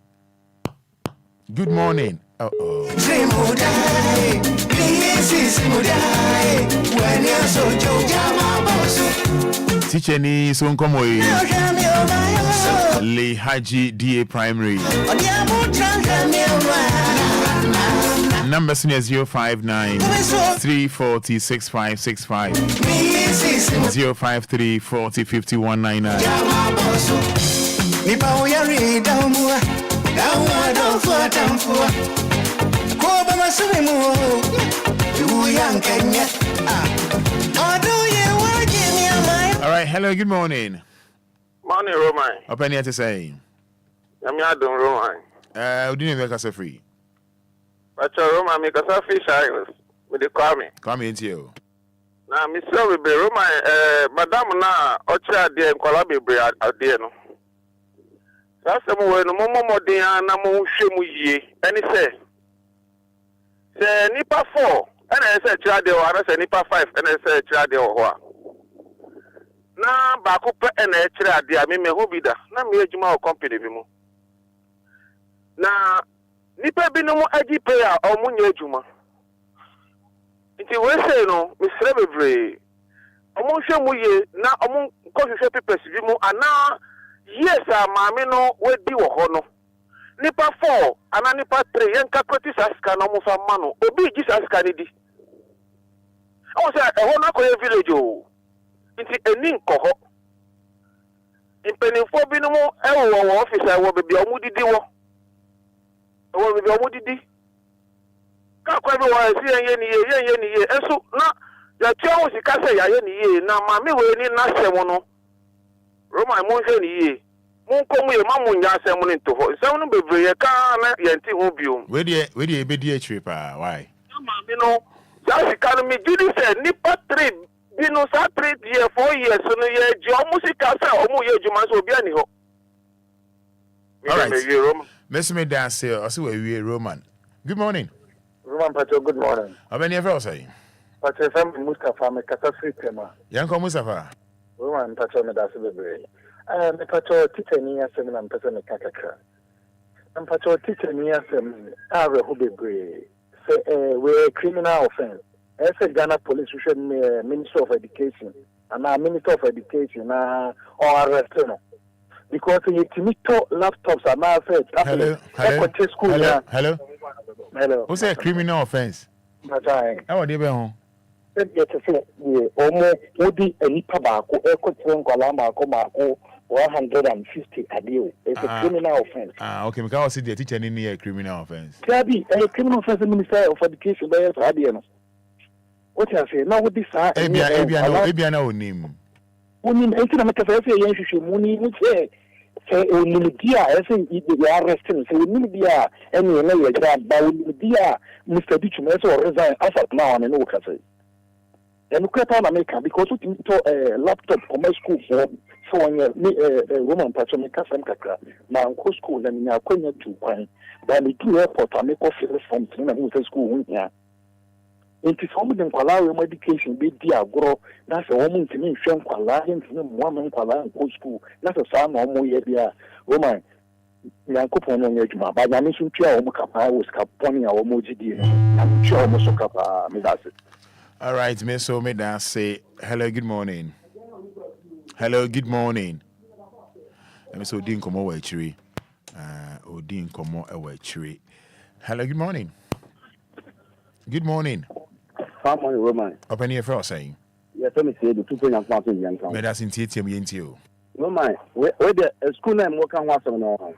Good morning. Teacher ni so nkomo yi Le Haji DA Primary. Number 059 340 6565 053 40 50 All right, hello, good morning. Morning, Roman. Open here to say. I'm Yadon Roman. We didn't make us free. But Roman, make us a free shines with the Kwame. Come into you. Now, Mr. Roman, Madame Na, Ocha, dear, Colabi, out there. No. That's the way no more than Namu Shimu, and he said, Nipa 4, and I said, Chade, or I said Nipa 5, and I said, Chade, or na baako pɛ na ɛkyerɛ ade a me ho bi da na me adwuma wɔ company bi mu na nipa bi no mu agi pay a ɔmo nyɛ adwuma nti we say no mesrɛ bebree ɔmo hwɛ mu ye na ɔmo nkɔhwehwɛ papers bi mu ana yes a maame no wadi wɔ hɔ no nipa 4 ana nipa 3 yɛnka kwati saa sika na ɔmo fa ma no obi gyi saa sika ne di ɔmo sɛ ɛhɔ no akɔyɛ village o nti eni nkɔhɔ mpanimfoɔ bi no mu ɛwɔ wɔ office a wɔ baabi a ɔmo didi wɔ kakɔ bi wɔ esi yɛnyɛ ne yie nso na yɛtua wo sika sɛ yɛayɛ ne yie na maame wɔ ni n'asɛm no Roman mo nhwɛ ne yie mo nkɔ mu yɛ ma mo nya asɛm no nto hɔ nsɛm no bebree yɛ kaa na yɛnti ho bio we dey ebedi akyire pa why maame no saa sika no me gidi sɛ nipa 3 binu sa 3 years 4 years no ye je omusika sa omu ye adwuma so obi ani ho. All right. Miss me dance here. Also we Roman. Good morning. Roman Pacho, good morning. How many of you say? Pacho from Mustafa me kata free tema. Yanko Mustafa. Roman Pacho me dance bebre. Me Pacho teacher ni asem na mpesa me kakaka. Me Pacho teacher ni asem are ho bebre. Say we criminal offense. As a Ghana Police Minister of Education, and our Minister of Education, or arrest because you need to laptops are now said. Hello. Who say criminal offense? How are you home? Almost would be any tobacco, 150 a deal. It's a criminal offense. Okay, because I see the teacher in a criminal offense. Kabi, a criminal offense Minister of Education by Radian. What I say now with this Ebia no name. When you make a very young money, you say Nidia, I say they are arresting. So Nidia, any other job, but Nidia, Mr. Ditchum, or resign as of now, and no can say. And look at America because we need to a laptop for my school for Roman Patronic Kakra, now school and now going to Pine. Then the 2 airport, I make off from school here. It is home in Kuala education be dear grow. That's a woman to me, Shem Kuala, and woman Kuala and go school. That's a son or more yet. Woman, Yankupon on Yajma, but I mentioned Pia Omukapa was Caponi or Moji. I'm sure Mosokapa, Medasi. All right, Miss Omeda say hello, good morning. Hello, good morning. I'm so didn't come away tree. Didn't come away tree. Hello, good morning. Good morning. Family Roman. Open here for saying. Yes, let me say the 2 points and 1 young count. Made us in TTM Yentio. No, my, where the school name work on what's on.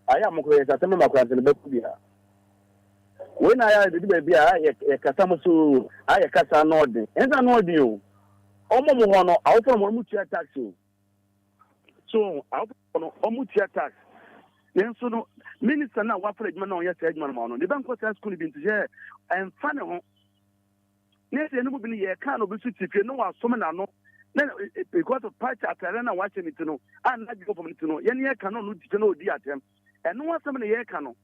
I am going to tell my class in the Obia. When I did baby, I Casamasu, I Casa Nord, and I know you. Omo out from Omutia taxi. So, out from Omutia tax. Then so, Minister now, what for a man on your segment on the bank was school been to share and funny. Yes, and nobody here can't be if you know someone I know. Because of patch at Arena watching it to know, and not go from it to know. Any cannot know the attempt. And no one somebody here cannot.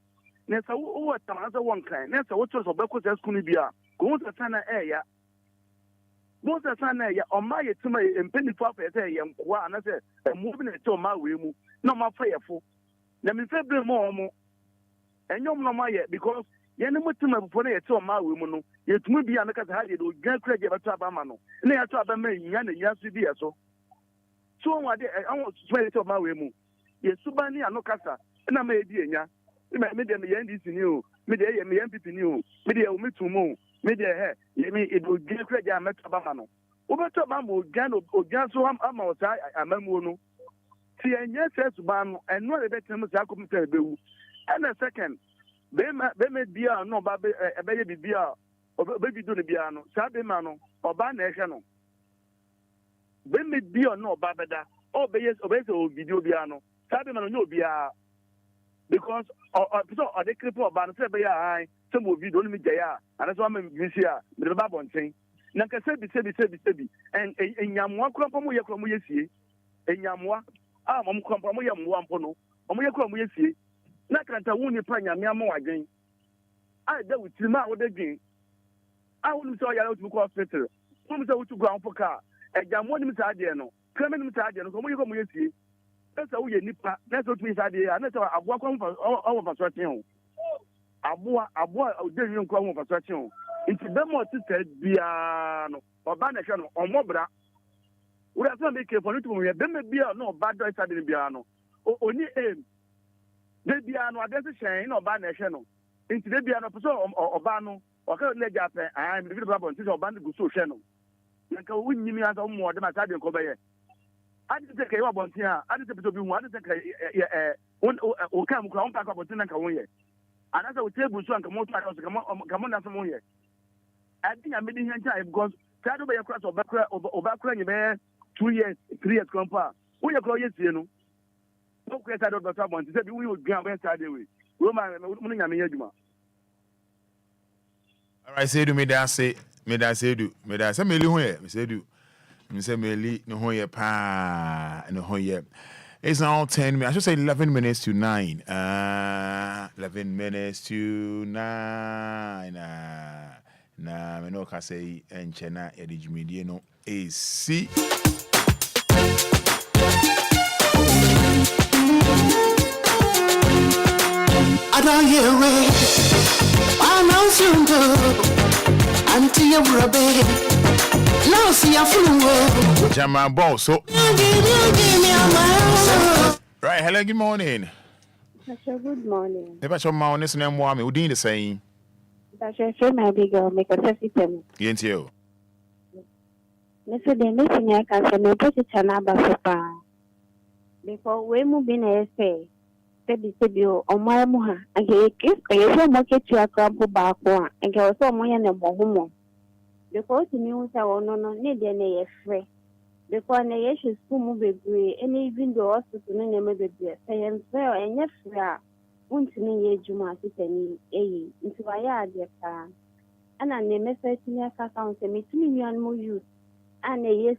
Nessa what another one kind. Nessa what was a Bako Escunibia. Go to Sana area. Go to Sana area on my to my penny pop at a young one. I said, I'm moving it to my room. No more fireful. Let me say more. And you're not yet because you know what to my phone to my woman. It will be another hard to get credit about Abamano. And they are to Abama Yan and Yasi so. So what I want to swear to my woman. Yes, Subani and no Casa. And I made the made them the NDC new, made the MPP new, made the Omitumo, made the hair. You mean it will get credit I met Abamano. Over to Mammo, Gano, or Ganso, I'm outside, I'm a mono. See, and yes, ban and not a better Musacum Tebu. And a second, they may be no baby beer or baby do the piano, Sabe Mano, or Banashano. They may be or no Babada, or Bayes or video piano, Sabe Mano, no beer. Because or they clip or ban, say, I, some will be don't me there, and that's why I'm here, the Babon saying. Nanka sebi, and in Yamwa Crampamoya Cramoyesi, in Yamwa, I'm Crampamoyam Wampono, Omoya Cramoyesi. Nakanta wuni panya miamo again. I dealt with him out again. I wouldn't saw you out to hospital. Whom so to ground for car. And Jamon Missadiano, Clement Missadiano, come you come with you. That's how you nipper. That's what we said. And that's how I walk on for all of us. Abua, didn't you come over such you? It's the more sister Biano or Banashano or Mobra. We have to make a point to me. There may be no bad guy studying Biano. Only aim. They be an identification or banation. Into they be an officer or bano or Japan. I am the Bible until or band go channel. Like a win me as more than my side in Kobe. I didn't take a about here. I didn't be one to take one or come crown back about Tinakawe. And as I would table so and come on as some year. I think I made it here because try to be across or back you bear 2 years, 3 years compa. We are close, you know. No question about someone to say we would go and start away. Roman, all right, say to me that say, me that say do, me that say me li hoye, me say do, me say me li no hoye pa, no hoye. It's now 10 minutes. I should say 11 minutes to 9. 11 minutes to 9. Na me no ka say enchena edijumidie no AC. I don't hear it. I know soon do. Until you're a baby. Now see a fool. Jama boss. So. Right. Hello. Good morning. Good morning. If I show my honest name, Wami, who did the same? That's my big girl. Make a system. Yes, you. Mr. Dennis, I can't say no position about the before we move in a say. Sebio or my moha, and he kissed a market to a crumple back one, and go so more than a bohumo. Because the news are no need any free. Before an issue move agree, and even though also to name the dear, say and fair and yet free. Won't me Juma sitting into a yard, dear car. And I name a 13-year account and me 2 million more youth. And a yes,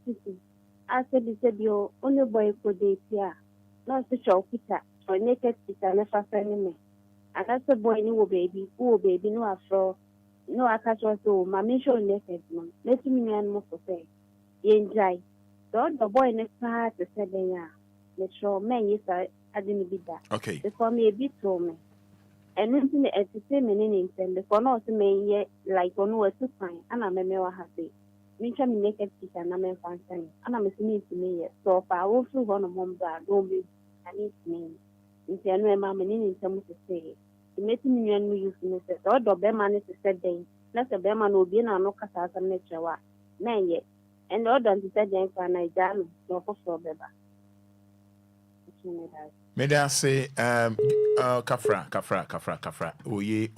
I said, Sebio, only boy could date here. Not such a Peter. Or naked sister never friend me. And that's a boy no baby, no afro, no I catch us so, mammy show naked man. Let me and more for say. Ye enjoy. So the boy next part to 7 years. Let show men yes I didn't be that. Okay. Before me a bit to me. And nothing at the same meaning before not to me yet like on was to find and I'm a mere happy. Mincha me naked sister and I'm a fancy. And I'm a to me yet. So if I will through one of mom's don't be I need me. Nti anu ema me ni nsem to say e meti mi nwan mu yusu ne se o do be ma ne se day na se be ma na obi na no kasa asam ne chewa na ye And all done to say the Enquires, no for sure, baby. Media say kafra. Oye.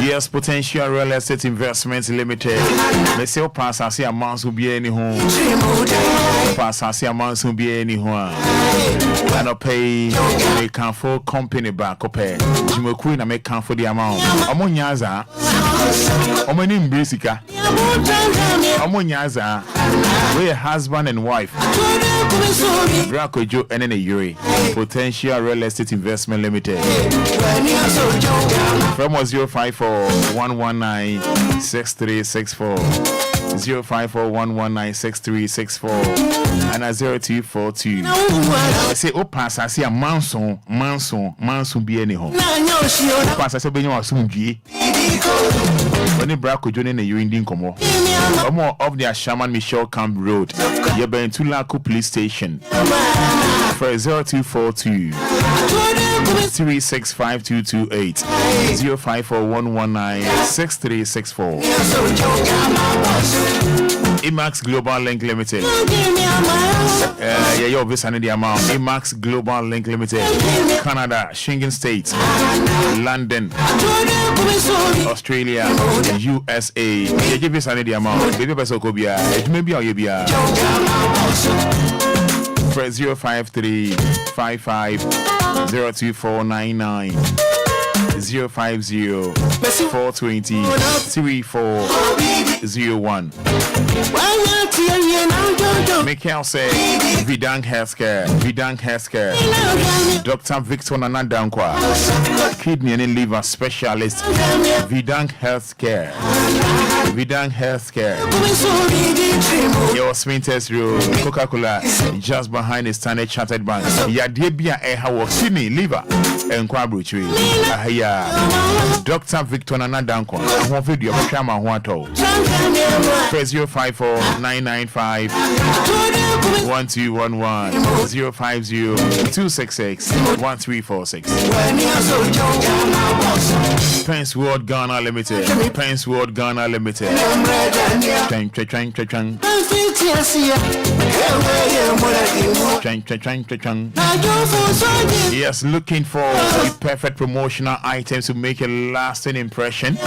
Yes, Potential Real Estate Investments Limited. Me say o pass asi amounts will be any home. Pass asi amounts will be any home. I no pay me can for company back up pay. Jimo Queen I make can for the amount. Omo nyaza. Omo ni mbisika. Omo nyaza. We husband and wife. Brakojo and Yuri. Potential Real Estate Investment Limited. From 054-119-6364. 054-119-6364 and a 0242. I say, oh, pass, I see a manson be any home. Pass, I say, when you are soon G. When you braco joining the Indian Como, or more of the Shaman Micheal Camp Road, you're been to Laku Police Station for 0242 365228 054-119-6364. Emax Global Link Limited. You're obviously the amount. Emax Global Link Limited. Canada, Schengen States, London, Australia, USA. You give us the amount. Baby Obia. Maybe I'll be a 053-55-02499 050-420-3401. Micheal say Vidang Healthcare. Dr. Victor Nanadankwa, kidney and liver specialist. Vidang Healthcare. Your Smithers Road, Coca-Cola, just behind the Standard Chartered Bank. Yadebia Ehawa, kidney, liver, Enquires. Dr. Victor Nanadankwa, I want video of Shama Huato. 054-995 1211 050-266-1346. Pence World Ghana Limited. Yes, looking for the perfect promotional items to make a lasting impression.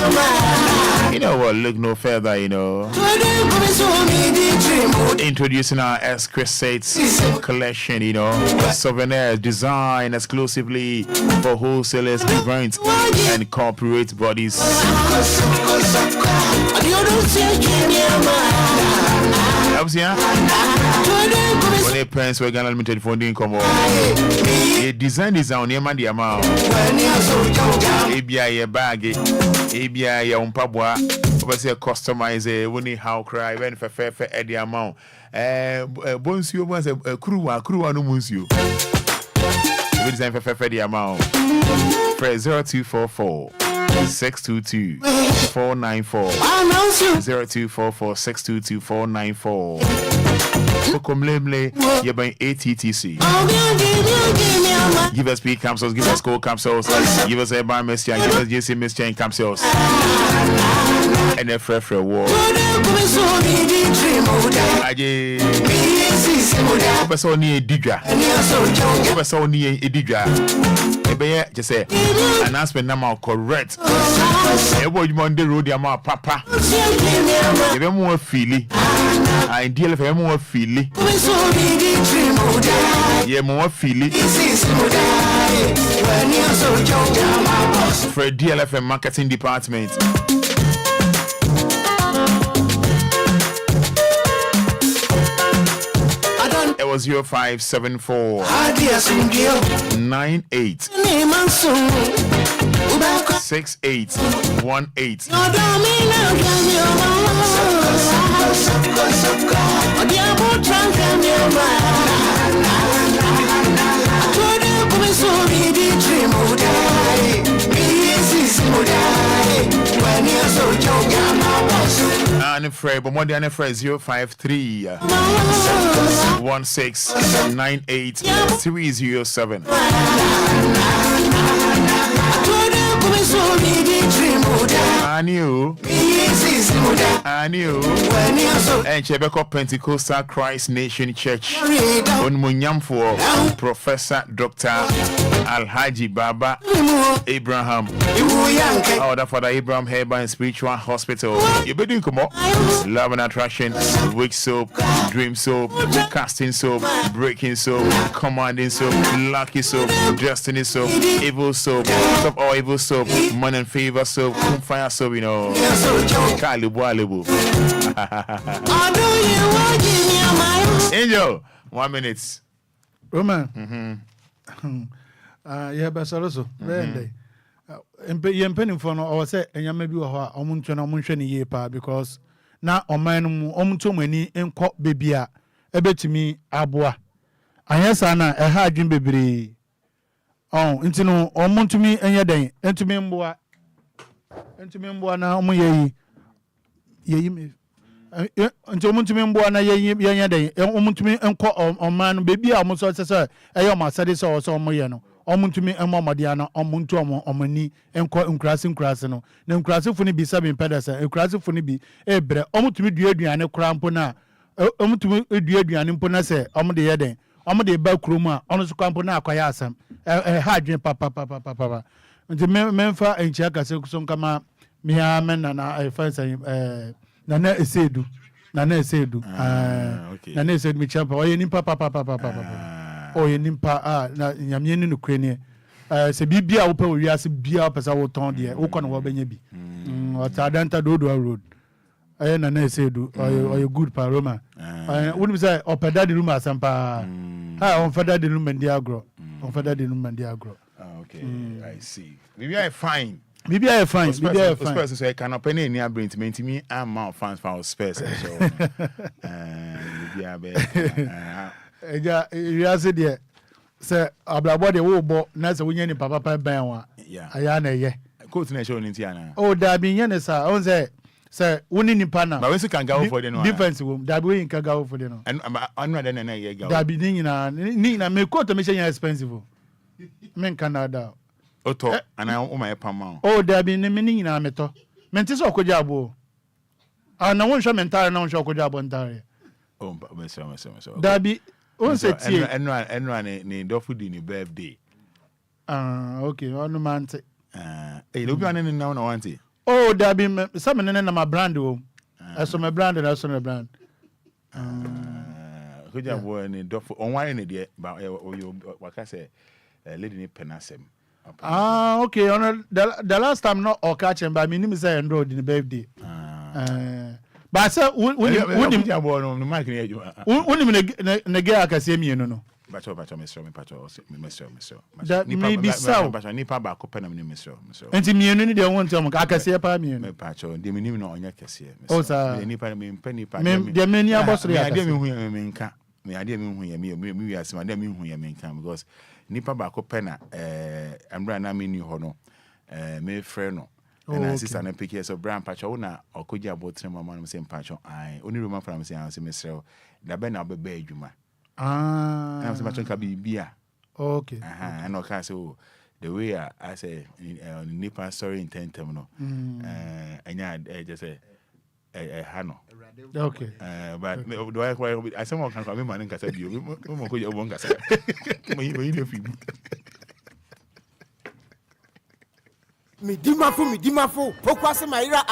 You know what? Look no further, you know. Introducing our Crusades collection, you know. Souvenirs designed exclusively for wholesalers, events, and corporate bodies. When the parents were Ghana Limited funding come on, the design is on the amount. ABI bag, ABI umpabwa. Obviously, customize when you how cry when for at the amount. Bonus you was a crew no musio. We design for the amount. Press 0244-622-494. 0244-622-494. You're buying ATTC. Give us P capsules, give us cold capsules, give us a bar mixture, give us JC mixture and capsules. And a fresh war. I just only a digger. Just only a digger. Just say announcement number correct. Every Monday road the amount papa. If you more feely, I DLFM more feely. Yeah, more feely. For DLFM marketing department. It was 0574 98 6818. And Fred, but more than a Fred 053 1698 307. Anio. And Chebeko Pentecostal Christ Nation Church. On Munyamfo, Professor Dr. Alhaji Baba Abraham. Our Father Abraham Herbal and Spiritual Hospital. You be doing come up. Love and attraction, wig soap, dream soap, casting soap, breaking soap, commanding soap, lucky soap, destiny soap, evil soap, stop all evil soap, man and favor soap, fire soap, you know. Angel, 1 minute. Roman. Yeah, but also very penny for no or say and you may be a munchany pa because now on man too many in court baby a bet to me abua. I yes Anna a hard dream baby. Oh, into no or to me and your day and to me mboa now ye until Muntumin na ye day, Omuntumi and call on man baby almost as a my sadis or so moyano, Omuntumi and Mamma Diana, Omuntuamo, Omani, and call Uncrassing Crassino, then Crassifuni be subbing Pedersen, and Crassifuni be Ebre, Omutumi Duedian, Crampona, Omutumi Duedian in Ponase, Omade Eden, Omade Belcruma, Honest Crampona, Quayasam, a hydrogen papa. The Memphis and Chaka Kama, Miaman and I fancy. Nana Esedu. Nana said Micheal, or any papa. Oh, you nimpa, Yamian in Ukraine. Say, be open, we ask be up as I will turn there. O can well be. Or Tadanta Dodo Road. I am an Esedu, or you good paroma. I wouldn't say, or Pada de Luma Sampa. On Fada de Lumendiagro. On Fada de Lumendiagro. Okay, I see. Maybe I fine. Maybe I find Spurs so I can open any bring to me and more fans for Spurs so maybe I be you said there say ablabo de wo bo na say wonye ni papa ban wa aya na ye coach na show ni ti ana oh da bi nye ne sa on say woni ni pa na but we can go for the no defense wo da bi we can go for the no and anu da na ye go da bi ni na me coach me say expensive men Canada Oto ana o ma pama oh there be ni na meto mente so okoja abo na won hwe mentare na won hwe okoja abo ntare oh me so there be on se tie enwa ni dofudi ni birthday okay onu mante lobi ane ni na wanti oh there be some ne na my brand o eso my brand na so my brand okoja abo ni dofu onware ni de ba waka say lady ni penasem. Okay. The last time not or catching by me name is enrolled in the birthday. But I said, when you negate, I can say me, no. But maybe so. But nipa back open and mister. And to me, only the one time I can say a me. Patcho, the minimum on your case. Oh, sir, nipa mean penny, the many of us. I didn't mean can. I didn't mean me as my demi who you mean can because nipa back open and brand I mean you hono me freno. And I sister and pick so brand patcho na or could you about him on same patcho. I only remember from saying Mr. The Ben I'll be Juma. I'm so much can be beer. Okay. I know so the way I say nipa story in 10 terminal. And yeah, just say Hano. Okay. But do I someone can come in and say you go your one gas. Me dimafo, pourquoi c'est Maïra